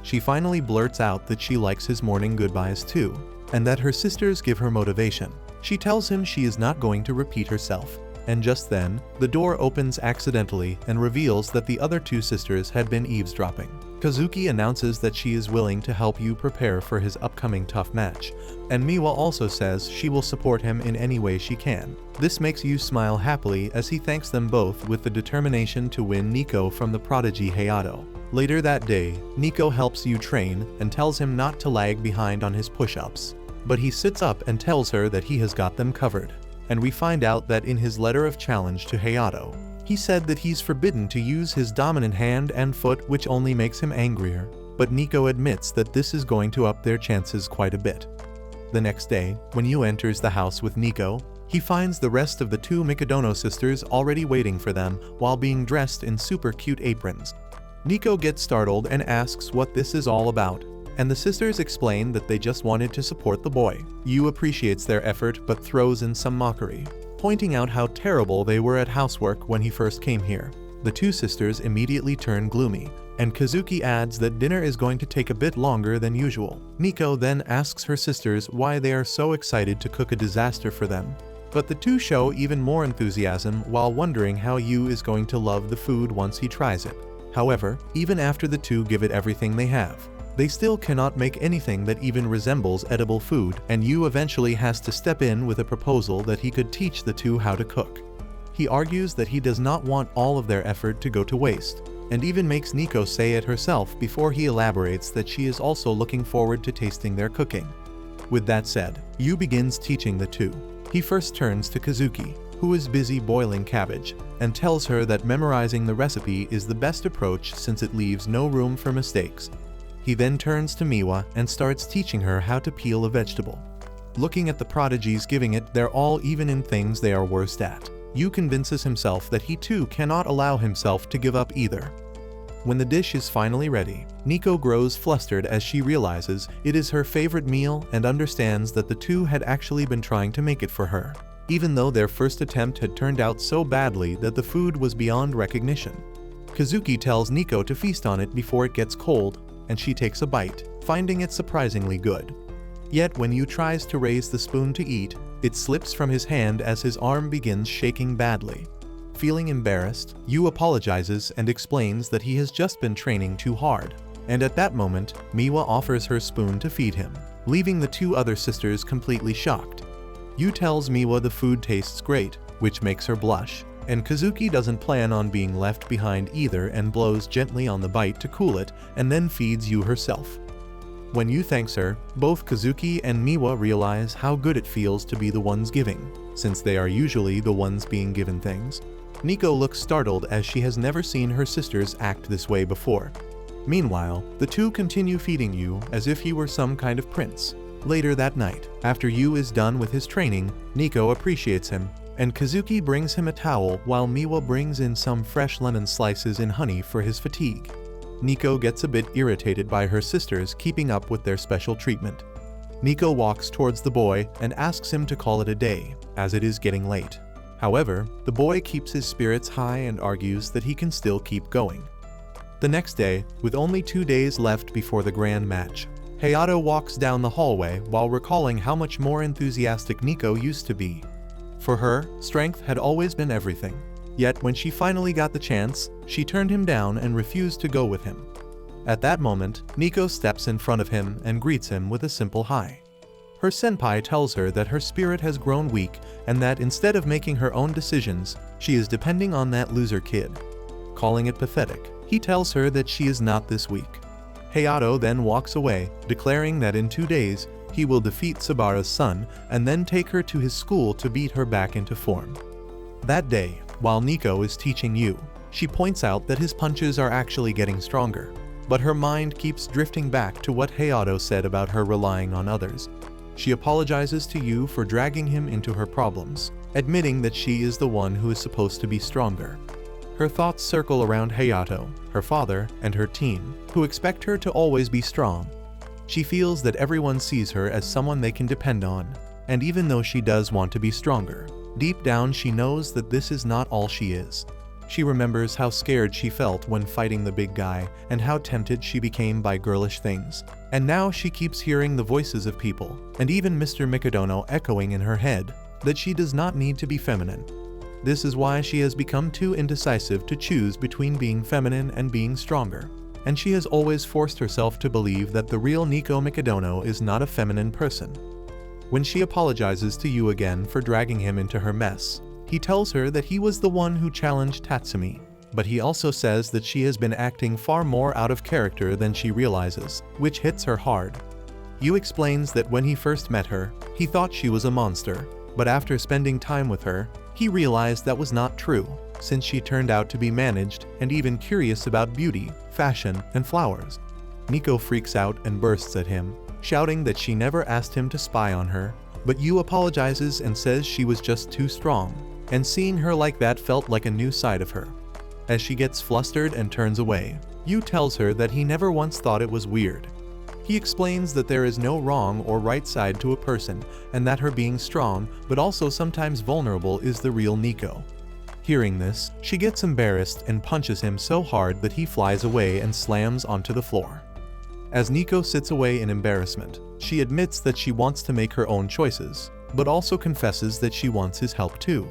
She finally blurts out that she likes his morning goodbyes too, and that her sisters give her motivation. She tells him she is not going to repeat herself, and just then, the door opens accidentally and reveals that the other two sisters had been eavesdropping. Kazuki announces that she is willing to help Yu prepare for his upcoming tough match, and Miwa also says she will support him in any way she can. This makes Yu smile happily as he thanks them both with the determination to win Nico from the prodigy Hayato. Later that day, Nico helps Yu train and tells him not to lag behind on his push-ups, but he sits up and tells her that he has got them covered. And we find out that in his letter of challenge to Hayato, he said that he's forbidden to use his dominant hand and foot, which only makes him angrier, but Nico admits that this is going to up their chances quite a bit. The next day, when Yu enters the house with Nico, he finds the rest of the two Mikadono sisters already waiting for them while being dressed in super cute aprons. Nico gets startled and asks what this is all about, and the sisters explain that they just wanted to support the boy. Yu appreciates their effort but throws in some mockery, pointing out how terrible they were at housework when he first came here. The two sisters immediately turn gloomy, and Kazuki adds that dinner is going to take a bit longer than usual. Nico then asks her sisters why they are so excited to cook a disaster for them, but the two show even more enthusiasm while wondering how Yu is going to love the food once he tries it. However, even after the two give it everything they have, they still cannot make anything that even resembles edible food, and Yu eventually has to step in with a proposal that he could teach the two how to cook. He argues that he does not want all of their effort to go to waste, and even makes Nico say it herself before he elaborates that she is also looking forward to tasting their cooking. With that said, Yu begins teaching the two. He first turns to Kazuki, who is busy boiling cabbage, and tells her that memorizing the recipe is the best approach since it leaves no room for mistakes. He then turns to Miwa and starts teaching her how to peel a vegetable. Looking at the prodigies giving it their all even in things they are worst at, Yu convinces himself that he too cannot allow himself to give up either. When the dish is finally ready, Nico grows flustered as she realizes it is her favorite meal and understands that the two had actually been trying to make it for her, even though their first attempt had turned out so badly that the food was beyond recognition. Kazuki tells Nico to feast on it before it gets cold, and she takes a bite, finding it surprisingly good. Yet when Yu tries to raise the spoon to eat, it slips from his hand as his arm begins shaking badly. Feeling embarrassed, Yu apologizes and explains that he has just been training too hard. And at that moment, Miwa offers her spoon to feed him, leaving the two other sisters completely shocked. Yu tells Miwa the food tastes great, which makes her blush, and Kazuki doesn't plan on being left behind either and blows gently on the bite to cool it and then feeds Yu herself. When Yu thanks her, both Kazuki and Miwa realize how good it feels to be the ones giving, since they are usually the ones being given things. Nico looks startled as she has never seen her sisters act this way before. Meanwhile, the two continue feeding Yu as if he were some kind of prince. Later that night, after Yu is done with his training, Nico appreciates him, and Kazuki brings him a towel while Miwa brings in some fresh lemon slices in honey for his fatigue. Nico gets a bit irritated by her sisters keeping up with their special treatment. Nico walks towards the boy and asks him to call it a day, as it is getting late. However, the boy keeps his spirits high and argues that he can still keep going. The next day, with only 2 days left before the grand match, Hayato walks down the hallway while recalling how much more enthusiastic Nico used to be. For her, strength had always been everything. Yet when she finally got the chance, she turned him down and refused to go with him. At that moment, Nico steps in front of him and greets him with a simple hi. Her senpai tells her that her spirit has grown weak and that instead of making her own decisions, she is depending on that loser kid. Calling it pathetic, he tells her that she is not this weak. Hayato then walks away, declaring that in 2 days, he will defeat Sabara's son and then take her to his school to beat her back into form. That day, while Nico is teaching Yu, she points out that his punches are actually getting stronger, but her mind keeps drifting back to what Hayato said about her relying on others. She apologizes to Yu for dragging him into her problems, admitting that she is the one who is supposed to be stronger. Her thoughts circle around Hayato, her father, and her team, who expect her to always be strong. She feels that everyone sees her as someone they can depend on, and even though she does want to be stronger, deep down she knows that this is not all she is. She remembers how scared she felt when fighting the big guy and how tempted she became by girlish things. And now she keeps hearing the voices of people, and even Mr. Mikadono echoing in her head, that she does not need to be feminine. This is why she has become too indecisive to choose between being feminine and being stronger. And she has always forced herself to believe that the real Nico Mikadono is not a feminine person. When she apologizes to Yu again for dragging him into her mess, he tells her that he was the one who challenged Tatsumi, but he also says that she has been acting far more out of character than she realizes, which hits her hard. Yu explains that when he first met her, he thought she was a monster, but after spending time with her, he realized that was not true, since she turned out to be managed and even curious about beauty, fashion, and flowers. Nico freaks out and bursts at him, shouting that she never asked him to spy on her, but Yu apologizes and says she was just too strong, and seeing her like that felt like a new side of her. As she gets flustered and turns away, Yu tells her that he never once thought it was weird. He explains that there is no wrong or right side to a person, and that her being strong, but also sometimes vulnerable, is the real Nico. Hearing this, she gets embarrassed and punches him so hard that he flies away and slams onto the floor. As Nico sits away in embarrassment, she admits that she wants to make her own choices, but also confesses that she wants his help too.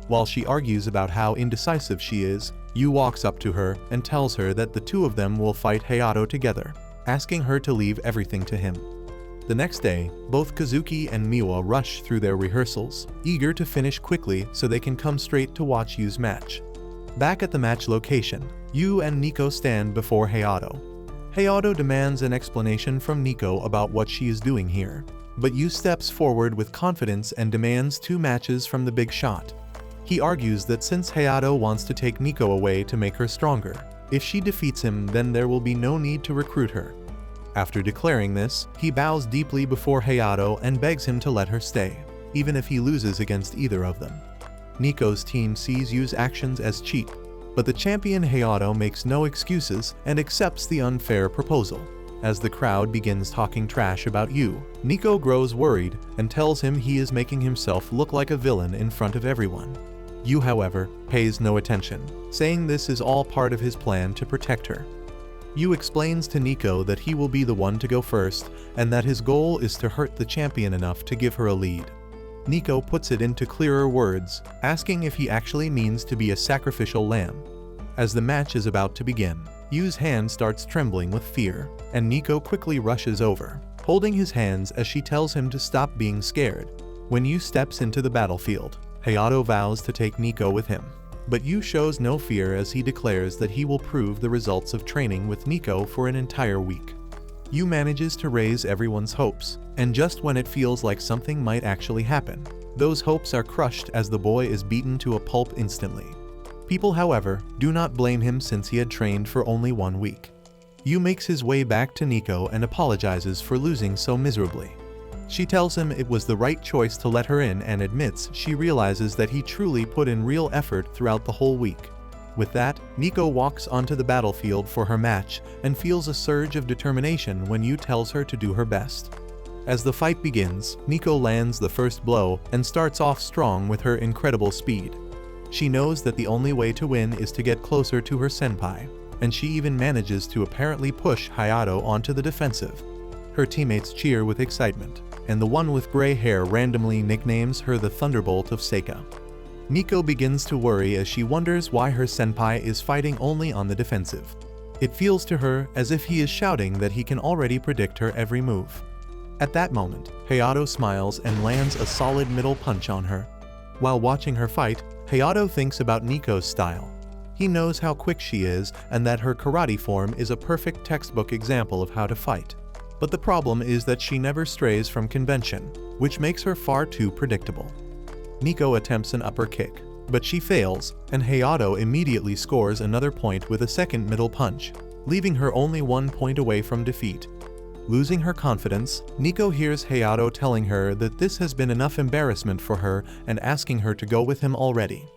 While she argues about how indecisive she is, Yu walks up to her and tells her that the two of them will fight Hayato together, asking her to leave everything to him. The next day, both Kazuki and Miwa rush through their rehearsals, eager to finish quickly so they can come straight to watch Yu's match. Back at the match location, Yu and Nico stand before Hayato. Hayato demands an explanation from Nico about what she is doing here, but Yu steps forward with confidence and demands 2 matches from the big shot. He argues that since Hayato wants to take Nico away to make her stronger, if she defeats him then there will be no need to recruit her. After declaring this, he bows deeply before Hayato and begs him to let her stay, even if he loses against either of them. Nico's team sees Yu's actions as cheap, but the champion Hayato makes no excuses and accepts the unfair proposal. As the crowd begins talking trash about Yu, Nico grows worried and tells him he is making himself look like a villain in front of everyone. Yu, however, pays no attention, saying this is all part of his plan to protect her. Yu explains to Nico that he will be the one to go first and that his goal is to hurt the champion enough to give her a lead. Nico puts it into clearer words, asking if he actually means to be a sacrificial lamb. As the match is about to begin, Yu's hand starts trembling with fear, and Nico quickly rushes over, holding his hands as she tells him to stop being scared. When Yu steps into the battlefield, Hayato vows to take Nico with him. But Yu shows no fear as he declares that he will prove the results of training with Nico for an entire week. Yu manages to raise everyone's hopes, and just when it feels like something might actually happen, those hopes are crushed as the boy is beaten to a pulp instantly. People, however, do not blame him since he had trained for only 1 week. Yu makes his way back to Nico and apologizes for losing so miserably. She tells him it was the right choice to let her in and admits she realizes that he truly put in real effort throughout the whole week. With that, Nico walks onto the battlefield for her match and feels a surge of determination when Yu tells her to do her best. As the fight begins, Nico lands the first blow and starts off strong with her incredible speed. She knows that the only way to win is to get closer to her senpai, and she even manages to apparently push Hayato onto the defensive. Her teammates cheer with excitement, and the one with gray hair randomly nicknames her the Thunderbolt of Seika. Nico begins to worry as she wonders why her senpai is fighting only on the defensive. It feels to her as if he is shouting that he can already predict her every move. At that moment, Hayato smiles and lands a solid middle punch on her. While watching her fight, Hayato thinks about Nico's style. He knows how quick she is and that her karate form is a perfect textbook example of how to fight. But the problem is that she never strays from convention, which makes her far too predictable. Nico attempts an upper kick, but she fails, and Hayato immediately scores another point with a second middle punch, leaving her only 1 point away from defeat. Losing her confidence, Nico hears Hayato telling her that this has been enough embarrassment for her and asking her to go with him already.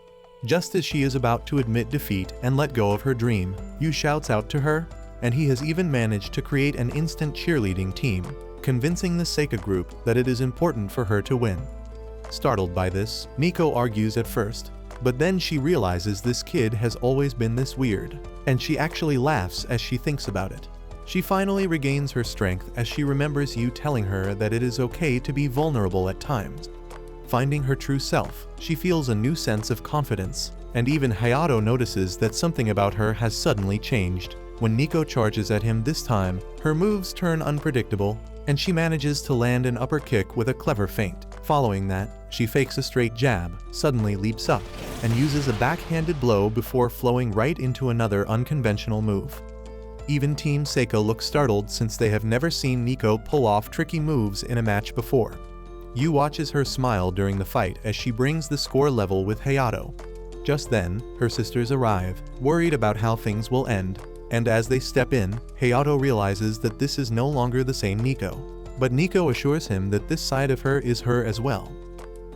Just as she is about to admit defeat and let go of her dream, Yu shouts out to her, and he has even managed to create an instant cheerleading team, convincing the Seika group that it is important for her to win. Startled by this, Nico argues at first, but then she realizes this kid has always been this weird, and she actually laughs as she thinks about it. She finally regains her strength as she remembers Yu telling her that it is okay to be vulnerable at times. Finding her true self, she feels a new sense of confidence, and even Hayato notices that something about her has suddenly changed. When Nico charges at him this time, her moves turn unpredictable, and she manages to land an upper kick with a clever feint. Following that, she fakes a straight jab, suddenly leaps up, and uses a backhanded blow before flowing right into another unconventional move. Even Team Seika looks startled since they have never seen Nico pull off tricky moves in a match before. Yu watches her smile during the fight as she brings the score level with Hayato. Just then, her sisters arrive, worried about how things will end, and as they step in, Hayato realizes that this is no longer the same Nico. But Nico assures him that this side of her is her as well.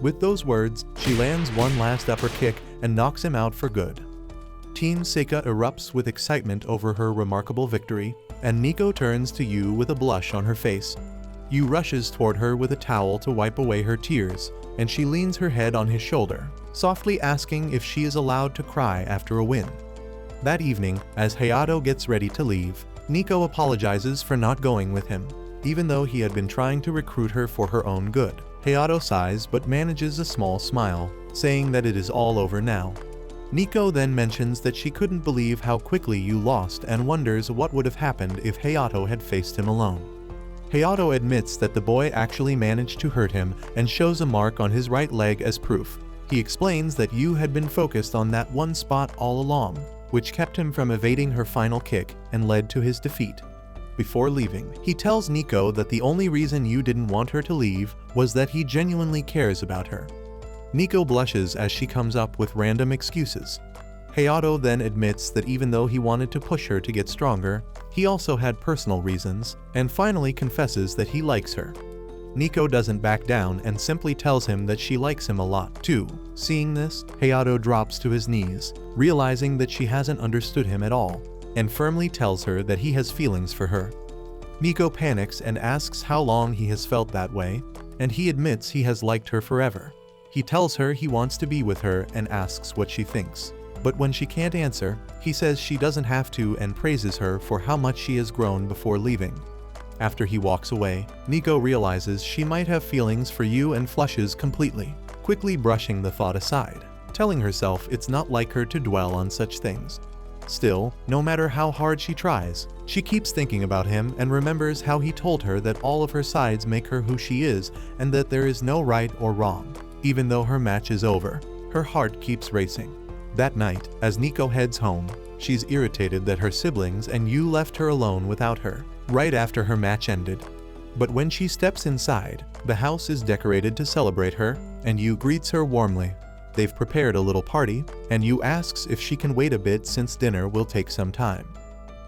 With those words, she lands one last upper kick and knocks him out for good. Team Seika erupts with excitement over her remarkable victory, and Nico turns to Yu with a blush on her face. Yu rushes toward her with a towel to wipe away her tears, and she leans her head on his shoulder, softly asking if she is allowed to cry after a win. That evening, as Hayato gets ready to leave, Nico apologizes for not going with him, even though he had been trying to recruit her for her own good. Hayato sighs but manages a small smile, saying that it is all over now. Nico then mentions that she couldn't believe how quickly Yu lost and wonders what would have happened if Hayato had faced him alone. Hayato admits that the boy actually managed to hurt him and shows a mark on his right leg as proof. He explains that Yu had been focused on that one spot all along, which kept him from evading her final kick and led to his defeat. Before leaving, he tells Nico that the only reason Yu didn't want her to leave was that he genuinely cares about her. Nico blushes as she comes up with random excuses. Hayato then admits that even though he wanted to push her to get stronger, he also had personal reasons, and finally confesses that he likes her. Nico doesn't back down and simply tells him that she likes him a lot too. Seeing this, Hayato drops to his knees, realizing that she hasn't understood him at all, and firmly tells her that he has feelings for her. Nico panics and asks how long he has felt that way, and he admits he has liked her forever. He tells her he wants to be with her and asks what she thinks. But when she can't answer, he says she doesn't have to and praises her for how much she has grown before leaving. After he walks away, Nico realizes she might have feelings for Yu and flushes completely, quickly brushing the thought aside, telling herself it's not like her to dwell on such things. Still, no matter how hard she tries, she keeps thinking about him and remembers how he told her that all of her sides make her who she is and that there is no right or wrong. Even though her match is over, her heart keeps racing. That night, as Nico heads home, she's irritated that her siblings and Yu left her alone without her, right after her match ended. But when she steps inside, the house is decorated to celebrate her, and Yu greets her warmly. They've prepared a little party, and Yu asks if she can wait a bit since dinner will take some time.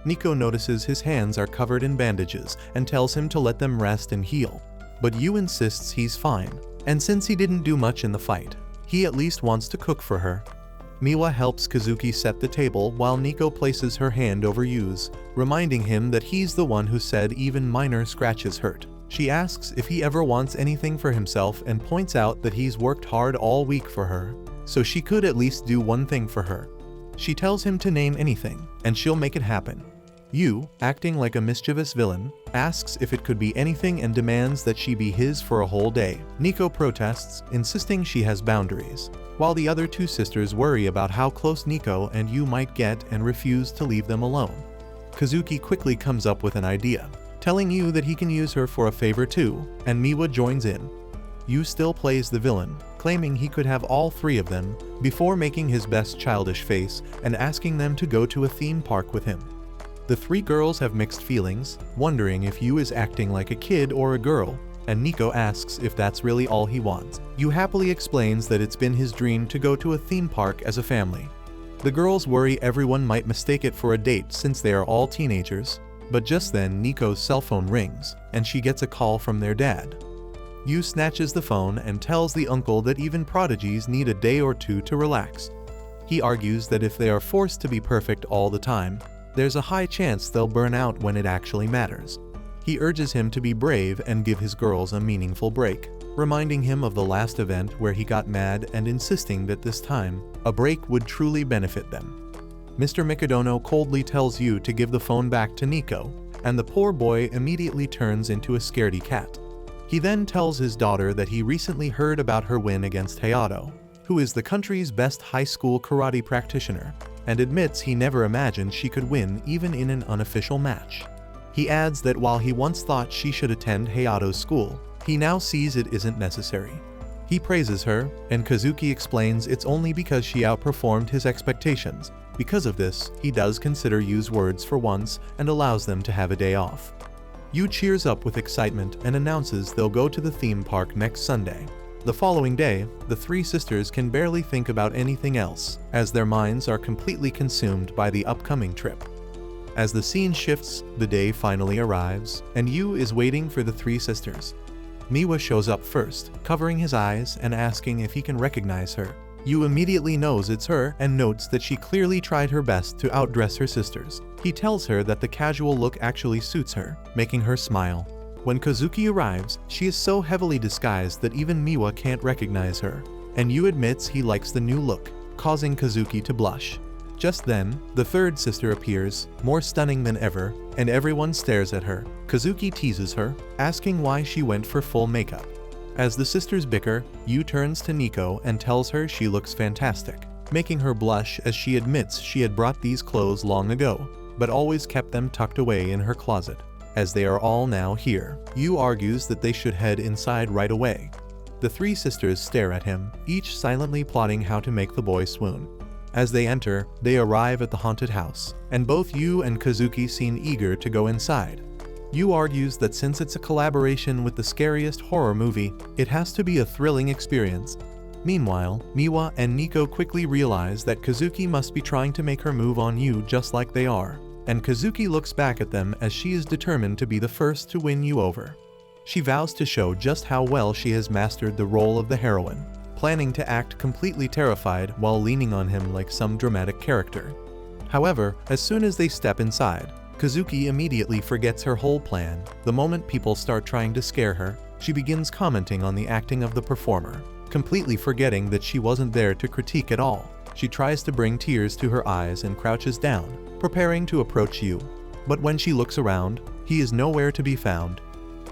Nico notices his hands are covered in bandages and tells him to let them rest and heal. But Yu insists he's fine, and since he didn't do much in the fight, he at least wants to cook for her. Miwa helps Kazuki set the table while Nico places her hand over Yu's, reminding him that he's the one who said even minor scratches hurt. She asks if he ever wants anything for himself and points out that he's worked hard all week for her, so she could at least do one thing for her. She tells him to name anything, and she'll make it happen. Yu, acting like a mischievous villain, asks if it could be anything and demands that she be his for a whole day. Nico protests, insisting she has boundaries, while the other two sisters worry about how close Nico and Yu might get and refuse to leave them alone. Kazuki quickly comes up with an idea, telling Yu that he can use her for a favor too, and Miwa joins in. Yu still plays the villain, claiming he could have all three of them, before making his best childish face and asking them to go to a theme park with him. The three girls have mixed feelings, wondering if Yu is acting like a kid or a girl, and Nico asks if that's really all he wants. Yu happily explains that it's been his dream to go to a theme park as a family. The girls worry everyone might mistake it for a date since they are all teenagers, but just then Nico's cell phone rings, and she gets a call from their dad. Yu snatches the phone and tells the uncle that even prodigies need a day or two to relax. He argues that if they are forced to be perfect all the time, there's a high chance they'll burn out when it actually matters. He urges him to be brave and give his girls a meaningful break, reminding him of the last event where he got mad and insisting that this time, a break would truly benefit them. Mr. Mikadono coldly tells Yu to give the phone back to Nico, and the poor boy immediately turns into a scaredy cat. He then tells his daughter that he recently heard about her win against Hayato, who is the country's best high school karate practitioner, and admits he never imagined she could win even in an unofficial match. He adds that while he once thought she should attend Hayato's school, he now sees it isn't necessary. He praises her, and Kazuki explains it's only because she outperformed his expectations. Because of this, he does consider Yu's words for once and allows them to have a day off. Yu cheers up with excitement and announces they'll go to the theme park next Sunday. The following day, the three sisters can barely think about anything else, as their minds are completely consumed by the upcoming trip. As the scene shifts, the day finally arrives, and Yu is waiting for the three sisters. Miwa shows up first, covering his eyes and asking if he can recognize her. Yu immediately knows it's her and notes that she clearly tried her best to outdress her sisters. He tells her that the casual look actually suits her, making her smile. When Kazuki arrives, she is so heavily disguised that even Miwa can't recognize her, and Yu admits he likes the new look, causing Kazuki to blush. Just then, the third sister appears, more stunning than ever, and everyone stares at her. Kazuki teases her, asking why she went for full makeup. As the sisters bicker, Yu turns to Nico and tells her she looks fantastic, making her blush as she admits she had brought these clothes long ago, but always kept them tucked away in her closet. As they are all now here, Yu argues that they should head inside right away. The three sisters stare at him, each silently plotting how to make the boy swoon. As they enter, they arrive at the haunted house, and both Yu and Kazuki seem eager to go inside. Yu argues that since it's a collaboration with the scariest horror movie, it has to be a thrilling experience. Meanwhile, Miwa and Nico quickly realize that Kazuki must be trying to make her move on Yu just like they are, and Kazuki looks back at them as she is determined to be the first to win Yu over. She vows to show just how well she has mastered the role of the heroine, planning to act completely terrified while leaning on him like some dramatic character. However, as soon as they step inside, Kazuki immediately forgets her whole plan. The moment people start trying to scare her, she begins commenting on the acting of the performer, completely forgetting that she wasn't there to critique at all. She tries to bring tears to her eyes and crouches down, preparing to approach Yu. But when she looks around, he is nowhere to be found.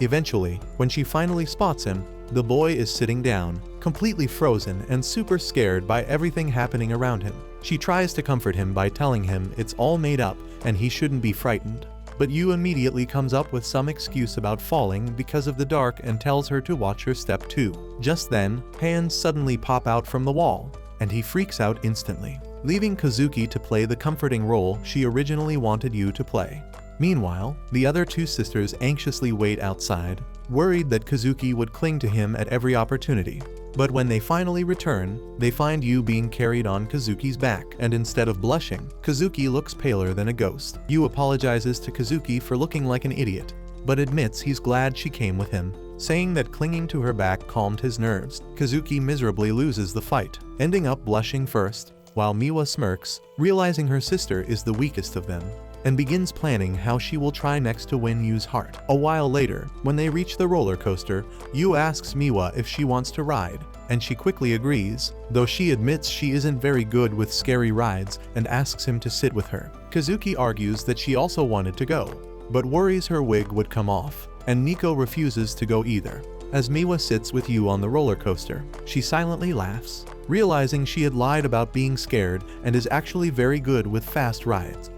Eventually, when she finally spots him, the boy is sitting down, completely frozen and super scared by everything happening around him. She tries to comfort him by telling him it's all made up and he shouldn't be frightened. But Yu immediately comes up with some excuse about falling because of the dark and tells her to watch her step too. Just then, hands suddenly pop out from the wall, and he freaks out instantly, leaving Kazuki to play the comforting role she originally wanted Yu to play. Meanwhile, the other two sisters anxiously wait outside, worried that Kazuki would cling to him at every opportunity. But when they finally return, they find Yu being carried on Kazuki's back, and instead of blushing, Kazuki looks paler than a ghost. Yu apologizes to Kazuki for looking like an idiot, but admits he's glad she came with him, saying that clinging to her back calmed his nerves. Kazuki miserably loses the fight, ending up blushing first, while Miwa smirks, realizing her sister is the weakest of them, and begins planning how she will try next to win Yu's heart. A while later, when they reach the roller coaster, Yu asks Miwa if she wants to ride, and she quickly agrees, though she admits she isn't very good with scary rides and asks him to sit with her. Kazuki argues that she also wanted to go, but worries her wig would come off, and Nico refuses to go either. As Miwa sits with Yu on the roller coaster, she silently laughs, realizing she had lied about being scared and is actually very good with fast rides.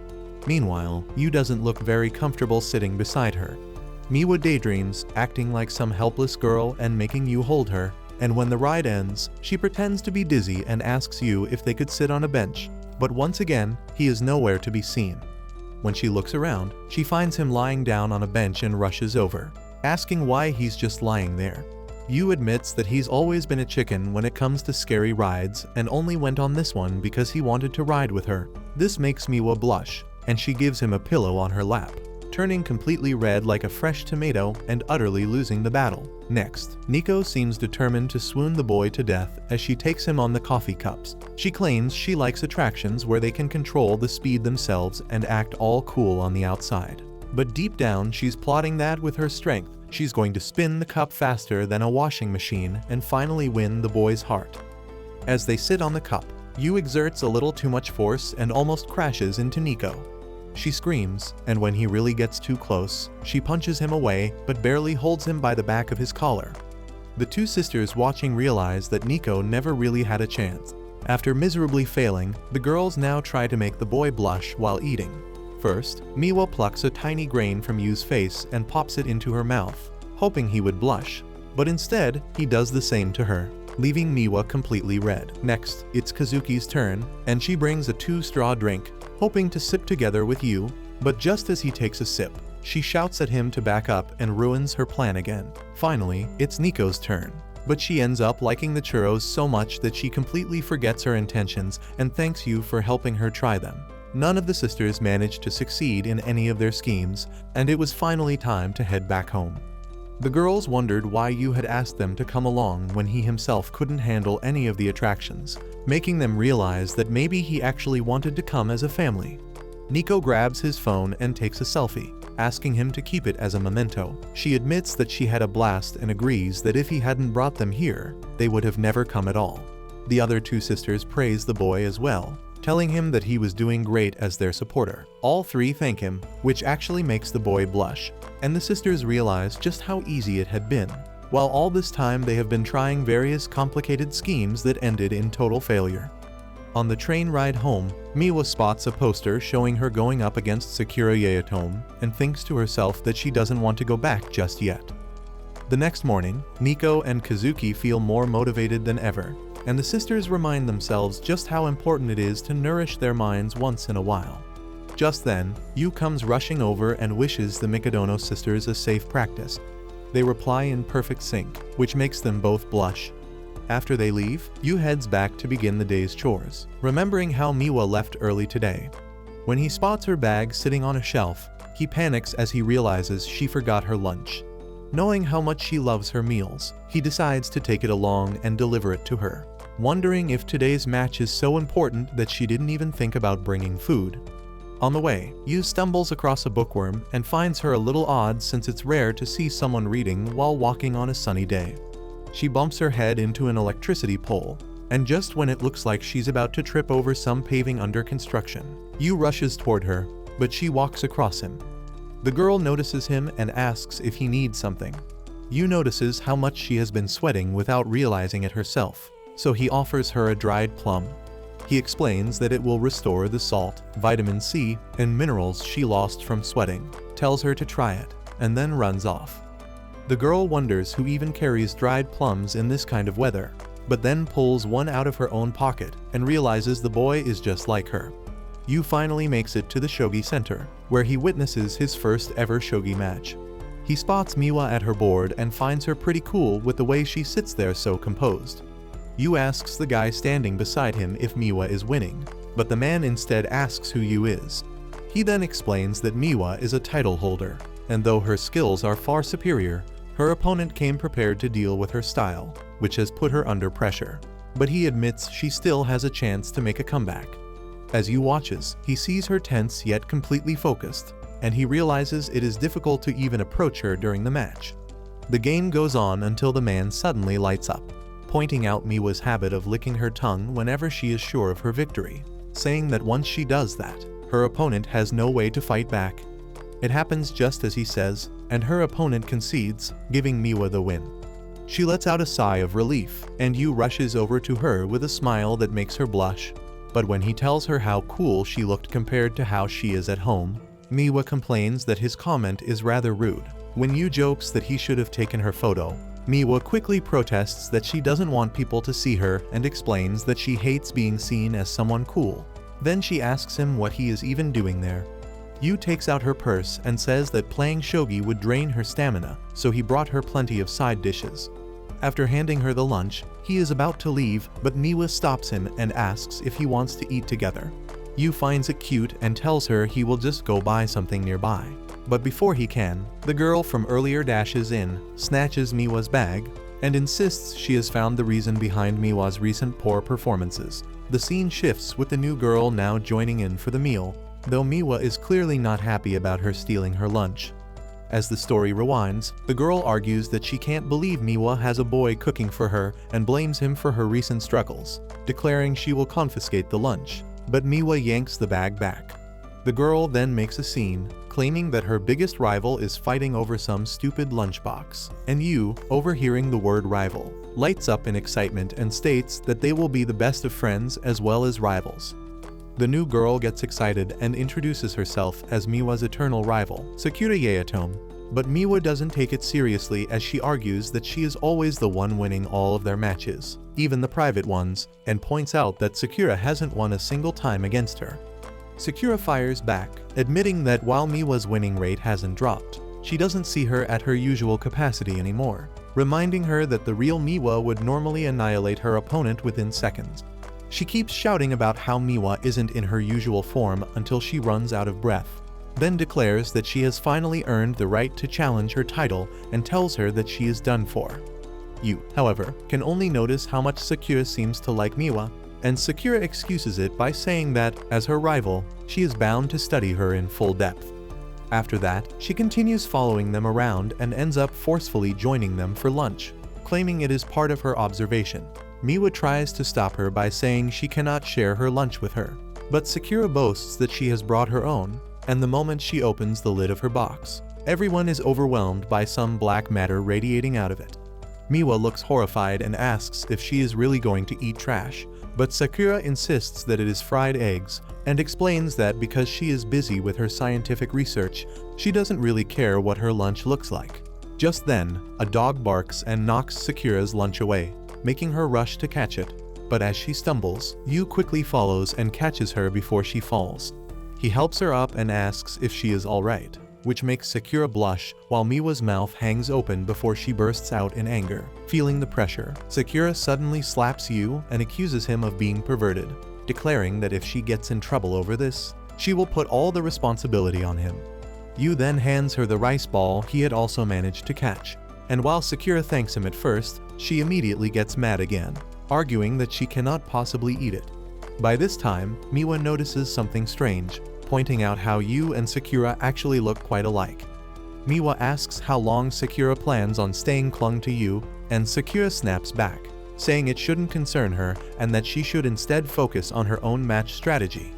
Meanwhile, Yu doesn't look very comfortable sitting beside her. Miwa daydreams, acting like some helpless girl and making Yu hold her, and when the ride ends, she pretends to be dizzy and asks Yu if they could sit on a bench, but once again, he is nowhere to be seen. When she looks around, she finds him lying down on a bench and rushes over, asking why he's just lying there. Yu admits that he's always been a chicken when it comes to scary rides and only went on this one because he wanted to ride with her. This makes Miwa blush, and she gives him a pillow on her lap, turning completely red like a fresh tomato and utterly losing the battle. Next, Nico seems determined to swoon the boy to death as she takes him on the coffee cups. She claims she likes attractions where they can control the speed themselves and act all cool on the outside. But deep down, she's plotting that with her strength, she's going to spin the cup faster than a washing machine and finally win the boy's heart. As they sit on the cup, Yu exerts a little too much force and almost crashes into Nico. She screams, and when he really gets too close, she punches him away but barely holds him by the back of his collar. The two sisters watching realize that Nico never really had a chance. After miserably failing, the girls now try to make the boy blush while eating. First, Miwa plucks a tiny grain from Yu's face and pops it into her mouth, hoping he would blush, but instead, he does the same to her, leaving Miwa completely red. Next, it's Kazuki's turn, and she brings a 2-straw drink, hoping to sip together with Yu, but just as he takes a sip, she shouts at him to back up and ruins her plan again. Finally, it's Nico's turn, but she ends up liking the churros so much that she completely forgets her intentions and thanks Yu for helping her try them. None of the sisters managed to succeed in any of their schemes, and it was finally time to head back home. The girls wondered why Yu had asked them to come along when he himself couldn't handle any of the attractions, making them realize that maybe he actually wanted to come as a family. Nico grabs his phone and takes a selfie, asking him to keep it as a memento. She admits that she had a blast and agrees that if he hadn't brought them here, they would have never come at all. The other two sisters praise the boy as well, telling him that he was doing great as their supporter. All three thank him, which actually makes the boy blush, and the sisters realize just how easy it had been. While all this time they have been trying various complicated schemes that ended in total failure. On the train ride home, Miwa spots a poster showing her going up against Sakura Yaotome and thinks to herself that she doesn't want to go back just yet. The next morning, Miko and Kazuki feel more motivated than ever, and the sisters remind themselves just how important it is to nourish their minds once in a while. Just then, Yu comes rushing over and wishes the Mikadono sisters a safe practice. They reply in perfect sync, which makes them both blush. After they leave, Yu heads back to begin the day's chores, remembering how Miwa left early today. When he spots her bag sitting on a shelf, he panics as he realizes she forgot her lunch. Knowing how much she loves her meals, he decides to take it along and deliver it to her, wondering if today's match is so important that she didn't even think about bringing food. On the way, Yu stumbles across a bookworm and finds her a little odd since it's rare to see someone reading while walking on a sunny day. She bumps her head into an electricity pole, and just when it looks like she's about to trip over some paving under construction, Yu rushes toward her, but she walks across him. The girl notices him and asks if he needs something. Yu notices how much she has been sweating without realizing it herself, so he offers her a dried plum. He explains that it will restore the salt, vitamin C, and minerals she lost from sweating, tells her to try it, and then runs off. The girl wonders who even carries dried plums in this kind of weather, but then pulls one out of her own pocket and realizes the boy is just like her. Yu finally makes it to the shogi center, where he witnesses his first ever shogi match. He spots Miwa at her board and finds her pretty cool with the way she sits there so composed. Yu asks the guy standing beside him if Miwa is winning, but the man instead asks who Yu is. He then explains that Miwa is a title holder, and though her skills are far superior, her opponent came prepared to deal with her style, which has put her under pressure. But he admits she still has a chance to make a comeback. As Yu watches, he sees her tense yet completely focused, and he realizes it is difficult to even approach her during the match. The game goes on until the man suddenly lights up, pointing out Miwa's habit of licking her tongue whenever she is sure of her victory, saying that once she does that, her opponent has no way to fight back. It happens just as he says, and her opponent concedes, giving Miwa the win. She lets out a sigh of relief, and Yu rushes over to her with a smile that makes her blush. But when he tells her how cool she looked compared to how she is at home, Miwa complains that his comment is rather rude. When Yu jokes that he should have taken her photo, Miwa quickly protests that she doesn't want people to see her and explains that she hates being seen as someone cool. Then she asks him what he is even doing there. Yu takes out her purse and says that playing shogi would drain her stamina, so he brought her plenty of side dishes. After handing her the lunch, he is about to leave, but Miwa stops him and asks if he wants to eat together. Yu finds it cute and tells her he will just go buy something nearby. But before he can, the girl from earlier dashes in, snatches Miwa's bag, and insists she has found the reason behind Miwa's recent poor performances. The scene shifts with the new girl now joining in for the meal, though Miwa is clearly not happy about her stealing her lunch. As the story rewinds, the girl argues that she can't believe Miwa has a boy cooking for her and blames him for her recent struggles, declaring she will confiscate the lunch. But Miwa yanks the bag back. The girl then makes a scene, claiming that her biggest rival is fighting over some stupid lunchbox, and Yu, overhearing the word rival, lights up in excitement and states that they will be the best of friends as well as rivals. The new girl gets excited and introduces herself as Miwa's eternal rival, Sakura Yaotome, but Miwa doesn't take it seriously as she argues that she is always the one winning all of their matches, even the private ones, and points out that Sakura hasn't won a single time against her. Sakura fires back, admitting that while Miwa's winning rate hasn't dropped, she doesn't see her at her usual capacity anymore, reminding her that the real Miwa would normally annihilate her opponent within seconds. She keeps shouting about how Miwa isn't in her usual form until she runs out of breath, then declares that she has finally earned the right to challenge her title and tells her that she is done for. Yu, however, can only notice how much Sakura seems to like Miwa, and Sakura excuses it by saying that, as her rival, she is bound to study her in full depth. After that, she continues following them around and ends up forcefully joining them for lunch, claiming it is part of her observation. Miwa tries to stop her by saying she cannot share her lunch with her, but Sakura boasts that she has brought her own, and the moment she opens the lid of her box, everyone is overwhelmed by some black matter radiating out of it. Miwa looks horrified and asks if she is really going to eat trash, But Sakura insists that it is fried eggs, and explains that because she is busy with her scientific research, she doesn't really care what her lunch looks like. Just then, a dog barks and knocks Sakura's lunch away, making her rush to catch it. But as she stumbles, Yu quickly follows and catches her before she falls. He helps her up and asks if she is alright, which makes Sakura blush while Miwa's mouth hangs open before she bursts out in anger. Feeling the pressure, Sakura suddenly slaps Yu and accuses him of being perverted, declaring that if she gets in trouble over this, she will put all the responsibility on him. Yu then hands her the rice ball he had also managed to catch, and while Sakura thanks him at first, she immediately gets mad again, arguing that she cannot possibly eat it. By this time, Miwa notices something strange, pointing out how Yu and Sakura actually look quite alike. Miwa asks how long Sakura plans on staying clung to Yu, and Sakura snaps back, saying it shouldn't concern her and that she should instead focus on her own match strategy.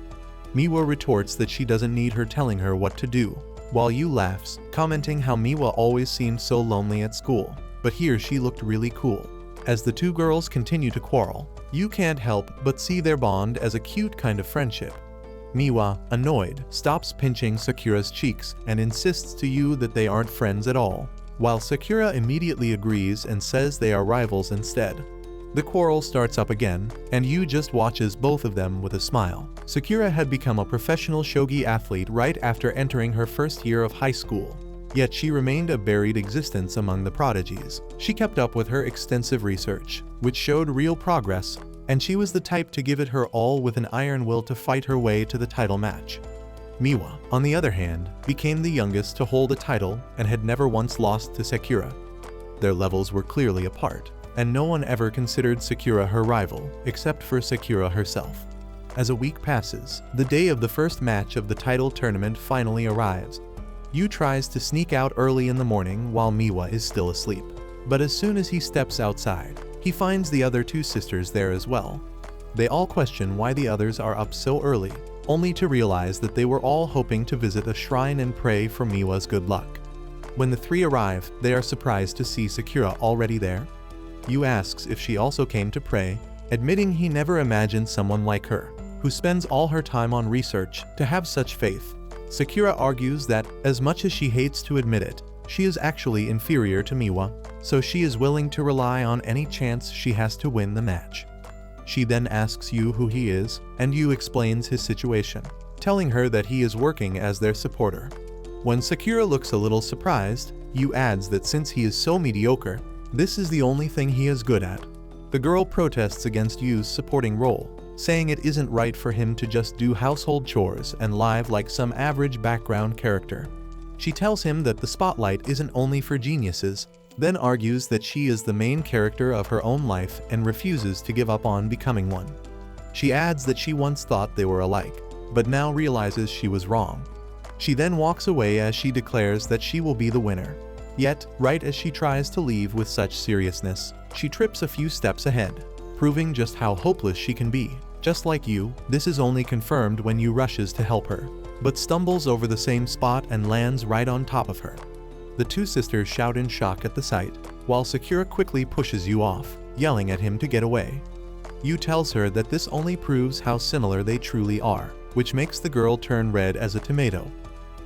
Miwa retorts that she doesn't need her telling her what to do, while Yu laughs, commenting how Miwa always seemed so lonely at school, but here she looked really cool. As the two girls continue to quarrel, Yu can't help but see their bond as a cute kind of friendship. Miwa, annoyed, stops pinching Sakura's cheeks and insists to Yu that they aren't friends at all, while Sakura immediately agrees and says they are rivals instead. The quarrel starts up again, and Yu just watches both of them with a smile. Sakura had become a professional shogi athlete right after entering her first year of high school, yet she remained a buried existence among the prodigies. She kept up with her extensive research, which showed real progress, and she was the type to give it her all with an iron will to fight her way to the title match. Miwa, on the other hand, became the youngest to hold a title and had never once lost to Sakura. Their levels were clearly apart, and no one ever considered Sakura her rival, except for Sakura herself. As a week passes, the day of the first match of the title tournament finally arrives. Yu tries to sneak out early in the morning while Miwa is still asleep, but as soon as he steps outside, he finds the other two sisters there as well. They all question why the others are up so early, only to realize that they were all hoping to visit a shrine and pray for Miwa's good luck. When the three arrive, they are surprised to see Sakura already there. Yu asks if she also came to pray, admitting he never imagined someone like her, who spends all her time on research, to have such faith. Sakura argues that, as much as she hates to admit it, she is actually inferior to Miwa, so she is willing to rely on any chance she has to win the match. She then asks Yu who he is, and Yu explains his situation, telling her that he is working as their supporter. When Sakura looks a little surprised, Yu adds that since he is so mediocre, this is the only thing he is good at. The girl protests against Yu's supporting role, saying it isn't right for him to just do household chores and live like some average background character. She tells him that the spotlight isn't only for geniuses, then argues that she is the main character of her own life and refuses to give up on becoming one. She adds that she once thought they were alike, but now realizes she was wrong. She then walks away as she declares that she will be the winner. Yet, right as she tries to leave with such seriousness, she trips a few steps ahead, proving just how hopeless she can be. Just like Yu, this is only confirmed when Yu rushes to help her, but stumbles over the same spot and lands right on top of her. The two sisters shout in shock at the sight, while Sakura quickly pushes Yu off, yelling at him to get away. Yu tells her that this only proves how similar they truly are, which makes the girl turn red as a tomato.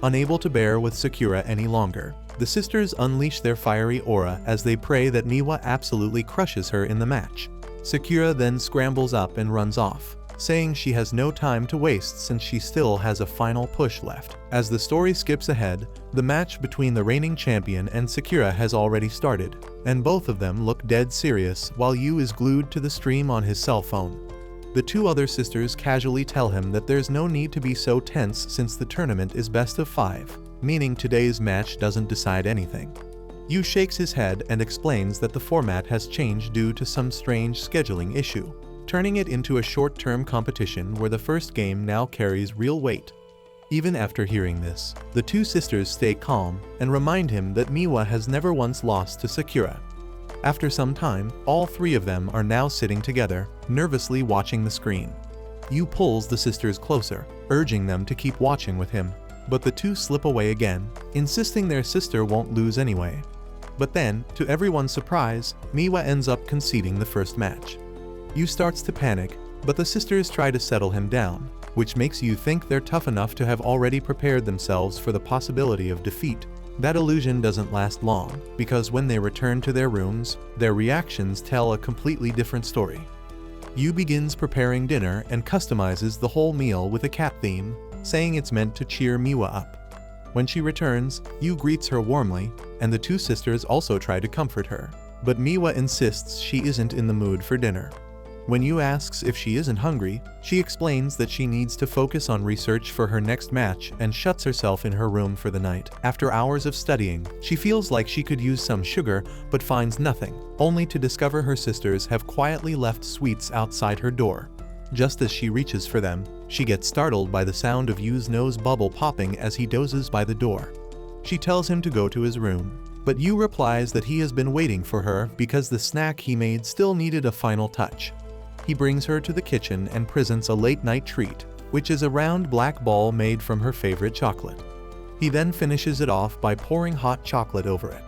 Unable to bear with Sakura any longer, the sisters unleash their fiery aura as they pray that Miwa absolutely crushes her in the match. Sakura then scrambles up and runs off, saying she has no time to waste since she still has a final push left. As the story skips ahead, the match between the reigning champion and Sakura has already started, and both of them look dead serious while Yu is glued to the stream on his cell phone. The two other sisters casually tell him that there's no need to be so tense since the tournament is best of 5, meaning today's match doesn't decide anything. Yu shakes his head and explains that the format has changed due to some strange scheduling issue, turning it into a short-term competition where the first game now carries real weight. Even after hearing this, the two sisters stay calm and remind him that Miwa has never once lost to Sakura. After some time, all three of them are now sitting together, nervously watching the screen. Yu pulls the sisters closer, urging them to keep watching with him, but the two slip away again, insisting their sister won't lose anyway. But then, to everyone's surprise, Miwa ends up conceding the first match. Yu starts to panic, But the sisters try to settle him down, which makes you think they're tough enough to have already prepared themselves for the possibility of defeat. That illusion doesn't last long, because when they return to their rooms, their reactions tell a completely different story. Yu begins preparing dinner and customizes the whole meal with a cat theme, saying it's meant to cheer Miwa up. When she returns, Yu greets her warmly, and the two sisters also try to comfort her. But Miwa insists she isn't in the mood for dinner. When Yu asks if she isn't hungry, she explains that she needs to focus on research for her next match and shuts herself in her room for the night. After hours of studying, she feels like she could use some sugar but finds nothing, only to discover her sisters have quietly left sweets outside her door. Just as she reaches for them, she gets startled by the sound of Yu's nose bubble popping as he dozes by the door. She tells him to go to his room, but Yu replies that he has been waiting for her because the snack he made still needed a final touch. He brings her to the kitchen and presents a late-night treat, which is a round black ball made from her favorite chocolate. He then finishes it off by pouring hot chocolate over it.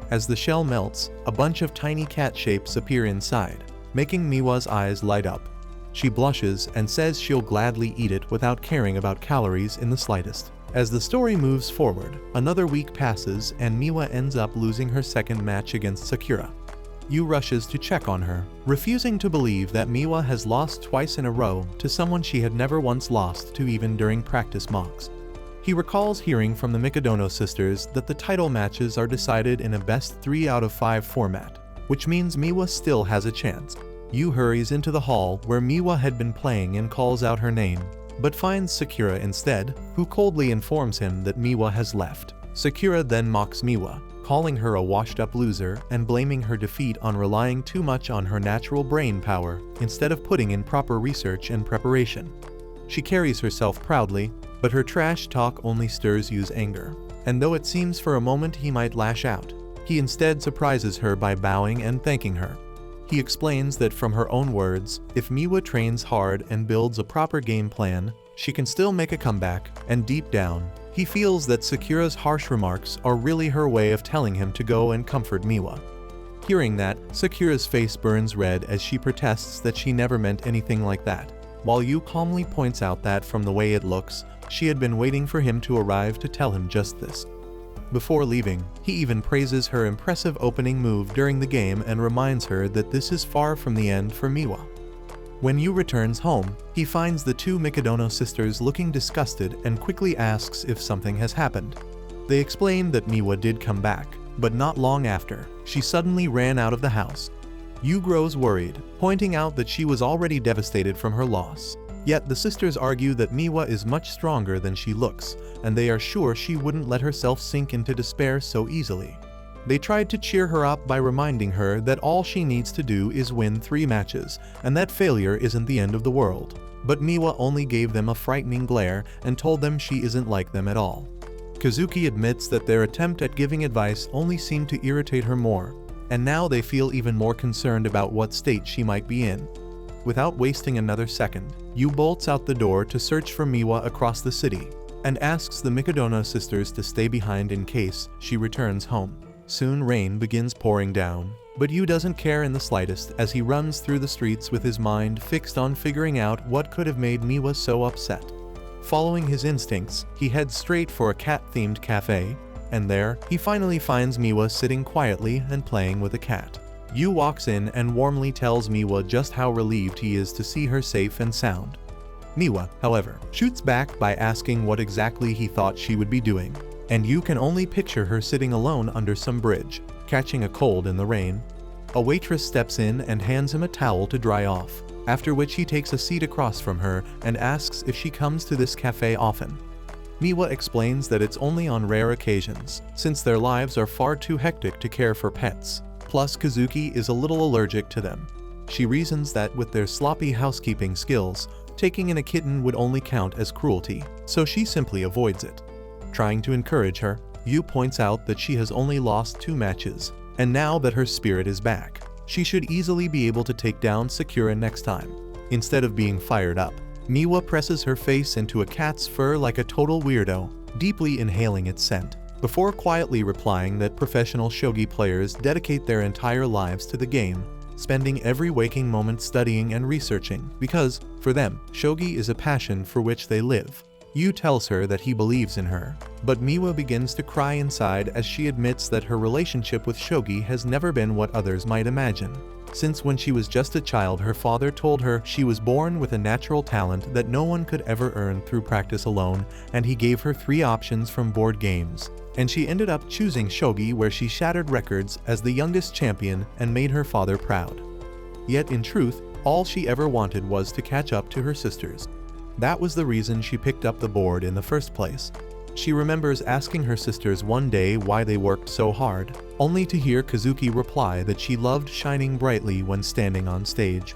As the shell melts, a bunch of tiny cat shapes appear inside, making Miwa's eyes light up. She blushes and says she'll gladly eat it without caring about calories in the slightest. As the story moves forward, another week passes and Miwa ends up losing her second match against Sakura. Yu rushes to check on her, refusing to believe that Miwa has lost twice in a row to someone she had never once lost to even during practice mocks. He recalls hearing from the Mikadono sisters that the title matches are decided in a best 3 out of 5 format, which means Miwa still has a chance. Yu hurries into the hall where Miwa had been playing and calls out her name, but finds Sakura instead, who coldly informs him that Miwa has left. Sakura then mocks Miwa, calling her a washed-up loser and blaming her defeat on relying too much on her natural brain power instead of putting in proper research and preparation. She carries herself proudly, but her trash talk only stirs Yu's anger, and though it seems for a moment he might lash out, he instead surprises her by bowing and thanking her. He explains that from her own words, if Miwa trains hard and builds a proper game plan, she can still make a comeback, and deep down, he feels that Sakura's harsh remarks are really her way of telling him to go and comfort Miwa. Hearing that, Sakura's face burns red as she protests that she never meant anything like that, while Yu calmly points out that from the way it looks, she had been waiting for him to arrive to tell him just this. Before leaving, he even praises her impressive opening move during the game and reminds her that this is far from the end for Miwa. When Yu returns home, he finds the two Mikadono sisters looking disgusted and quickly asks if something has happened. They explain that Miwa did come back, but not long after, she suddenly ran out of the house. Yu grows worried, pointing out that she was already devastated from her loss. Yet the sisters argue that Miwa is much stronger than she looks, and they are sure she wouldn't let herself sink into despair so easily. They tried to cheer her up by reminding her that all she needs to do is win 3 matches, and that failure isn't the end of the world. But Miwa only gave them a frightening glare and told them she isn't like them at all. Kazuki admits that their attempt at giving advice only seemed to irritate her more, and now they feel even more concerned about what state she might be in. Without wasting another second, Yu bolts out the door to search for Miwa across the city, and asks the Mikadono sisters to stay behind in case she returns home. Soon rain begins pouring down, but Yu doesn't care in the slightest as he runs through the streets with his mind fixed on figuring out what could have made Miwa so upset. Following his instincts, he heads straight for a cat-themed cafe, and there, he finally finds Miwa sitting quietly and playing with a cat. Yu walks in and warmly tells Miwa just how relieved he is to see her safe and sound. Miwa, however, shoots back by asking what exactly he thought she would be doing, and Yu can only picture her sitting alone under some bridge, catching a cold in the rain. A waitress steps in and hands him a towel to dry off, after which he takes a seat across from her and asks if she comes to this cafe often. Miwa explains that it's only on rare occasions, since their lives are far too hectic to care for pets. Plus, Kazuki is a little allergic to them. She reasons that with their sloppy housekeeping skills, taking in a kitten would only count as cruelty, so she simply avoids it. Trying to encourage her, Yu points out that she has only lost 2 matches, and now that her spirit is back, she should easily be able to take down Sakura next time. Instead of being fired up, Miwa presses her face into a cat's fur like a total weirdo, deeply inhaling its scent, before quietly replying that professional shogi players dedicate their entire lives to the game, spending every waking moment studying and researching because, for them, shogi is a passion for which they live. Yu tells her that he believes in her, but Miwa begins to cry inside as she admits that her relationship with shogi has never been what others might imagine. Since when she was just a child, her father told her she was born with a natural talent that no one could ever earn through practice alone, and he gave her 3 options from board games. And she ended up choosing shogi, where she shattered records as the youngest champion and made her father proud. Yet in truth, all she ever wanted was to catch up to her sisters. That was the reason she picked up the board in the first place. She remembers asking her sisters one day why they worked so hard, only to hear Kazuki reply that she loved shining brightly when standing on stage.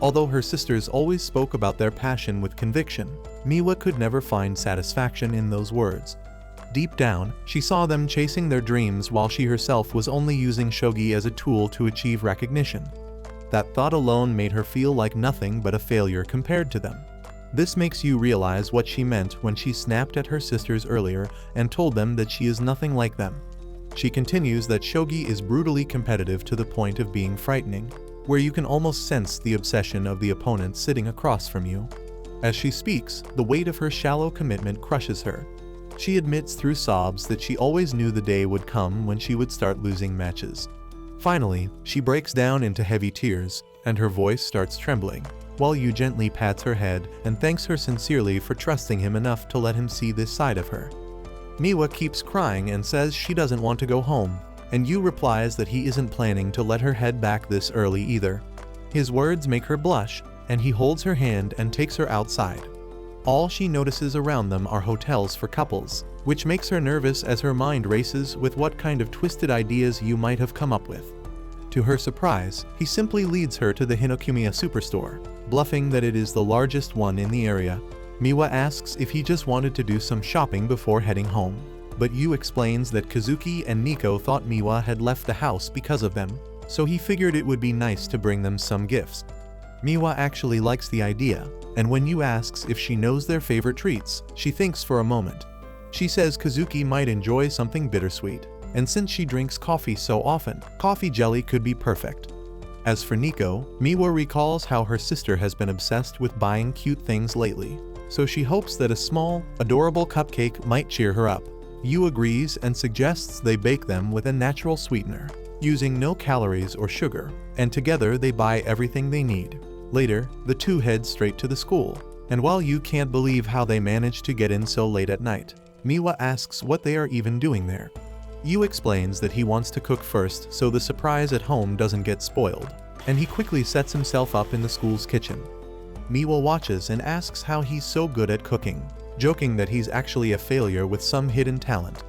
Although her sisters always spoke about their passion with conviction, Miwa could never find satisfaction in those words. Deep down, she saw them chasing their dreams while she herself was only using shogi as a tool to achieve recognition. That thought alone made her feel like nothing but a failure compared to them. This makes you realize what she meant when she snapped at her sisters earlier and told them that she is nothing like them. She continues that shogi is brutally competitive to the point of being frightening, where you can almost sense the obsession of the opponent sitting across from you. As she speaks, the weight of her shallow commitment crushes her. She admits through sobs that she always knew the day would come when she would start losing matches. Finally, she breaks down into heavy tears, and her voice starts trembling, while Yu gently pats her head and thanks her sincerely for trusting him enough to let him see this side of her. Miwa keeps crying and says she doesn't want to go home, and Yu replies that he isn't planning to let her head back this early either. His words make her blush, and he holds her hand and takes her outside. All she notices around them are hotels for couples, which makes her nervous as her mind races with what kind of twisted ideas Yu might have come up with. To her surprise, he simply leads her to the Hinokumiya superstore, bluffing that it is the largest one in the area. Miwa asks if he just wanted to do some shopping before heading home, but Yu explains that Kazuki and Nico thought Miwa had left the house because of them, so he figured it would be nice to bring them some gifts. Miwa actually likes the idea, and when Yu asks if she knows their favorite treats, she thinks for a moment. She says Kazuki might enjoy something bittersweet, and since she drinks coffee so often, coffee jelly could be perfect. As for Nico, Miwa recalls how her sister has been obsessed with buying cute things lately, so she hopes that a small, adorable cupcake might cheer her up. Yu agrees and suggests they bake them with a natural sweetener, using no calories or sugar, and together they buy everything they need. Later, the two head straight to the school, and while Yu can't believe how they managed to get in so late at night, Miwa asks what they are even doing there. Yu explains that he wants to cook first so the surprise at home doesn't get spoiled, and he quickly sets himself up in the school's kitchen. Miwa watches and asks how he's so good at cooking, joking that he's actually a failure with some hidden talent.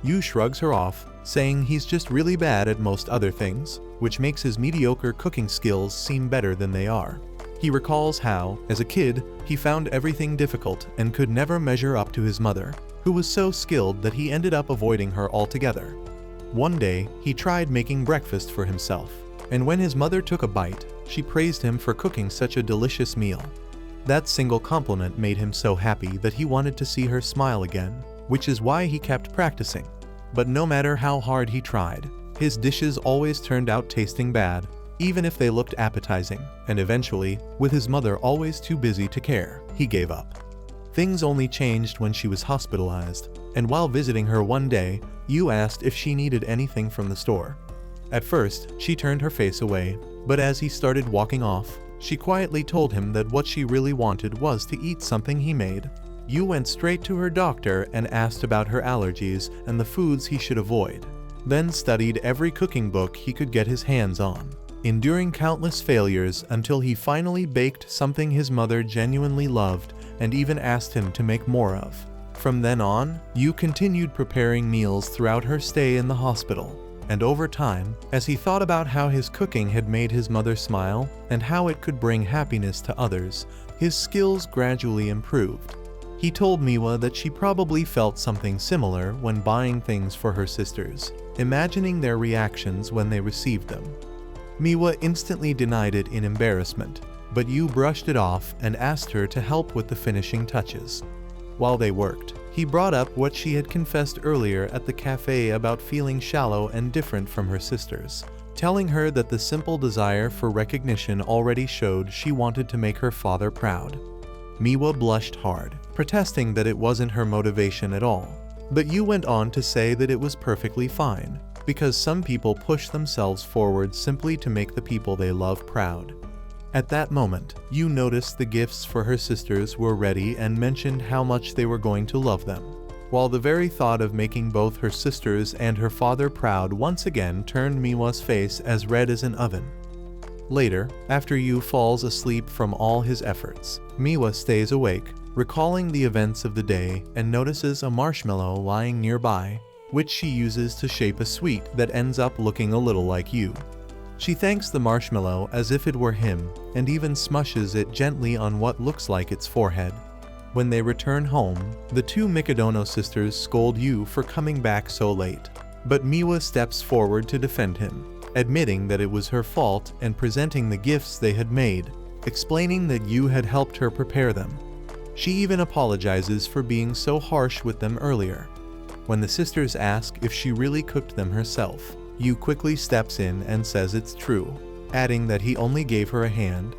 Yu shrugs her off, saying he's just really bad at most other things, which makes his mediocre cooking skills seem better than they are. He recalls how, as a kid, he found everything difficult and could never measure up to his mother, who was so skilled that he ended up avoiding her altogether. One day, he tried making breakfast for himself, and when his mother took a bite, she praised him for cooking such a delicious meal. That single compliment made him so happy that he wanted to see her smile again, which is why he kept practicing. But no matter how hard he tried, his dishes always turned out tasting bad, even if they looked appetizing, and eventually, with his mother always too busy to care, he gave up. Things only changed when she was hospitalized, and while visiting her one day, Yu asked if she needed anything from the store. At first, she turned her face away, but as he started walking off, she quietly told him that what she really wanted was to eat something he made. Yu went straight to her doctor and asked about her allergies and the foods he should avoid, then studied every cooking book he could get his hands on, enduring countless failures until he finally baked something his mother genuinely loved and even asked him to make more of. From then on, Yu continued preparing meals throughout her stay in the hospital, and over time, as he thought about how his cooking had made his mother smile and how it could bring happiness to others, his skills gradually improved. He told Miwa that she probably felt something similar when buying things for her sisters, imagining their reactions when they received them. Miwa instantly denied it in embarrassment, but Yu brushed it off and asked her to help with the finishing touches. While they worked, he brought up what she had confessed earlier at the cafe about feeling shallow and different from her sisters, telling her that the simple desire for recognition already showed she wanted to make her father proud. Miwa blushed hard, protesting that it wasn't her motivation at all. But Yu went on to say that it was perfectly fine, because some people push themselves forward simply to make the people they love proud. At that moment, Yu noticed the gifts for her sisters were ready and mentioned how much they were going to love them, while the very thought of making both her sisters and her father proud once again turned Miwa's face as red as an oven. Later, after Yu falls asleep from all his efforts, Miwa stays awake, recalling the events of the day, and notices a marshmallow lying nearby, which she uses to shape a sweet that ends up looking a little like Yu. She thanks the marshmallow as if it were him, and even smushes it gently on what looks like its forehead. When they return home, the two Mikadono sisters scold Yu for coming back so late. But Miwa steps forward to defend him, admitting that it was her fault and presenting the gifts they had made, explaining that Yu had helped her prepare them. She even apologizes for being so harsh with them earlier. When the sisters ask if she really cooked them herself, Yu quickly steps in and says it's true, adding that he only gave her a hand.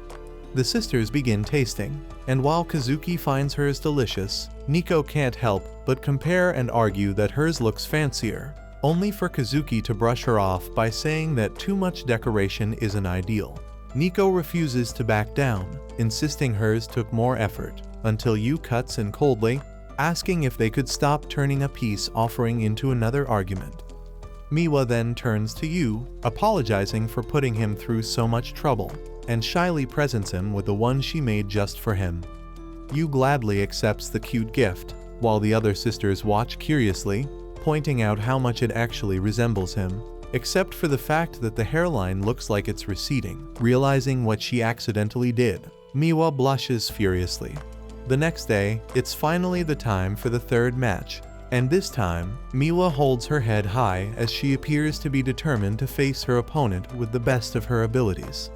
The sisters begin tasting, and while Kazuki finds hers delicious, Nico can't help but compare and argue that hers looks fancier, only for Kazuki to brush her off by saying that too much decoration isn't ideal. Nico refuses to back down, insisting hers took more effort, until Yu cuts in coldly, asking if they could stop turning a peace offering into another argument. Miwa then turns to Yu, apologizing for putting him through so much trouble, and shyly presents him with the one she made just for him. Yu gladly accepts the cute gift, while the other sisters watch curiously, pointing out how much it actually resembles him, except for the fact that the hairline looks like it's receding. Realizing what she accidentally did, Miwa blushes furiously. The next day, it's finally the time for the third match, and this time, Miwa holds her head high as she appears to be determined to face her opponent with the best of her abilities.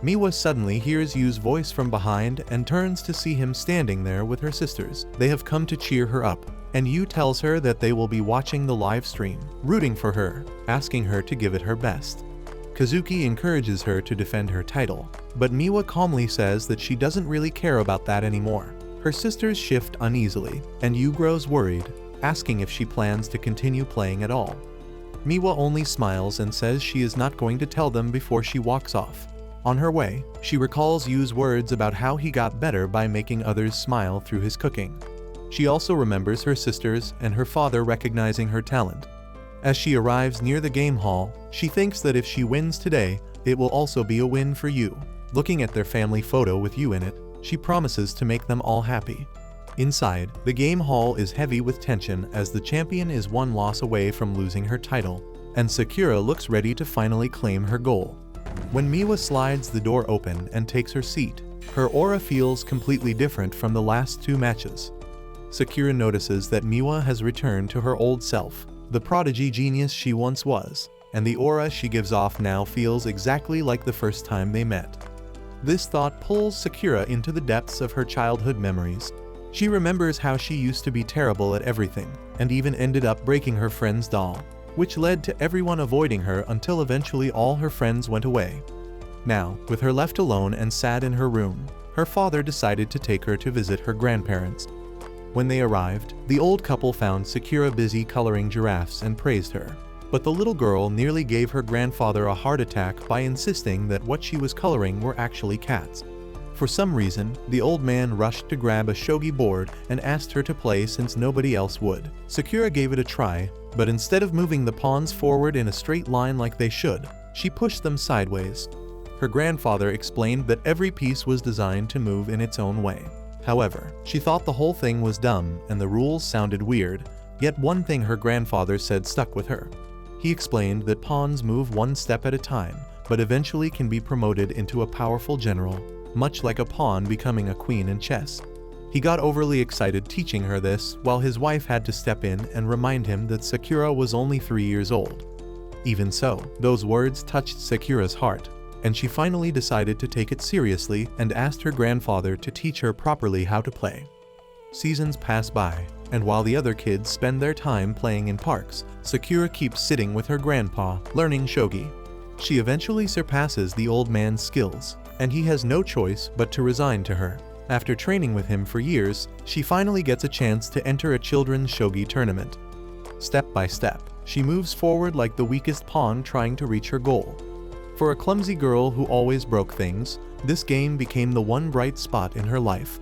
Miwa suddenly hears Yu's voice from behind and turns to see him standing there with her sisters. They have come to cheer her up, and Yu tells her that they will be watching the live stream, rooting for her, asking her to give it her best. Kazuki encourages her to defend her title, but Miwa calmly says that she doesn't really care about that anymore. Her sisters shift uneasily, and Yu grows worried, asking if she plans to continue playing at all. Miwa only smiles and says she is not going to tell them before she walks off. On her way, she recalls Yu's words about how he got better by making others smile through his cooking. She also remembers her sisters and her father recognizing her talent. As she arrives near the game hall, she thinks that if she wins today, it will also be a win for Yu. Looking at their family photo with Yu in it, she promises to make them all happy. Inside, the game hall is heavy with tension as the champion is one loss away from losing her title, and Sakura looks ready to finally claim her goal. When Miwa slides the door open and takes her seat, her aura feels completely different from the last two matches. Sakura notices that Miwa has returned to her old self, the prodigy genius she once was, and the aura she gives off now feels exactly like the first time they met. This thought pulls Sakura into the depths of her childhood memories. She remembers how she used to be terrible at everything, and even ended up breaking her friend's doll, which led to everyone avoiding her until eventually all her friends went away. Now, with her left alone and sad in her room, her father decided to take her to visit her grandparents. When they arrived, the old couple found Sakura busy coloring giraffes and praised her. But the little girl nearly gave her grandfather a heart attack by insisting that what she was coloring were actually cats. For some reason, the old man rushed to grab a shogi board and asked her to play since nobody else would. Sakura gave it a try, but instead of moving the pawns forward in a straight line like they should, she pushed them sideways. Her grandfather explained that every piece was designed to move in its own way. However, she thought the whole thing was dumb and the rules sounded weird, yet one thing her grandfather said stuck with her. He explained that pawns move one step at a time, but eventually can be promoted into a powerful general, much like a pawn becoming a queen in chess. He got overly excited teaching her this, while his wife had to step in and remind him that Sakura was only 3 years old. Even so, those words touched Sakura's heart, and she finally decided to take it seriously and asked her grandfather to teach her properly how to play. Seasons pass by, and while the other kids spend their time playing in parks, Sakura keeps sitting with her grandpa, learning shogi. She eventually surpasses the old man's skills, and he has no choice but to resign to her. After training with him for years, she finally gets a chance to enter a children's shogi tournament. Step by step, she moves forward like the weakest pawn trying to reach her goal. For a clumsy girl who always broke things, this game became the one bright spot in her life.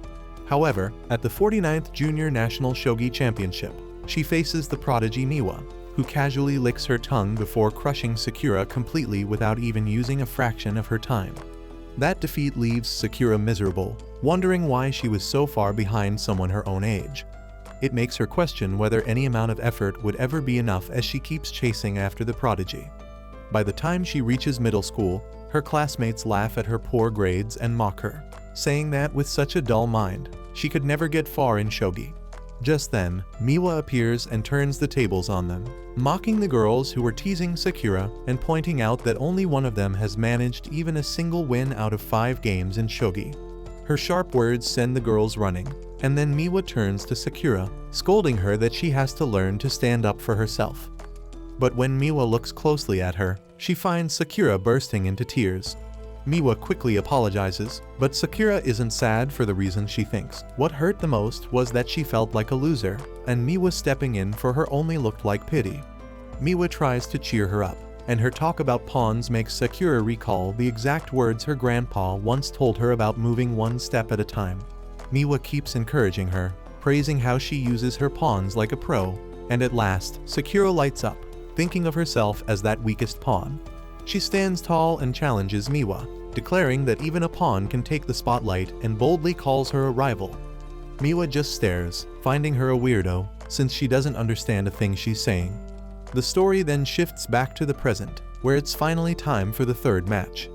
However, at the 49th Junior National Shogi Championship, she faces the prodigy Miwa, who casually licks her tongue before crushing Sakura completely without even using a fraction of her time. That defeat leaves Sakura miserable, wondering why she was so far behind someone her own age. It makes her question whether any amount of effort would ever be enough as she keeps chasing after the prodigy. By the time she reaches middle school, her classmates laugh at her poor grades and mock her, saying that with such a dull mind, she could never get far in shogi. Just then, Miwa appears and turns the tables on them, mocking the girls who were teasing Sakura and pointing out that only one of them has managed even a single win out of 5 games in shogi. Her sharp words send the girls running, and then Miwa turns to Sakura, scolding her that she has to learn to stand up for herself. But when Miwa looks closely at her, she finds Sakura bursting into tears. Miwa quickly apologizes, but Sakura isn't sad for the reason she thinks. What hurt the most was that she felt like a loser, and Miwa stepping in for her only looked like pity. Miwa tries to cheer her up, and her talk about pawns makes Sakura recall the exact words her grandpa once told her about moving one step at a time. Miwa keeps encouraging her, praising how she uses her pawns like a pro, and at last, Sakura lights up, thinking of herself as that weakest pawn. She stands tall and challenges Miwa, declaring that even a pawn can take the spotlight, and boldly calls her a rival. Miwa just stares, finding her a weirdo, since she doesn't understand a thing she's saying. The story then shifts back to the present, where it's finally time for the third match.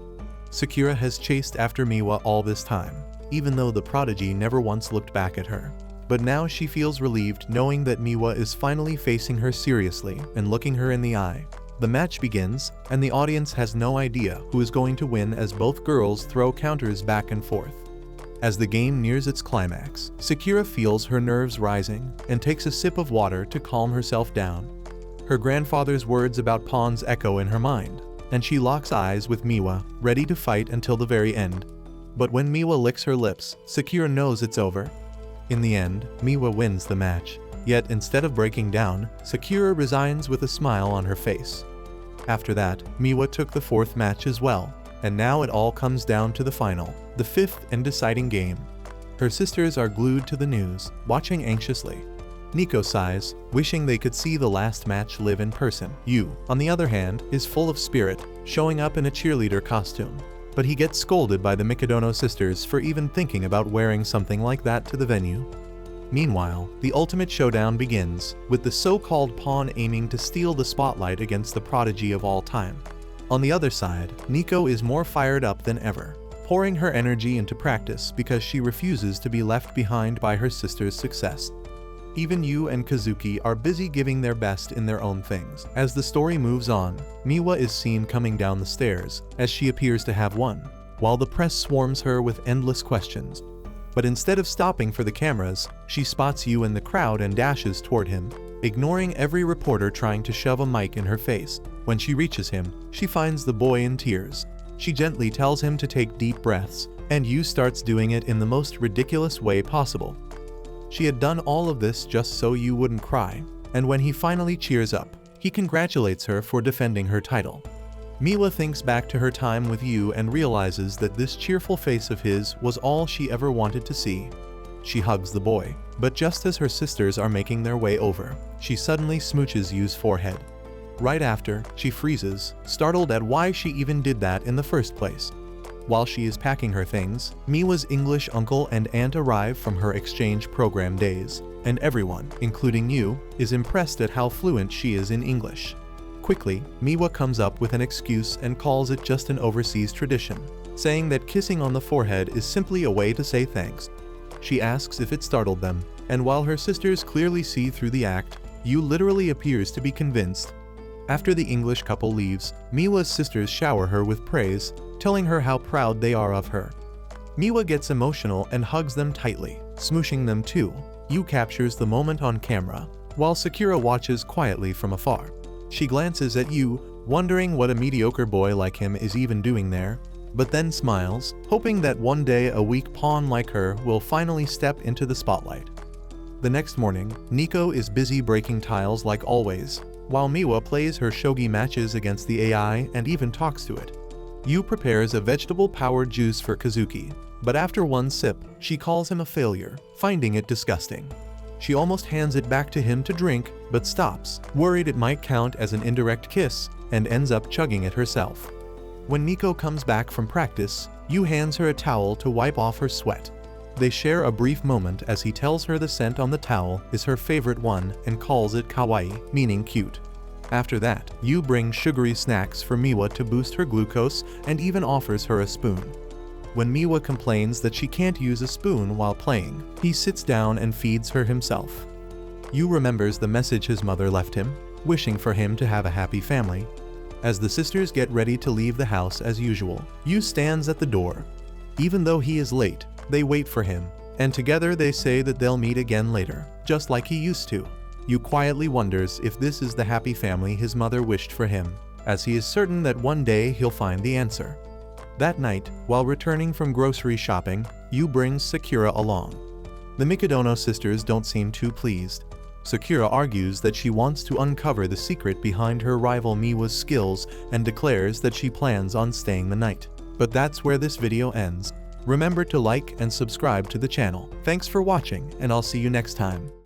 Sakura has chased after Miwa all this time, even though the prodigy never once looked back at her. But now she feels relieved knowing that Miwa is finally facing her seriously and looking her in the eye. The match begins, and the audience has no idea who is going to win as both girls throw counters back and forth. As the game nears its climax, Sakura feels her nerves rising and takes a sip of water to calm herself down. Her grandfather's words about pawns echo in her mind, and she locks eyes with Miwa, ready to fight until the very end. But when Miwa licks her lips, Sakura knows it's over. In the end, Miwa wins the match. Yet instead of breaking down, Sakura resigns with a smile on her face. After that, Miwa took the fourth match as well, and now it all comes down to the final, the fifth and deciding game. Her sisters are glued to the news, watching anxiously. Nico sighs, wishing they could see the last match live in person. Yu, on the other hand, is full of spirit, showing up in a cheerleader costume. But he gets scolded by the Mikadono sisters for even thinking about wearing something like that to the venue. Meanwhile, the ultimate showdown begins, with the so-called pawn aiming to steal the spotlight against the prodigy of all time. On the other side, Nico is more fired up than ever, pouring her energy into practice because she refuses to be left behind by her sister's success. Even Yu and Kazuki are busy giving their best in their own things. As the story moves on, Miwa is seen coming down the stairs, as she appears to have won, while the press swarms her with endless questions. But instead of stopping for the cameras, she spots Yu in the crowd and dashes toward him, ignoring every reporter trying to shove a mic in her face. When she reaches him, she finds the boy in tears. She gently tells him to take deep breaths, and Yu starts doing it in the most ridiculous way possible. She had done all of this just so Yu wouldn't cry, and when he finally cheers up, he congratulates her for defending her title. Miwa thinks back to her time with Yu and realizes that this cheerful face of his was all she ever wanted to see. She hugs the boy, but just as her sisters are making their way over, she suddenly smooches Yu's forehead. Right after, she freezes, startled at why she even did that in the first place. While she is packing her things, Miwa's English uncle and aunt arrive from her exchange program days, and everyone, including Yu, is impressed at how fluent she is in English. Quickly, Miwa comes up with an excuse and calls it just an overseas tradition, saying that kissing on the forehead is simply a way to say thanks. She asks if it startled them, and while her sisters clearly see through the act, Yu literally appears to be convinced. After the English couple leaves, Miwa's sisters shower her with praise, telling her how proud they are of her. Miwa gets emotional and hugs them tightly, smooshing them too. Yu captures the moment on camera, while Sakura watches quietly from afar. She glances at Yu, wondering what a mediocre boy like him is even doing there, but then smiles, hoping that one day a weak pawn like her will finally step into the spotlight. The next morning, Nico is busy breaking tiles like always, while Miwa plays her shogi matches against the AI and even talks to it. Yu prepares a vegetable-powered juice for Kazuki, but after one sip, she calls him a failure, finding it disgusting. She almost hands it back to him to drink, but stops, worried it might count as an indirect kiss, and ends up chugging it herself. When Nico comes back from practice, Yu hands her a towel to wipe off her sweat. They share a brief moment as he tells her the scent on the towel is her favorite one and calls it kawaii, meaning cute. After that, Yu brings sugary snacks for Miwa to boost her glucose and even offers her a spoon. When Miwa complains that she can't use a spoon while playing, he sits down and feeds her himself. Yu remembers the message his mother left him, wishing for him to have a happy family. As the sisters get ready to leave the house as usual, Yu stands at the door. Even though he is late, they wait for him, and together they say that they'll meet again later, just like he used to. Yu quietly wonders if this is the happy family his mother wished for him, as he is certain that one day he'll find the answer. That night, while returning from grocery shopping, Yu brings Sakura along. The Mikadono sisters don't seem too pleased. Sakura argues that she wants to uncover the secret behind her rival Miwa's skills and declares that she plans on staying the night. But that's where this video ends. Remember to like and subscribe to the channel. Thanks for watching, and I'll see you next time.